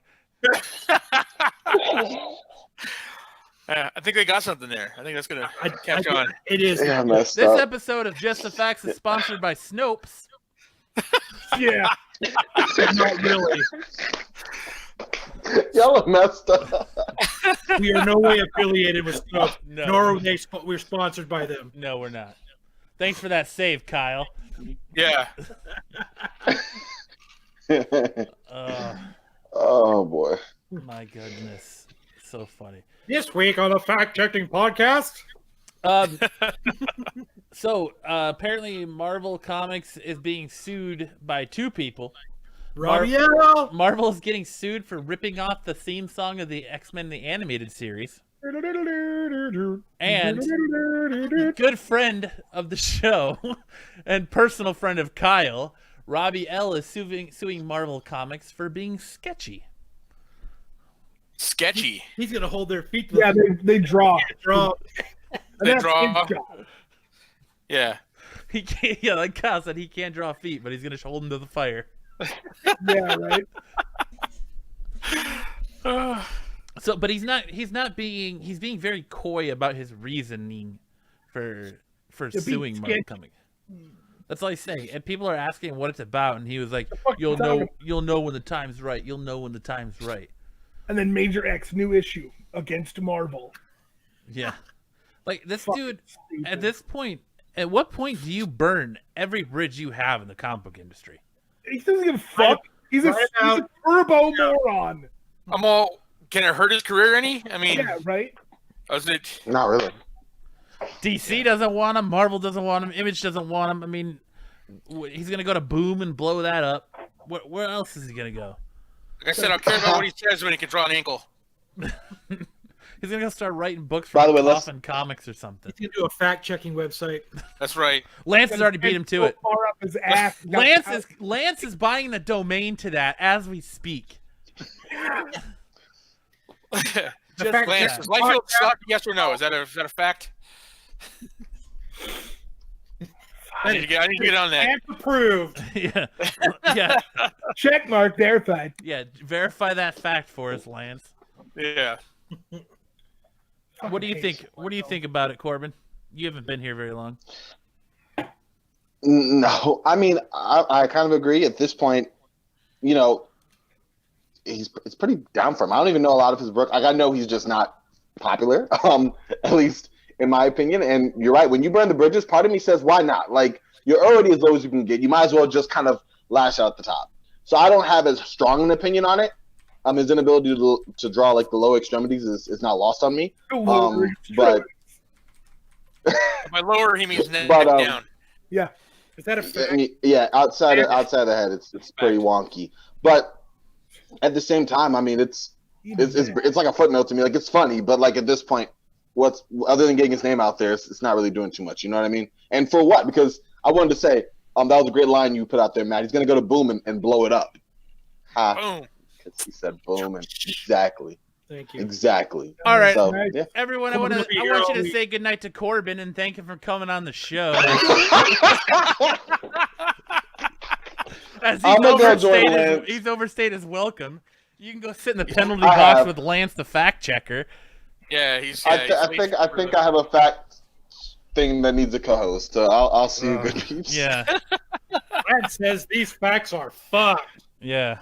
I think they got something there. I think that's gonna catch on. It is. Yeah, messed This up. episode of Just the Facts is sponsored by Snopes. Yeah. Not really. Y'all are messed up. We are no way affiliated with Snopes, No. nor are we're sponsored by them. No, we're not. Thanks for that save, Kyle. Yeah. Oh boy. My goodness. So funny. This week on the Fact Checking Podcast. So apparently Marvel Comics is being sued by two people. Robiel. Marvel is getting sued for ripping off the theme song of the X-Men the animated series. And good friend of the show and personal friend of Kyle, Robbie L. is suing Marvel Comics for being sketchy. Sketchy. He's gonna hold their feet. To the Yeah, they draw. draw. They That's draw. his job. Yeah. He can't, yeah, like Kyle said, he can't draw feet, but he's gonna hold them to the fire. Yeah, right. So, but he's being very coy about his reasoning for suing Marvel sketchy. Comics. That's all he's saying. And people are asking what it's about, and he was like, fuck you talking "You'll know when the time's right. You'll know when the time's right." And then Major X, new issue against Marvel. Yeah, like this Fucking dude. stupid. At this point, at what point do you burn every bridge you have in the comic book industry? He doesn't give a fuck. He's a turbo moron. I'm all. Can it hurt his career any? I mean, Yeah, right. was it? Not really. DC doesn't want him. Marvel doesn't want him. Image doesn't want him. I mean, he's gonna go to Boom and blow that up. Where else is he gonna go? Like I said, I don't care about what he says when he can draw an ankle. He's gonna go start writing books By for the way, let's- Coffin Comics or something. He's gonna do a fact checking website. That's right. Lance has already beat him to So it. far up his ass. Lance is buying the domain to that as we speak. Just fact Lance, check. does Liefeld suck? Yes or no? Is that a fact? I need to get on that. And approved. Yeah, yeah, Check mark verified. yeah. Verify that fact for us, Lance. Yeah. What do you think? What do you think about it, Corbin? You haven't been here very long. No, I mean, I kind of agree at this point. You know, it's pretty down for him. I don't even know a lot of his work. Like, I know he's just not popular, at least in my opinion. And you're right. When you burn the bridges, part of me says, why not? Like, you're already as low as you can get. You might as well just kind of lash out the top. So I don't have as strong an opinion on it. His inability to draw like the low extremities is not lost on me. But By lower, he means neck But, down. Yeah. Is that a I fact? mean, yeah, outside of the head, it's pretty wonky. But at the same time, I mean, it's like a footnote to me. Like, it's funny, but like at this point, what's other than getting his name out there, it's not really doing too much. You know what I mean? And for what? Because I wanted to say, that was a great line you put out there, Matt. He's gonna go to Boom and blow it up. Boom. He said Boom, and exactly. Thank you. Exactly. All right, So, yeah. everyone. I want you to say goodnight to Corbin and thank him for coming on the show. As he's overstayed his welcome. You can go sit in the penalty box with Lance, the fact checker. Yeah, I think I have a fact thing that needs a co-host. So I'll see you good peeps. Yeah. Brad says these facts are fucked. Yeah.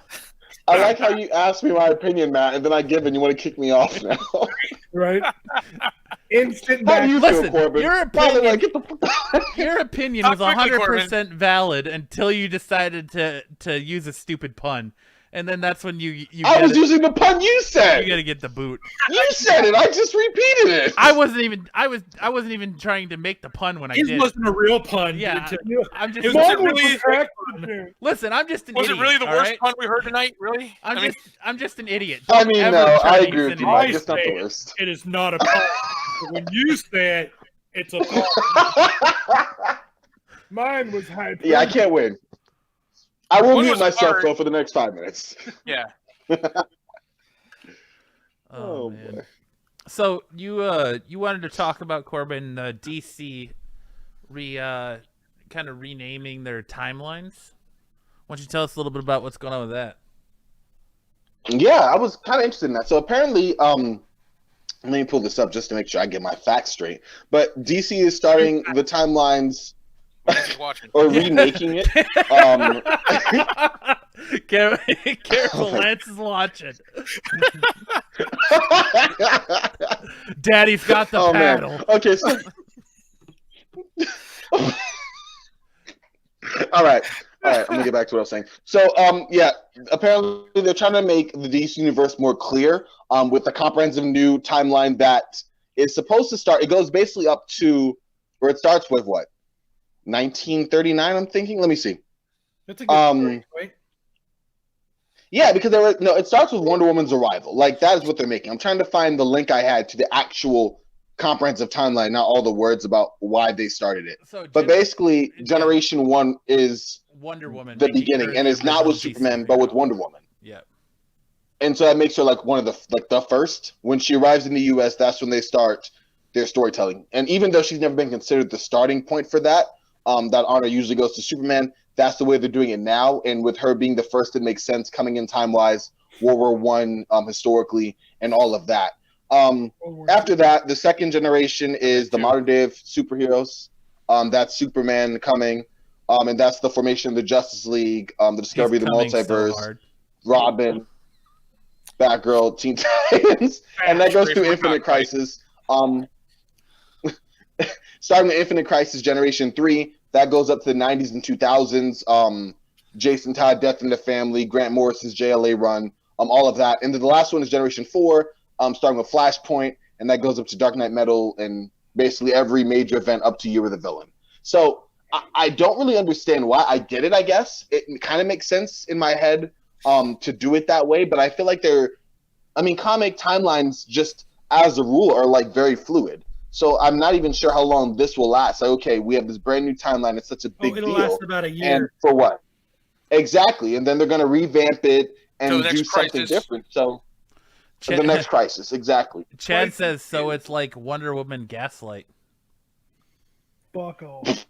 I like how you asked me my opinion, Matt, and then I give it and you want to kick me off now. Right? Instant How back. do you Listen, feel, Corbin? your Probably opinion- like, get the fuck Your opinion Talk was quickly, 100% valid until you decided to use a stupid pun, and then that's when you I was using the pun you said. you gotta get the boot. You said it. I just repeated it. I wasn't even trying to make the pun when I His did. wasn't a real pun. Yeah, dude. I'm just It was Mine a was really perfect. listen. I'm just an Was idiot. it really the all worst right? pun we heard tonight? Really? I'm just an idiot. I Don't mean, ever no, try I to agree with you, insinuate- Mike. It's not the say worst. It is not a pun. But when you say it, it's a pun. Mine was high. Yeah, I can't win. I will One mute was myself hard. though for the next 5 minutes. Yeah. Oh, man. boy. So you wanted to talk about Corbin DC kind of renaming their timelines. Why don't you tell us a little bit about what's going on with that? Yeah, I was kind of interested in that. So apparently, let me pull this up just to make sure I get my facts straight. But DC is starting the timelines Keep watching. or remaking it. Careful, Lance is watching. Daddy's got the Oh paddle. man. Okay, so All right. I'm gonna get back to what I was saying. So, yeah, apparently they're trying to make the DC universe more clear, with a comprehensive new timeline that is supposed to start. It goes basically up to where it starts with what, 1939. I'm thinking. Let me see. That's a good story, right? Yeah, because it starts with Wonder Woman's arrival. Like, that is what they're making. I'm trying to find the link I had to the actual comprehensive timeline, not all the words about why they started it. So But basically, Generation 1 is Wonder Woman, the making beginning, her and the it's not with original DC Superman, but with superhero. Wonder Woman. Yeah. And so that makes her like one of the first. When she arrives in the U.S., that's when they start their storytelling. And even though she's never been considered the starting point for that, that honor usually goes to Superman. That's the way they're doing it now. And with her being the first, it makes sense coming in time-wise, World War One, historically, and all of that. After that, the second generation is the modern day of superheroes. That's Superman coming. And that's the formation of the Justice League, the discovery of the multiverse, Robin, Batgirl, Teen Titans, and that goes through Infinite Crisis. Starting with Infinite Crisis Generation 3, that goes up to the 90s and 2000s. Jason Todd, Death in the Family, Grant Morrison's JLA run, all of that. And then the last one is Generation 4, starting with Flashpoint, and that goes up to Dark Knight Metal and basically every major event up to Year of the Villain. So I don't really understand why. I get it, I guess. It kind of makes sense in my head to do it that way, but I feel like comic timelines just as a rule are like very fluid. So I'm not even sure how long this will last. Like, okay, we have this brand new timeline. It's such a big it'll deal. last about a year. And for what? Exactly. And then they're going to revamp it and do something different. So the next crisis. Exactly. Chad says, so it's like Wonder Woman Gaslight. Fuck off.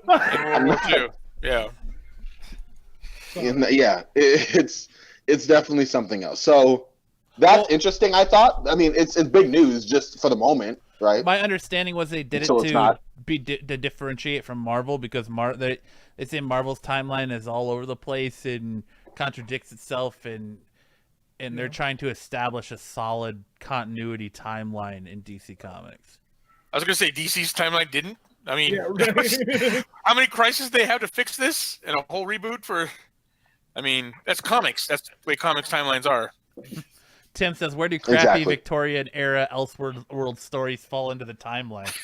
World War II. Yeah. Yeah, it's definitely something else. So that's interesting, I thought. I mean, it's big news just for the moment, right? My understanding was they did it to differentiate from Marvel because they say Marvel's timeline is all over the place and contradicts itself, and they're trying to establish a solid continuity timeline in DC Comics. I was going to say DC's timeline didn't. I mean, Yeah, right. how many crises they have to fix this and a whole reboot for? I mean, that's comics. That's the way comics timelines are. Tim says, where do crappy Victorian era Elseworld stories fall into the timeline?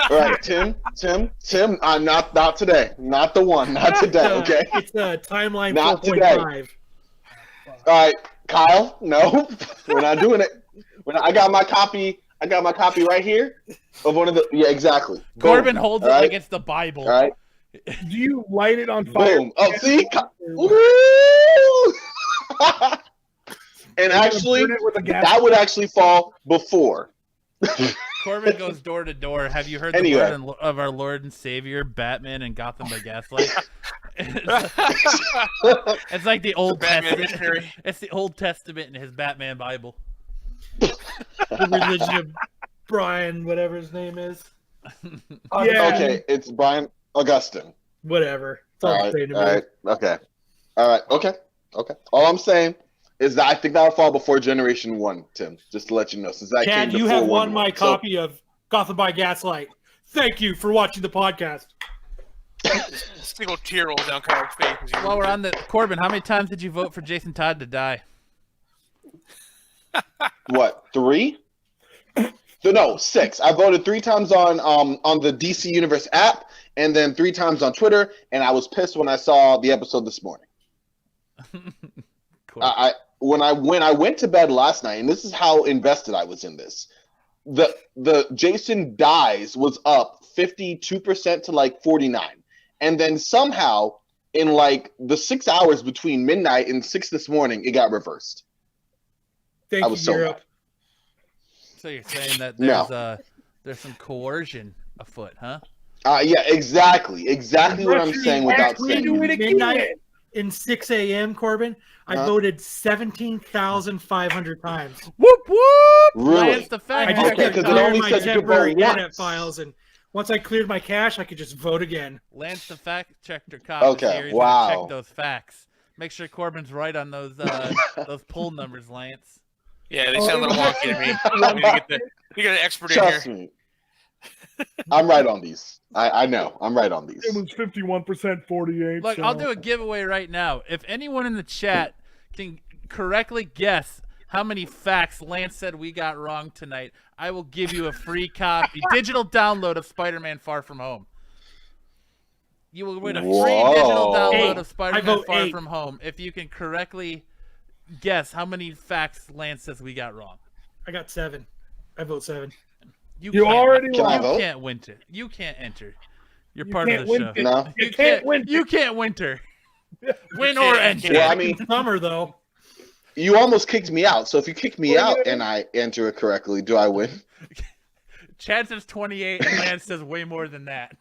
All right, Tim, not today. Not the one. Not today, okay? It's timeline Not 4.5. All right, Kyle, no, we're not doing it. I got my copy. I got my copy right here of one of the. Yeah, exactly. Corbin Boom. holds All it right? like it's the Bible. All right. Do you light it on fire? Boom. Oh, see. Woo! And actually, Burn it with a gas that would actually fall before. Corbin goes door to door. Have you heard Anyway. the word of our Lord and Savior, Batman and Gotham by Gaslight? It's like the Old Batman Testament. missionary. It's the Old Testament in his Batman Bible. The religion of Brian, whatever his name is. Yeah. Okay, it's Brian Augustine. Whatever. It's all All the right. same to All me. right. Okay. All right. Okay. Okay. All I'm saying is that I think that'll fall before Generation 1, Tim. Just to let you know, since that Chad, came you before have won my 1. So- copy of Gotham by Gaslight. Thank you for watching the podcast. Single tear rolls down Kyle's face. as you While we're read on the Corbin, how many times did you vote for Jason Todd to die? What, 3? No, 6. I voted 3 times on the DC Universe app, and then 3 times on Twitter. And I was pissed when I saw the episode this morning. Cool. When I went to bed last night, and this is how invested I was in this. The Jason dies was up 52% to like 49, and then somehow in like the 6 hours between midnight and 6 this morning, it got reversed. Thank I you, was so Europe. mad. So you're saying that No. there's some coercion afoot, huh? Yeah, exactly what I'm saying without Actually saying. do it it. again. Midnight in 6 a.m., Corbin, I Huh? voted 17,500 times. Whoop whoop! Really? Lance the I fact. just Okay, had to 'cause it clear only my said you could temporary vote internet once. files, and once I cleared my cache, I could just vote again. Lance the fact checker cop. Okay, is here. He's gonna wow. Check those facts. Make sure Corbin's right on those those poll numbers, Lance. Yeah, they sound a little wonky to me. You get an expert in Trust here. me. I'm right on these. I know. I'm right on these. It was 51%, 48. Look, so. I'll do a giveaway right now. If anyone in the chat can correctly guess how many facts Lance said we got wrong tonight, I will give you a free copy, digital download of Spider-Man Far From Home. You will win a free Whoa. digital download Eight. of I Spider-Man vote Far 8. From Home if you can correctly guess how many facts Lance says we got wrong. I got 7. I vote 7. You can't- already Can I You vote? can't winter. You can't enter. You're You part of can't the win show. it. No. You can't win. You can't winter. Win or enter. Well, I mean, Summer, though. you almost kicked me out. So if you kick me out and I enter it correctly, do I win? Chad says 28, and Lance says way more than that.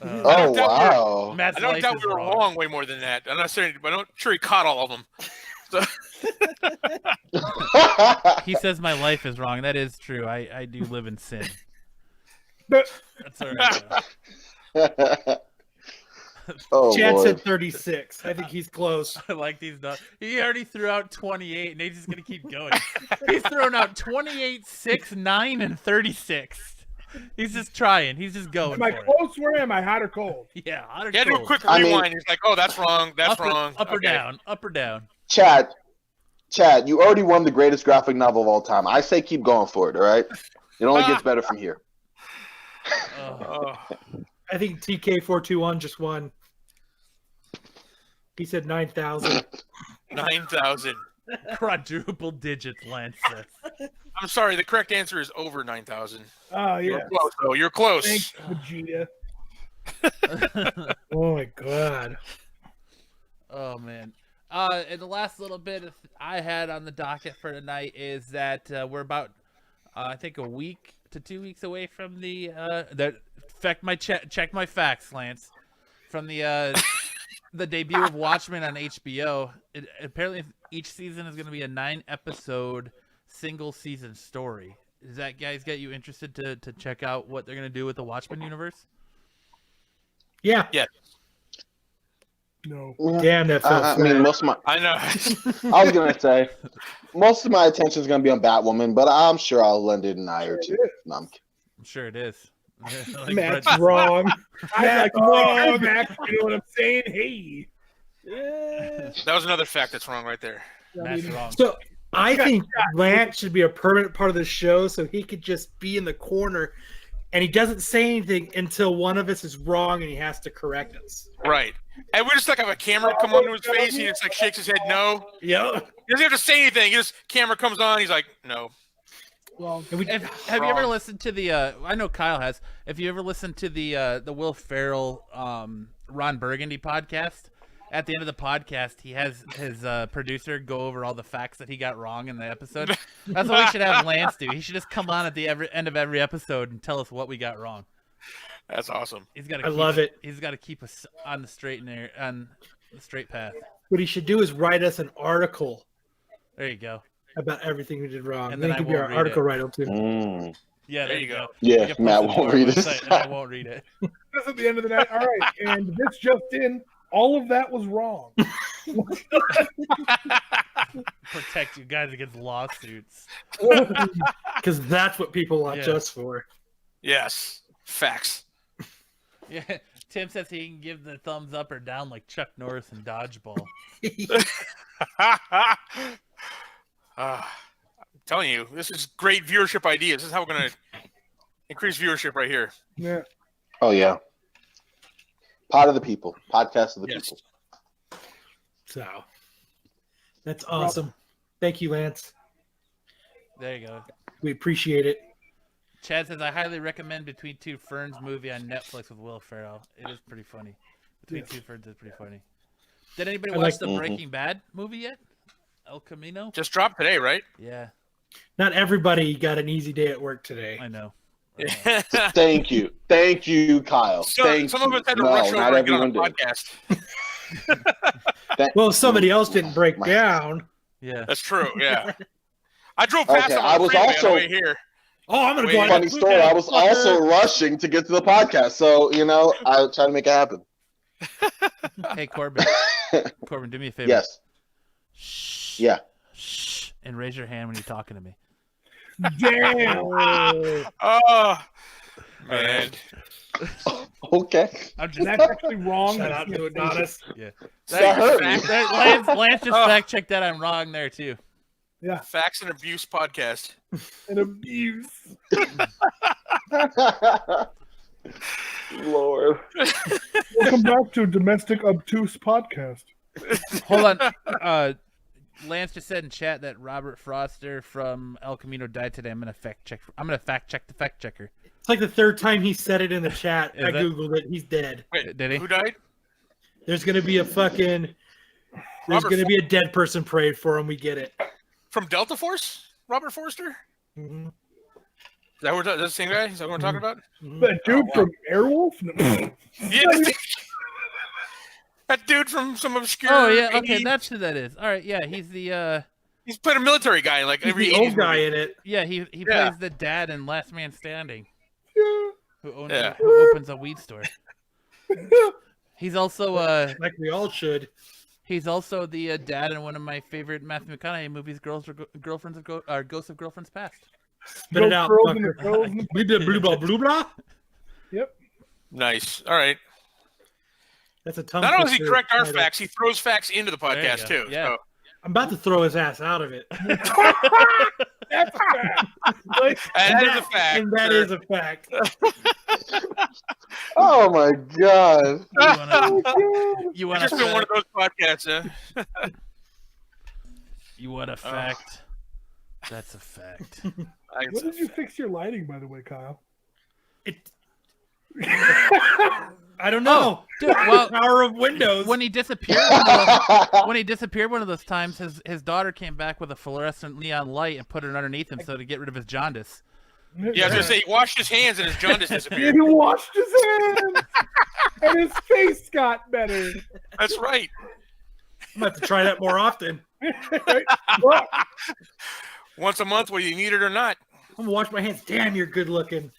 Oh, wow. Matt's I don't life doubt is we were wrong way more than that. I'm not saying, but I'm sure he caught all of them. So, He says my life is wrong. That is true. I do live in sin. But That's all right. Oh, Chad Lord. said 36. I think he's close. I like these numbers. He already threw out 28, and he's just going to keep going. He's thrown out 28, 6, 9, and 36. He's just trying. He's just going am I for it. close or am I hot or cold? Yeah, hot or he had to do a cold. quick I mean- rewind. He's like, oh, that's wrong. That's up or, wrong. Up or Okay. down. Up or down. Chad, you already won the greatest graphic novel of all time. I say keep going for it, all right? It only gets better from here. Oh. Oh, I think TK421 just won. He said 9,000. 9,000. Quadruple digits, Lance says. I'm sorry. The correct answer is over 9,000. Oh, You're yeah. close, though. You're close. Thanks, Vegeta. Oh, my God. Oh man. And the last little bit I had on the docket for tonight is that we're about, I think, a week to 2 weeks away from the check my facts, Lance, from the debut of Watchmen on HBO. Apparently, each season is going to be a 9-episode single season story. Does that guys get you interested to check out what they're going to do with the Watchmen universe? Yeah. No. Damn, that felt I mean, most of my I know. I was gonna say most of my attention is gonna be on Batwoman, but I'm sure I'll lend it an eye or two. No, I'm kidding. I'm sure it is. Like Matt's Brett- wrong. Matt's I'm wrong. Back. You know what I'm saying? Hey. Yeah. That was another fact that's wrong right there. Matt's wrong. So I think Lance should be a permanent part of the show so he could just be in the corner and he doesn't say anything until one of us is wrong and he has to correct us. Right. And we just like have a camera come onto his face. He just like shakes his head no. Yeah. He doesn't have to say anything. He just camera comes on. He's like no. Well, Have you ever listened to the? I know Kyle has. If you ever listened to the Will Ferrell, Ron Burgundy podcast, at the end of the podcast, he has his producer go over all the facts that he got wrong in the episode. That's what we should have Lance do. He should just come on at the end of every episode and tell us what we got wrong. That's awesome. I love it. He's got to keep us on the straight path. What he should do is write us an article There you go. about everything we did wrong. And then then it could I be our won't read article it. write-up too. Yeah, There you go. Yeah, You can Matt post it to won't our read it. website, and I won't read it. that's at the end of the night. All right, and this just in, all of that was wrong. Protect you guys against lawsuits. Because that's what people watch Yeah. us for. Yes. Facts. Yeah, Tim says he can give the thumbs up or down like Chuck Norris in Dodgeball. I'm telling you, this is great viewership ideas. This is how we're going to increase viewership right here. Yeah. Oh yeah. Pod of the people. Podcast of the Yes. people. So that's awesome. Thank you, Lance. There you go. We appreciate it. Chad says, I highly recommend Between Two Ferns movie on Netflix with Will Ferrell. It is pretty funny. Between Two Ferns is pretty funny. Did anybody I watch like- the Breaking Bad movie yet? El Camino? Just dropped today, right? Yeah, Not everybody got an easy day at work today. I know. Thank you, Kyle. Thank some of you. us had to No, rush not over and get on a everyone did. podcast. Well, somebody else didn't break down. Yeah. That's true. Yeah. I drove past Okay, him I on the was freeway also- on the way here. Oh, I'm gonna Wait, go on Funny that story. I was fucker. also rushing to get to the podcast, so I try to make it happen. Hey, Corbin. Corbin, do me a favor. Yes. Shh. Yeah. Shh. And raise your hand when you're talking to me. Damn. Oh, man. Okay. I'm just. That's actually wrong. Shout out to Adonis. Yeah. That hurt me. Lance just fact checked that I'm wrong there too. Yeah, Facts and Abuse podcast. an abuse. Lord. Welcome back to Domestic Obtuse Podcast. Hold on. Lance just said in chat that Robert Foster from El Camino died today. I'm gonna fact check the fact checker. It's like the third time he said it in the chat. Is I it? googled it. He's dead. Wait, Did he? who died? There's gonna be a fucking. There's Robert gonna be a dead person prayed for him. We get it. From Delta Force? Robert Forster? Mhm. Is that what that's the same guy? Is that what we're talking about? That dude from Airwolf? No. Yeah. That dude from some obscure. Oh yeah, okay, 80s that's who that is. All right, yeah, he's the He's played a military guy in like He's every the 80s old guy movie. in it. yeah he Yeah. plays the dad in Last Man Standing, Yeah. who opens a weed store. He's also Like we all should. the dad in one of my favorite Matthew McConaughey movies, Ghosts of Girlfriends Past. Spit it out, Girls in the fucker. girls in the- Blue blah blue blah blue blah. Yep. Nice. All right. That's a tongue. Not only does he twister correct our title. facts, he throws facts into the There you podcast go. too. Yeah. So. I'm about to throw his ass out of it. That's bad. Like, And that is a fact. And that sir. is a fact. Oh my God. You It's want just been one of those podcasts, huh? You want a fact? That's a fact. what did you fix your lighting, by the way, Kyle? It, I don't know. Dude, well, Power of Windows. when he disappeared, one of those times, his daughter came back with a fluorescent neon light and put it underneath him so to get rid of his jaundice. Yeah, I was gonna say he washed his hands and his jaundice And disappeared. he washed his hands, and his face got better. That's right. I'm about to try that more often. Well, Once a month, whether you need it or not. I'm gonna wash my hands. Damn, you're good looking.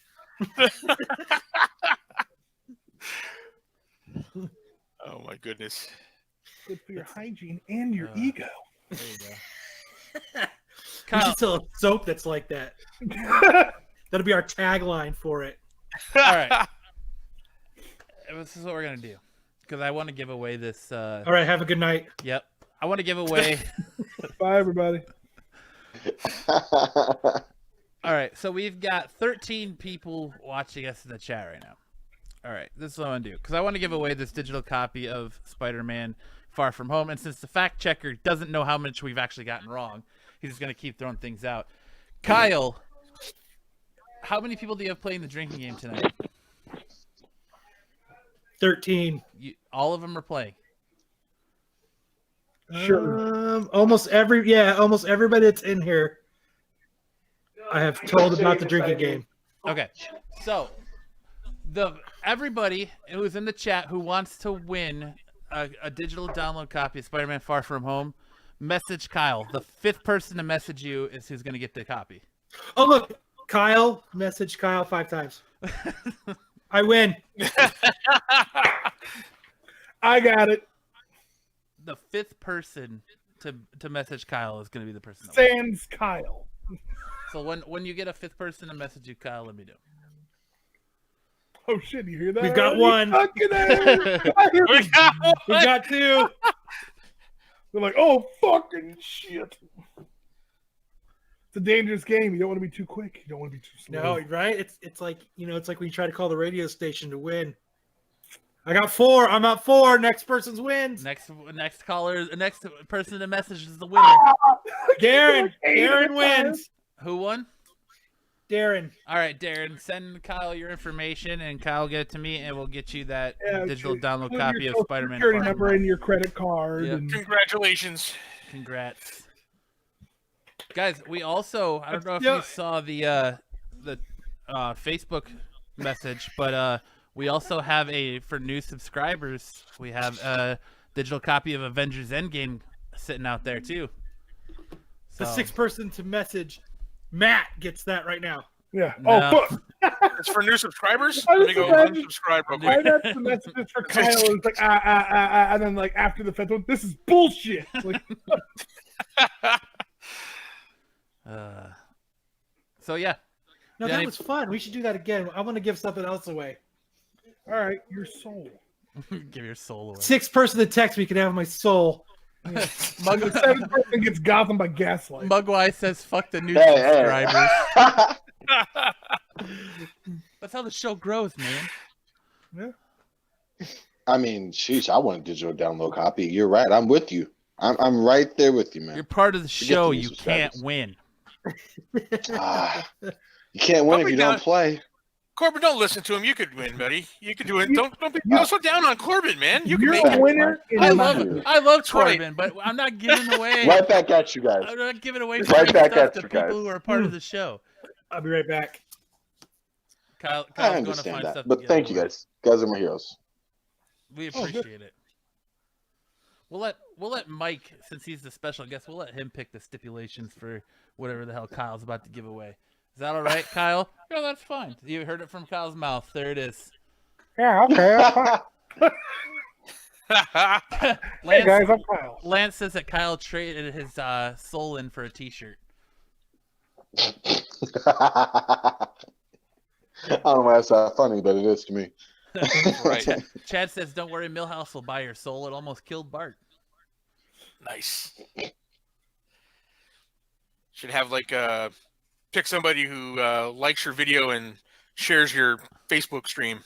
Oh my goodness. good for your hygiene and your ego. There you go. We Kyle, should sell a soap that's like that. That'll be our tagline for it. all right. This is what we're gonna do because I want to give away this. All right, have a good night. Yep, I want to give away. Bye, everybody. All right, so we've got 13 people watching us in the chat right now. All right, this is what I want to do because I want to give away this digital copy of Spider-Man Far From Home, and since the fact checker doesn't know how much we've actually gotten wrong, he's just gonna keep throwing things out. Kyle, how many people do you have playing the drinking game tonight? 13. All of them are playing. Sure. Almost everybody that's in here I have told about the drinking game. Okay, so everybody who's in the chat who wants to win a digital download copy of Spider-Man Far From Home, message Kyle. The 5th person to message you is who's going to get the copy. Oh, look. Kyle. Message Kyle 5 times. I win. I got it. The 5th person to message Kyle is going to be the person. Sans Kyle. So when you get a 5th person to message you, Kyle, let me know. Oh shit! You hear that? We've got one. We got 2. They're like, oh fucking shit! It's a dangerous game. You don't want to be too quick. You don't want to be too slow. No, right? It's like it's like when you try to call the radio station to win. I got 4. I'm at 4. Next person's wins. Next caller, next person to message is the winner. Darren. Darren wins. Who won? Darren. All right, Darren, send Kyle your information, and Kyle get it to me, and we'll get you that digital download copy of Spider-Man. Security number and your credit card. Yep. And... Congratulations. Congrats, guys. We also, I don't know if you saw the Facebook message, but we also have for new subscribers, we have a digital copy of Avengers Endgame sitting out there too. So, The 6th person to message Matt gets that right now. Yeah. No. Oh, fuck. It's for new subscribers. I Let me go imagine- unsubscribe real I quick. got the messages for Kyle. It's like and then like after the 5th one, this is bullshit. Like, so yeah, No, Danny- that was fun. We should do that again. I want to give something else away. all right, your soul. give your soul away. 6th person to text me can have my soul. The 7th person gets Gotham by gaslight. Mugwise says, "Fuck the new subscribers." That's how the show grows, man. Yeah. I mean, sheesh, I want a digital download copy. You're right. I'm with you. I'm right there with you, man. You're part of the show. the You can't win. You can't win if you don't play. Corbin, don't listen to him. You could win, buddy. You could do it. Don't so down on Corbin, man. You can You're make a it. winner. I In love my- I love right. Corbin, but I'm not giving away. Right back at you guys. I'm not giving away Right free back stuff at to you people guys. who are part of the show. I'll be right back. Kyle's I going to understand find that, stuff. but to thank give you away. guys. You guys are my heroes. We appreciate it. We'll let Mike, since he's the special guest, we'll let him pick the stipulations for whatever the hell Kyle's about to give away. Is that all right, Kyle? Yeah, that's fine. You heard it from Kyle's mouth. There it is. Yeah, okay. That's fine. Hey Lance, guys, I'm Kyle. Lance says that Kyle traded his soul in for a T-shirt. I don't know why that's not funny, but it is to me. Right. Chad says, "Don't worry, Milhouse will buy your soul. It almost killed Bart." Nice. Should have pick somebody who likes your video and shares your Facebook stream.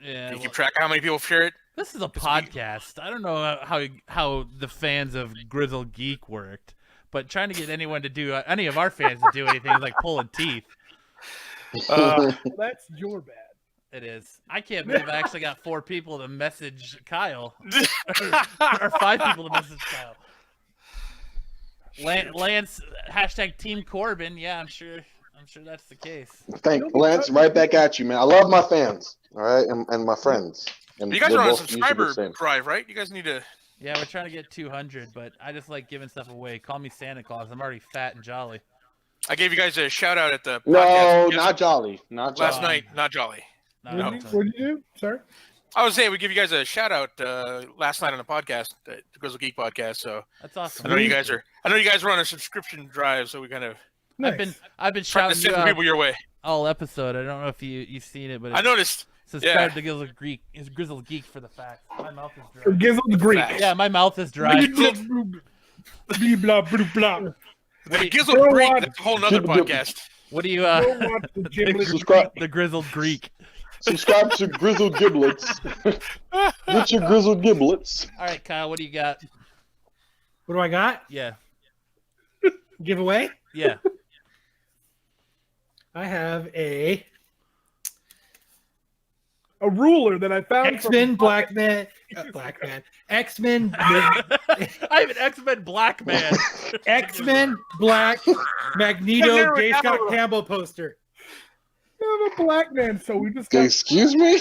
Yeah. You keep track of how many people share it. This is a podcast. I don't know how the fans of Grizzled Geek worked, but trying to get anyone to do any of our fans to do anything is like pulling teeth. That's your bad. It is. I can't believe I actually got 4 people to message Kyle, or 5 people to message Kyle. Lance hashtag Team Corbin. Yeah, I'm sure that's the case. Thank Lance. Right back at you, man. I love my fans. All right, and my friends. And You guys we're are on a both usually the subscriber same. drive, right? You guys need to. Yeah, we're trying to get 200, but I just like giving stuff away. Call me Santa Claus. I'm already fat and jolly. I gave you guys a shout out at the No, podcast not Jolly. Not Jolly. last night. Not Jolly. No, What did you do? Sorry. I was saying we give you guys a shout out last night on the podcast, the Grizzled Geek Podcast. So that's awesome. I know you guys were on a subscription drive, so we kind of Nice. I've been trying to shouting send you out people your way. all episode. I don't know if you've seen it, but I noticed. subscribe yeah. to Grizzled Geek for the facts. My mouth is Or dry. Gizzled Greek. Facts. Yeah, my mouth is dry. Blah, blah, blah, blah. The Grizzled Greek, that's a whole nother podcast. What do you Go watch the Ghibli Subscribe. the Grizzled Greek? Subscribe to Grizzled Giblets. Get your Grizzled Giblets. All right, Kyle, what do you got? What do I got? Yeah. Giveaway? Yeah. I have a ruler that I found. X-Men Black Man. X-Men. I have an X-Men Black Man. X-Men Black Magneto J. Scott Campbell poster. I'm a black man, so we just. Excuse me?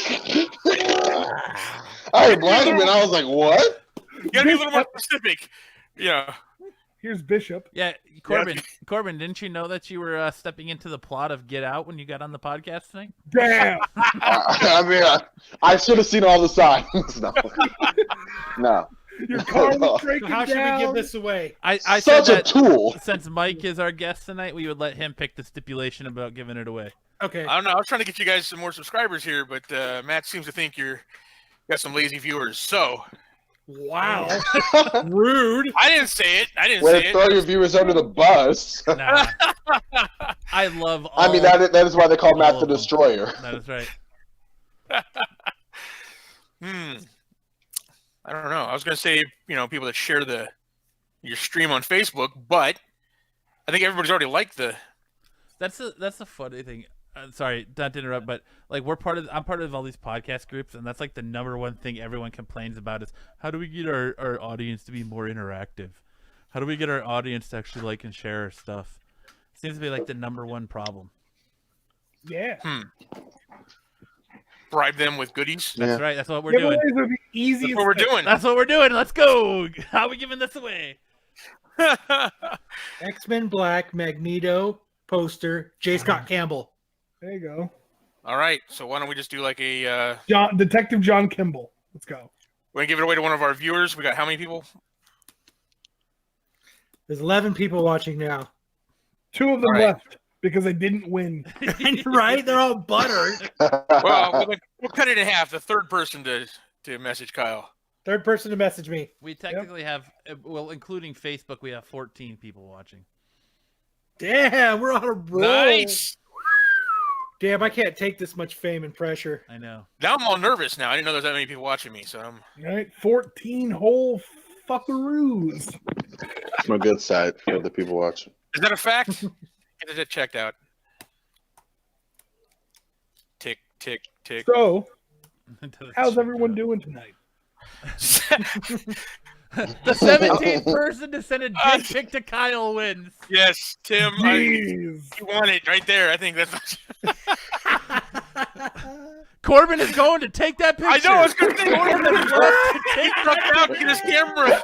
I heard black man. I was like, what? You gotta be a little more specific. Yeah. Here's Bishop. Yeah, Corbin. Corbin, didn't you know that you were stepping into the plot of Get Out when you got on the podcast tonight? Damn. I mean, I should have seen all the signs. No. Your car was So breaking how should down. we give this away? I Such said a that tool. since Mike is our guest tonight, we would let him pick the stipulation about giving it away. Okay. I don't know. I was trying to get you guys some more subscribers here, but Matt seems to think you're got some lazy viewers. So, Wow. Rude. I didn't say it. I didn't Way say to it. throw your viewers under the bus. Nah. I love all. I mean, that is why they call Matt all the of them. Destroyer. That is right. I don't know. I was gonna say, people that share your stream on Facebook, but I think everybody's already liked the. That's the funny thing. Sorry, not to interrupt, but like I'm part of all these podcast groups, and that's like the number one thing everyone complains about is how do we get our audience to be more interactive? How do we get our audience to actually like and share our stuff? Seems to be like the number one problem. Yeah. Bribe them with goodies. That's right. That's what we're doing. Giveaways are the That's easiest. what we're thing. doing. That's what we're doing. Let's go. How are we giving this away? X-Men Black Magneto poster J. Scott Campbell. There you go. All right. So why don't we just do like a? Detective John Kimball. Let's go. We're gonna give it away to one of our viewers. We got how many people? There's 11 people watching now. 2 of them All right. left because they didn't win. Right? They're all buttered. Well, we'll cut it in half. The third person to message Kyle. Third person to message me. We technically have, well, including Facebook, we have 14 people watching. Damn, we're on a roll. Nice. Damn, I can't take this much fame and pressure. I know. Now I'm all nervous. Now I didn't know there was that many people watching me. So I'm. Right? 14 whole fuckaroos. It's my good side for the people watching. Is that a fact? Get it checked out. Tick, tick, tick. So, how's everyone doing tonight? The 17th person to send a dick pic to Kyle wins. Yes, Tim. Jeez. You won it right there. I think that's. Corbin is going to take that picture. I know. I was going to say, take it out. Get his camera.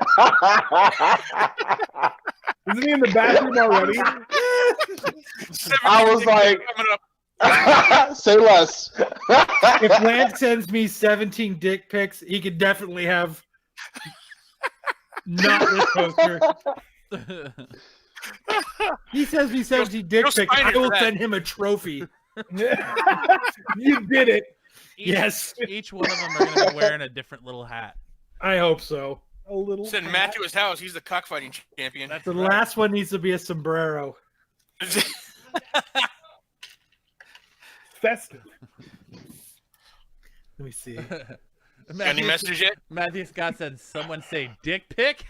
Isn't he in the bathroom already? I was like, Coming up. say less. If Lance sends me 17 dick pics, he could definitely have not this poster. He sends me 17 dick you'll pics, sign I it for will that. send him a trophy. You did it. Yes. Each one of them are going to be wearing a different little hat. I hope so. A little. Send Matt to his house. He's the cockfighting champion. That's The right. last one needs to be a sombrero. Festive. Let me see. Any message yet? Matthew Scott said, someone say dick pic?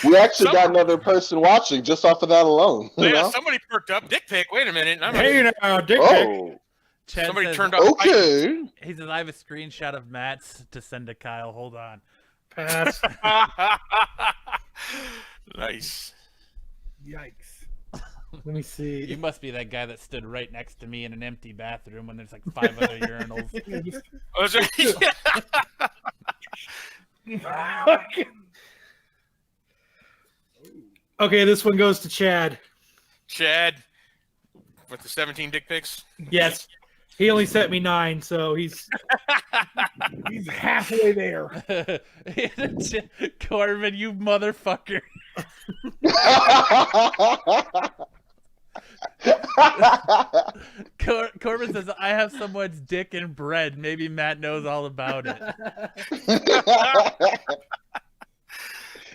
We actually got another person watching just off of that alone. You Yeah, know? somebody perked up. Dick pic. Wait a minute. Hey now, dick pic. Oh, Chad Somebody says, turned off. okay. He says, I have a screenshot of Matt's to send to Kyle. Hold on. Pass. Nice. Yikes. Let me see. You must be that guy that stood right next to me in an empty bathroom when there's like 5 other urinals. Yeah, just- Oh, is there- Okay, this one goes to Chad. Chad with the 17 dick pics. Yes. He only sent me 9, so he's He's halfway there. Corbin, you motherfucker. Corbin says, I have someone's dick and bread. Maybe Matt knows all about it.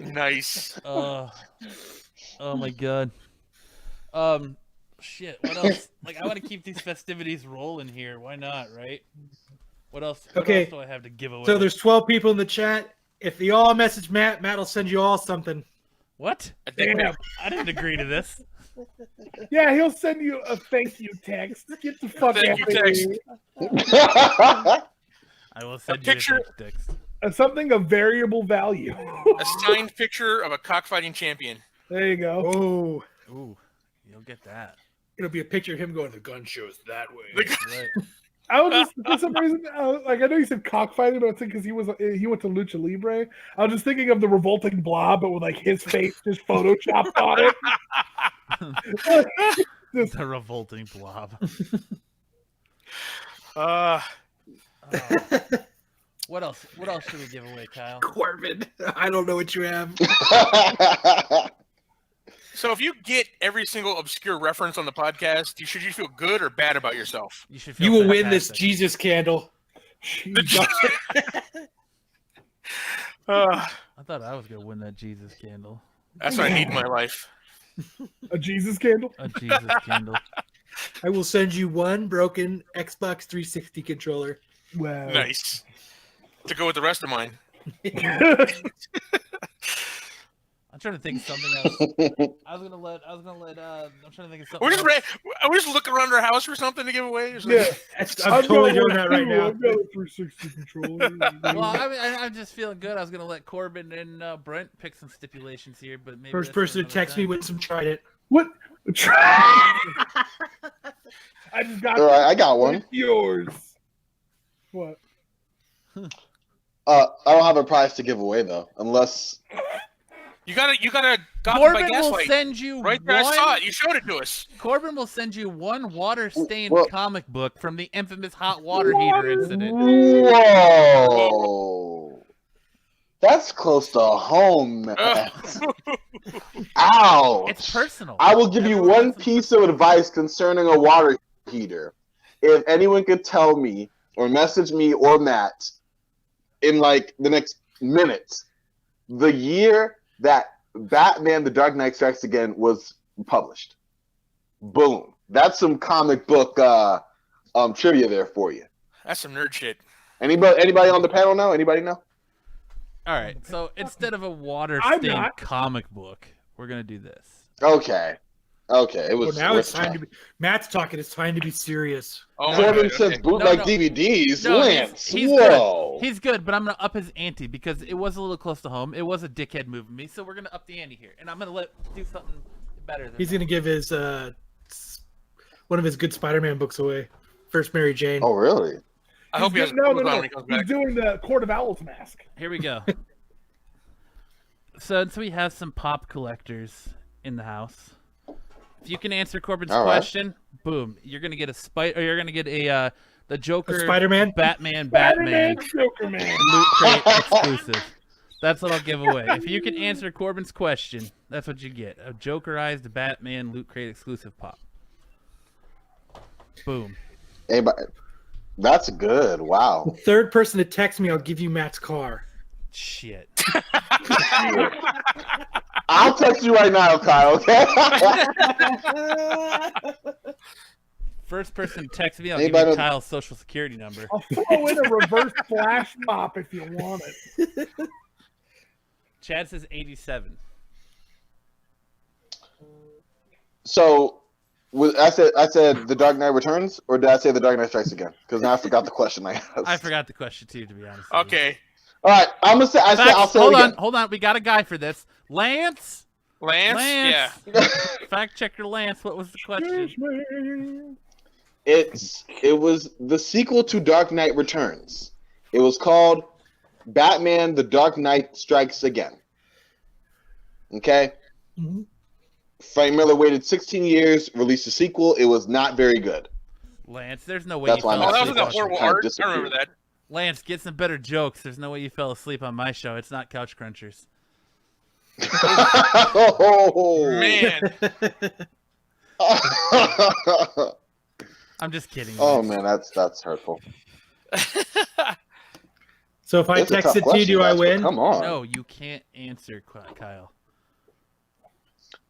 Nice. Oh my god. shit. What else? Like, I want to keep these festivities rolling here. Why not, right? What else? What Okay. else do I have to give away? So there's 12 people in the chat. If you all message Matt, Matt will send you all something. What? Damn. I didn't agree to this. Yeah, he'll send you a thank you text. Get the fuck Thank out you of text. here. I will send picture- you a text. Something of variable value. A signed picture of a cockfighting champion. There you go. Oh, Ooh, you'll get that. it'll be a picture of him going to gun shows that way. Right. I was just for some reason, like I know you said cockfighting, but I think because he went to Lucha Libre. I was just thinking of the revolting blob, but with like his face just photoshopped on it. The revolting blob. What else? What else should we give away, Kyle? Corbin, I don't know what you have. So if you get every single obscure reference on the podcast, should you feel good or bad about yourself? You should. Feel You will win this fantastic. Jesus candle. Uh, I thought I was gonna win that Jesus candle. that's what I need in my life. A Jesus candle. A Jesus candle. I will send you one broken Xbox 360 controller. Wow. Nice. To go with the rest of mine. I'm trying to think of something else. I'm trying to think of something. Are we just looking around our house for something to give away? Or something? Yeah, I'm totally doing that right too. now. I've got a 360 controller. Well, I mean, I'm just feeling good. I was gonna let Corbin and Brent pick some stipulations here, but maybe First that's for person to another text me time. wins some Trident. What? I just got. All right, I got one. Yours. What? I don't have a prize to give away though, unless You gotta got by Corbin will gaslight. send you Right there, one. I saw it. You showed it to us. Corbin will send you one water-stained Well- comic book from the infamous hot water heater incident. whoa, that's close to home, man. Ouch! It's personal. I will give you Everyone one has some- piece of advice concerning a water heater. If anyone could tell me or message me or Matt in like the next minute, the year that Batman: The Dark Knight Strikes Again was published. Boom. That's some comic book trivia there for you. That's some nerd shit. Anybody on the panel know? Anybody know? All right, so instead of a I'm water-stained not. comic book, we're gonna do this. Okay. It Well, was. now it's time to be. Matt's talking. It's time to be serious. Oh my Corbin God, says okay. bootleg No. DVDs. No, Lance. he's Whoa. good. He's good, but I'm gonna up his ante because it was a little close to home. It was a dickhead move of me, so we're gonna up the ante here, and I'm gonna do something better than He's that. gonna give his one of his good Spider-Man books away. First Mary Jane. Oh, really? I hope he has no. clothes on when he comes He's back. doing the Court of Owls mask. Here we go. Since we have some pop collectors in the house, if you can answer Corbin's All right. question, boom, you're gonna get you're gonna get a the Joker, A Spider-Man? Batman, Joker Man. Loot Crate exclusive. That's what I'll give away. If you can answer Corbin's question, that's what you get. A Jokerized Batman Loot Crate exclusive pop. Boom. Anybody? That's good. Wow. Third person to text me, I'll give you Matt's car. Shit. I'll text you right now, Kyle. Okay. First person to text me, I'll Anybody give you know- Kyle's social security number. I'll throw in a reverse flash mop if you want it. Chad says 87. So, I said The Dark Knight Returns, or did I say The Dark Knight Strikes Again? Because now I forgot the question I asked. I forgot the question too, to be honest. with you. Okay, All right, I'm gonna say. I'll say it again. Hold on. We got a guy for this. Lance. Lance. Yeah. Fact checker Lance. What was the question? It was the sequel to Dark Knight Returns. It was called Batman: The Dark Knight Strikes Again. Okay. Mm-hmm. Frank Miller waited 16 years, released a sequel. It was not very good. Lance, there's no way That's you why fell I'm Oh, that asleep. was asking a horrible kind of art. I disagree. remember that. Lance, get some better jokes. There's no way you fell asleep on my show. It's not Couch Crunchers. Oh Man, I'm just kidding. Oh Lance. man, that's hurtful. So if I It's a text tough it to you, question, do I guys, but win? Come on. No, you can't answer, Kyle.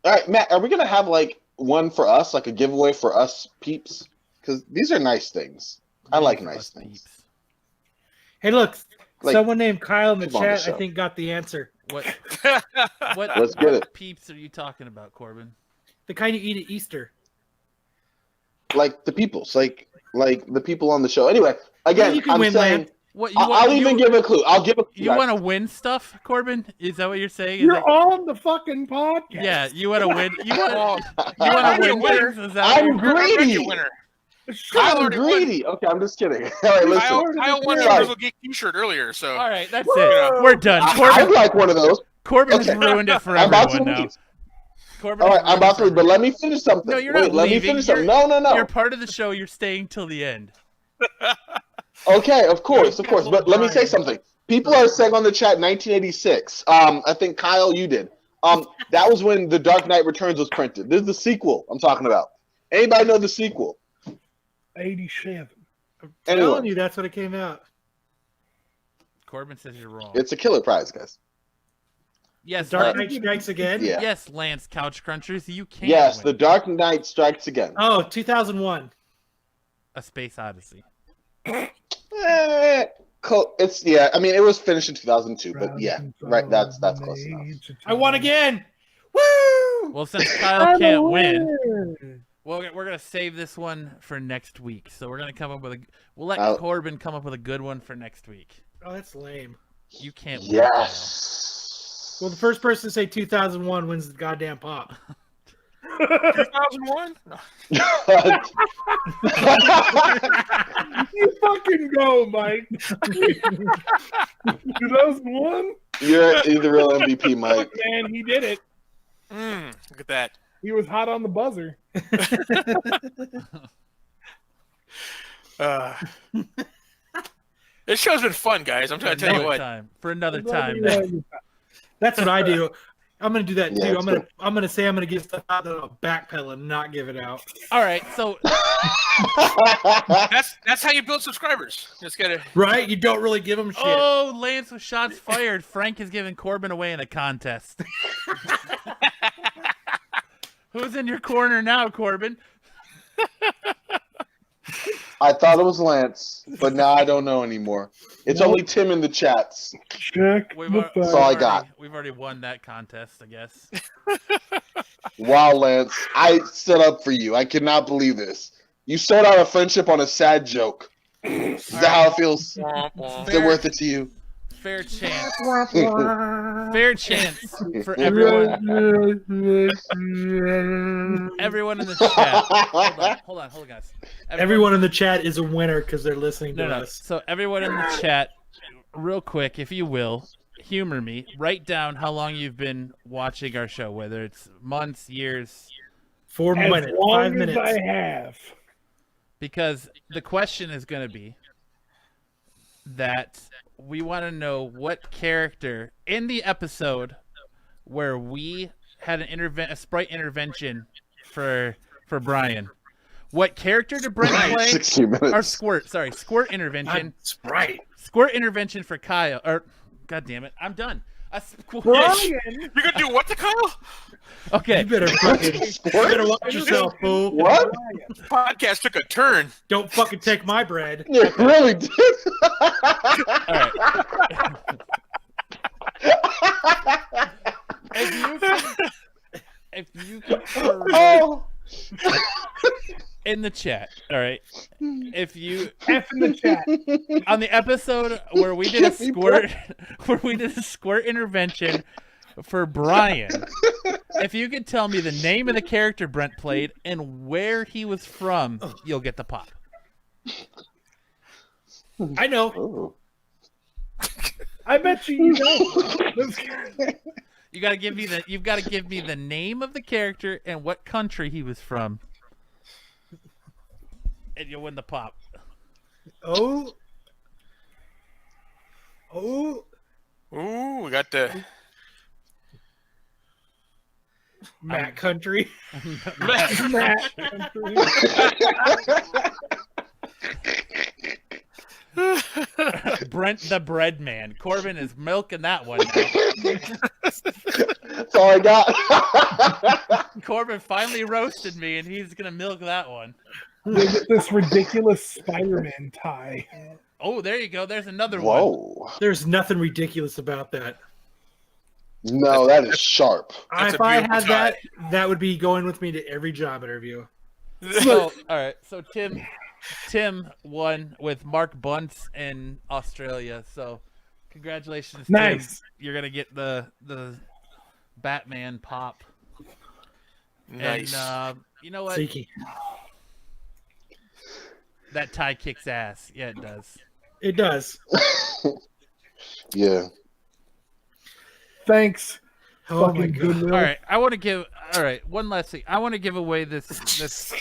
All right, Matt, are we gonna have like one for us, like a giveaway for us peeps? Because these are nice things. I like nice things. Hey, look, Like, someone named Kyle in the come on the chat, I show. think, got the answer. What? What? Let's get it. Peeps are you talking about, Corbin? The kind you eat at Easter. Like the peoples, like the people on the show. Anyway, again, You can I'm win, saying Lance. What? I'll even give a clue. I'll give a clue. You want to win stuff, Corbin? Is that what you're saying? Is You're that- on the fucking podcast. Yeah, you want to win. You want I'm to a win winner. things? Is that I'm what you're- greedy. Already a winner. I'm already won. greedy. Okay, I'm just kidding. All right, listen. Kyle won a Sorry. Grizzled Geek T-shirt earlier, so All right, that's it. We're done. I'd Corbin, like one of those. Corbin has Okay. ruined it for I'm about to everyone now. leave. Corbin All has right, I'm ruined about it to for leave, but let me finish something. No, you're Wait, not let leaving. me finish something. No. You're part of the show. You're staying till the end. Okay, of course. But let me say something. People are saying on the chat 1986. I think Kyle, you did. That was when The Dark Knight Returns was printed. This is the sequel I'm talking about. Anybody know the sequel? 87. Anyway. Telling you, that's when it came out. Corbin says you're wrong. It's a killer prize, guys. Yes, Dark Lance, Knight Strikes Again? Yeah. yes, Lance Couch Crunchers, you can. Yes, win The Dark Knight Strikes Again. Oh, 2001. a Space Odyssey. It's yeah. I mean, it was finished in 2002, but yeah, right. That's close enough. I won again. Woo! Well, since Kyle can't win, well, we're gonna save this one for next week. So we're gonna come up with a. We'll let Corbin come up with a good one for next week. Oh, that's lame. You can't win. Yes. Well, the first person to say 2001 wins the goddamn pop. 2001. You fucking go, Mike. 2001? You're the real MVP, Mike. Man, he did it. Look at that. He was hot on the buzzer. This show's been fun, guys. I'm trying to tell you what. For another time. That's what I do. I'm gonna do that too. Yeah, I'm gonna say I'm gonna give stuff out, then I'll backpedal and not give it out. All right, so That's how you build subscribers. Just gotta. Right? You don't really give them shit. oh, Lance with shots fired. Frank is giving Corbin away in a contest. Who's in your corner now, Corbin? I thought it was Lance, but now I don't know anymore. It's only Tim in the chats. Check We've, the al- That's all I got. we've already won that contest, I guess. Wow, Lance, I stood up for you. I cannot believe this. You sold out a friendship on a sad joke. Is that how it feels? Womp womp. Is it worth it to you? Fair chance. Fair chance for everyone. Everyone in the chat. Hold on, guys. Everyone in the chat is a winner because they're listening to No. us. So everyone in the chat, real quick, if you will, humor me. Write down how long you've been watching our show, whether it's months, years, 4 As minutes, long 5 minutes. as I have. because the question is going to be that we want to know what character in the episode where we had a sprite intervention for Brian. What character did Brent play? 60 minutes. Or squirt intervention. Sprite. Squirt intervention for Kyle. Or, God damn it, I'm done. Brian, You're gonna do what to Kyle? Okay. You better watch yourself, fool. What? This podcast took a turn. Don't fucking take my bread. You really did. All right. if you can Oh. in the chat, all right. If you F in the chat. on the episode where we did a squirt intervention for Brian, if you could tell me the name of the character Brent played and where he was from, you'll get the pop. I know. Oh. I bet you know. You've got to give me the name of the character and what country he was from. And you'll win the pop. Oh. Ooh, we got the Matt Country. Brent the Bread Man. Corbin is milking that one now. That's all I got. Corbin finally roasted me, and he's gonna milk that one. They get this ridiculous Spiderman tie. Oh, there you go. There's another one. Whoa. There's nothing ridiculous about that. No, that is sharp. That's If a I beautiful had that, that would be going with me to every job interview. So, all right. So Tim won with Mark Bunce in Australia. So, congratulations, Nice. Tim. You're gonna get the Batman pop. Nice. And you know what? Seeky. That tie kicks ass. Yeah, it does. It does. Yeah. Thanks. Oh my Fucking god. Goodwill. All right, I want to give. All right, one last thing. I want to give away this.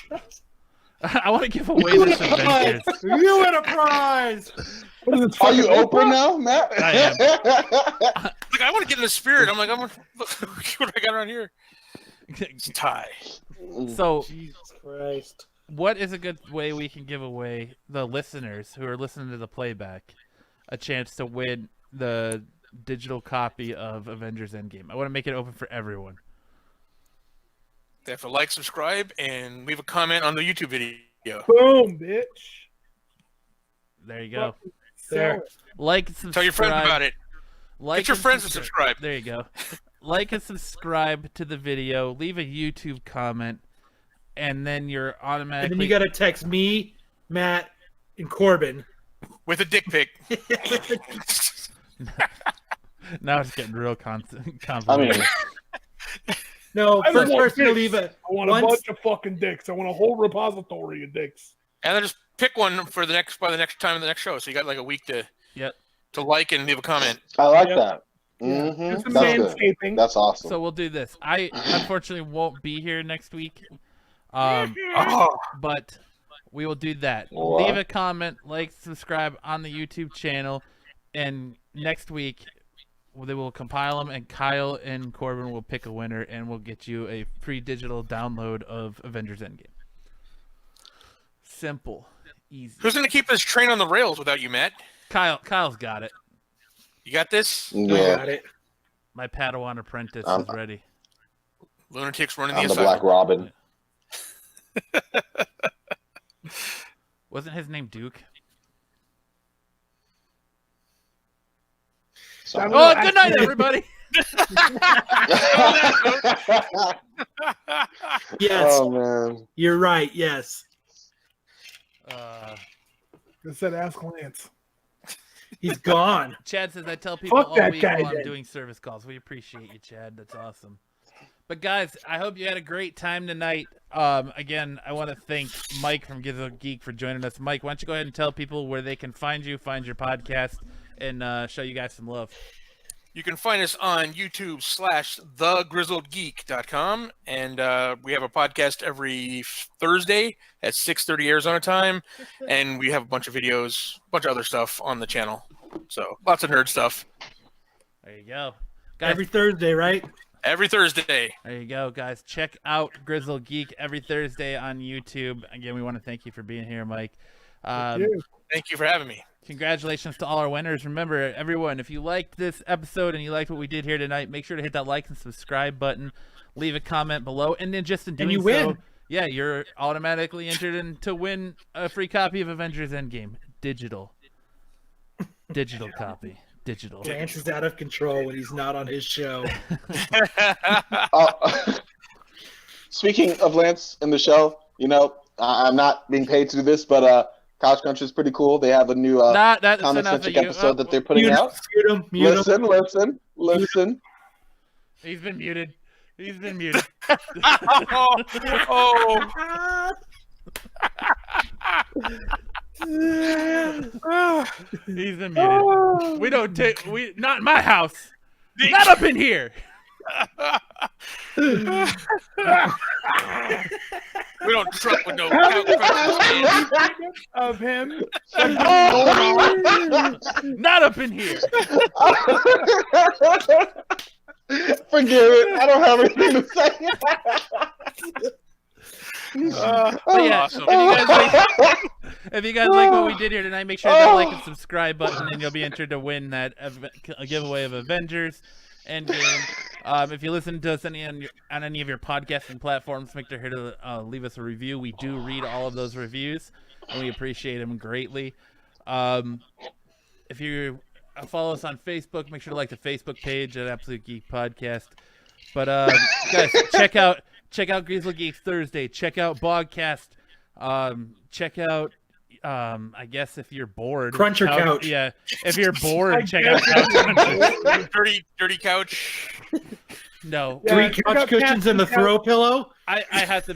I want to give away this Avengers. You win a prize. What is it? Are you fucking open now, Matt? I am. Like, I want to get in the spirit. I'm like, look what I got around here. It's a tie. So, Jesus Christ. what is a good way we can give away the listeners who are listening to the playback a chance to win the digital copy of Avengers Endgame? I want to make it open for everyone. They have to like, subscribe, and leave a comment on the YouTube video. Boom, bitch. There you go. There. Like, subscribe. Tell your friends about it. Like Get your and friends to subscribe. There you go. Like and subscribe to the video. Leave a YouTube comment, and then you're And automatically. then you gotta text me, Matt, and Corbin. With a dick pic. Now it's getting real I mean, complicated. No, I first want person to dicks. leave a. I want a once- bunch of fucking dicks. I want a whole repository of dicks. And then just pick one for the next time of the next show. So you got like a week to Yep. like and leave a comment. I like Yep. that. Do Mm-hmm. some That's good. manscaping. That's awesome. So we'll do this. I unfortunately won't be here next week, Oh, but we will do that. Wow. Leave a comment, like, subscribe on the YouTube channel, and next week they will compile them, and Kyle and Corbin will pick a winner, and we'll get you a free digital download of Avengers Endgame. Simple, easy. who's going to keep this train on the rails without you, Matt? Kyle's got it. You got this? I Yeah, got it. My Padawan apprentice I'm- is ready. Lunatics running I'm the the Black asylum. Robin. Wasn't his name Duke? Sorry. Oh, good night, everybody. Yes, Oh man. you're right. Yes, Uh, I said, ask Lance. he's gone. Chad says I tell people Fuck all that week guy while I'm then. doing service calls. We appreciate you, Chad. That's awesome. But guys, I hope you had a great time tonight. Again, I want to thank Mike from Grizzled Geek for joining us. Mike, why don't you go ahead and tell people where they can find you, find your podcast, and show you guys some love. You can find us on YouTube /thegrizzledgeek.com. And we have a podcast every Thursday at 6:30 Arizona time. And we have a bunch of videos, a bunch of other stuff on the channel. So lots of nerd stuff There you go. Guys, Every Thursday, right? every Thursday. there you go, guys. Check out Grizzled Geek every Thursday on YouTube. Again, we want to thank you for being here, Mike. Thank you for having me. Congratulations to all our winners. Remember, everyone, if you liked this episode and you liked what we did here tonight, make sure to hit that like and subscribe button. Leave a comment below. And then just in doing you so, win. yeah, you're automatically entered in to win a free copy of Avengers Endgame. Digital copy. Digital. Lance is out of control when he's not on his show. Speaking of Lance in the show, you know, I'm not being paid to do this, but Couch Cruncher is pretty cool. They have a new That's comic enough of centric you. episode that they're putting Mute him, out. mute him, mute him. Listen. He's been muted. He's been muted. He's been muted. We don't take. Not in my house. Not up in here. We don't truck with no couch crunchers. Of him. Not up in here. Forgive it. I don't have anything to say. But yeah, Awesome. if you guys like what we did here tonight, make sure to hit that like and subscribe button, and you'll be entered to win that a giveaway of Avengers Endgame. If you listen to us on any of your podcasting platforms, make sure to leave us a review. We do read all of those reviews, and we appreciate them greatly. If you follow us on Facebook, make sure to like the Facebook page at Absolute Geek Podcast. But guys, check out Grizzled Geeks Thursday. Check out Bogcast. Check out. I guess if you're bored, Cruncher Couch. Yeah, if you're bored, check out Couch Cruncher. dirty couch. No, Three couch cushions and the throw pillow. I have to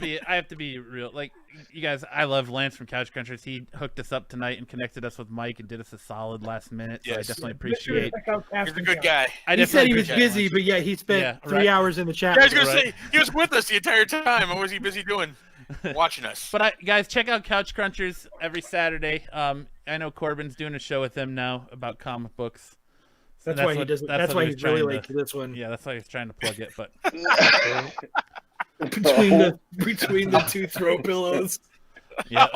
be real. Like, you guys, I love Lance from Couch Crunchers. He hooked us up tonight and connected us with Mike and did us a solid last minute. So I definitely appreciate. He's a good guy. He said he was busy, but yeah, he spent 3 hours in the chat. I was gonna say he was with us the entire time. What was he busy doing? Watching us. But guys, check out Couch Crunchers every Saturday. I know Corbin's doing a show with them now about comic books. So that's why he doesn't. That's why he's really late to this one. Yeah, that's why he's trying to plug it. But between the two throw pillows. Yeah.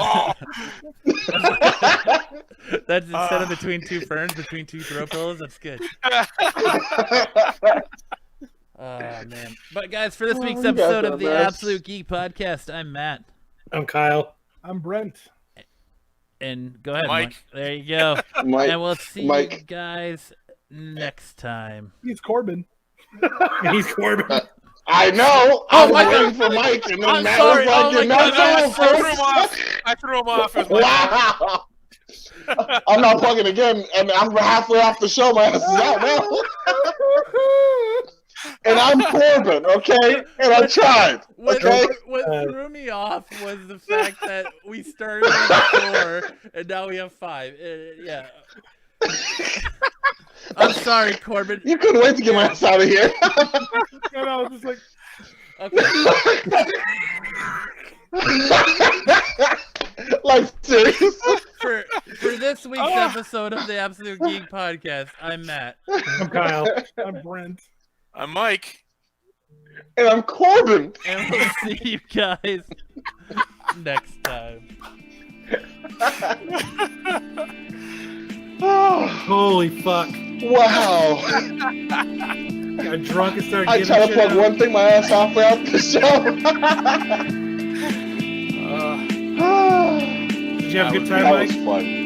That's instead of between two ferns, between two throw pillows. That's good. Oh, man. But, guys, for this week's episode of the Absolute Geek Podcast, I'm Matt. I'm Kyle. I'm Brent. And go ahead, Mike. Mike. There you go. Mike, and we'll see you guys next time. He's Corbin. He's Corbin. I know. I was waiting for Mike, and then Matt was like, "You're not going first." I threw him off. Wow. I'm not plugging again, and I'm halfway off the show. My ass is out now. And I'm Corbin, okay? And I tried, okay? What threw me off was the fact that we started with 4, and now we have 5. Yeah. I'm sorry, Corbin. You couldn't wait to get my ass out of here. And I was just like, okay. Like, seriously? For this week's episode of the Absolute Geek Podcast, I'm Matt. I'm Kyle. I'm Brent. I'm Mike. And I'm Corbin. And we'll see you guys next time. Holy fuck. Wow. Got drunk and started I giving tried to shit plug out. one thing, my ass halfway out the show. Did you have a good time, That Mike? was fun.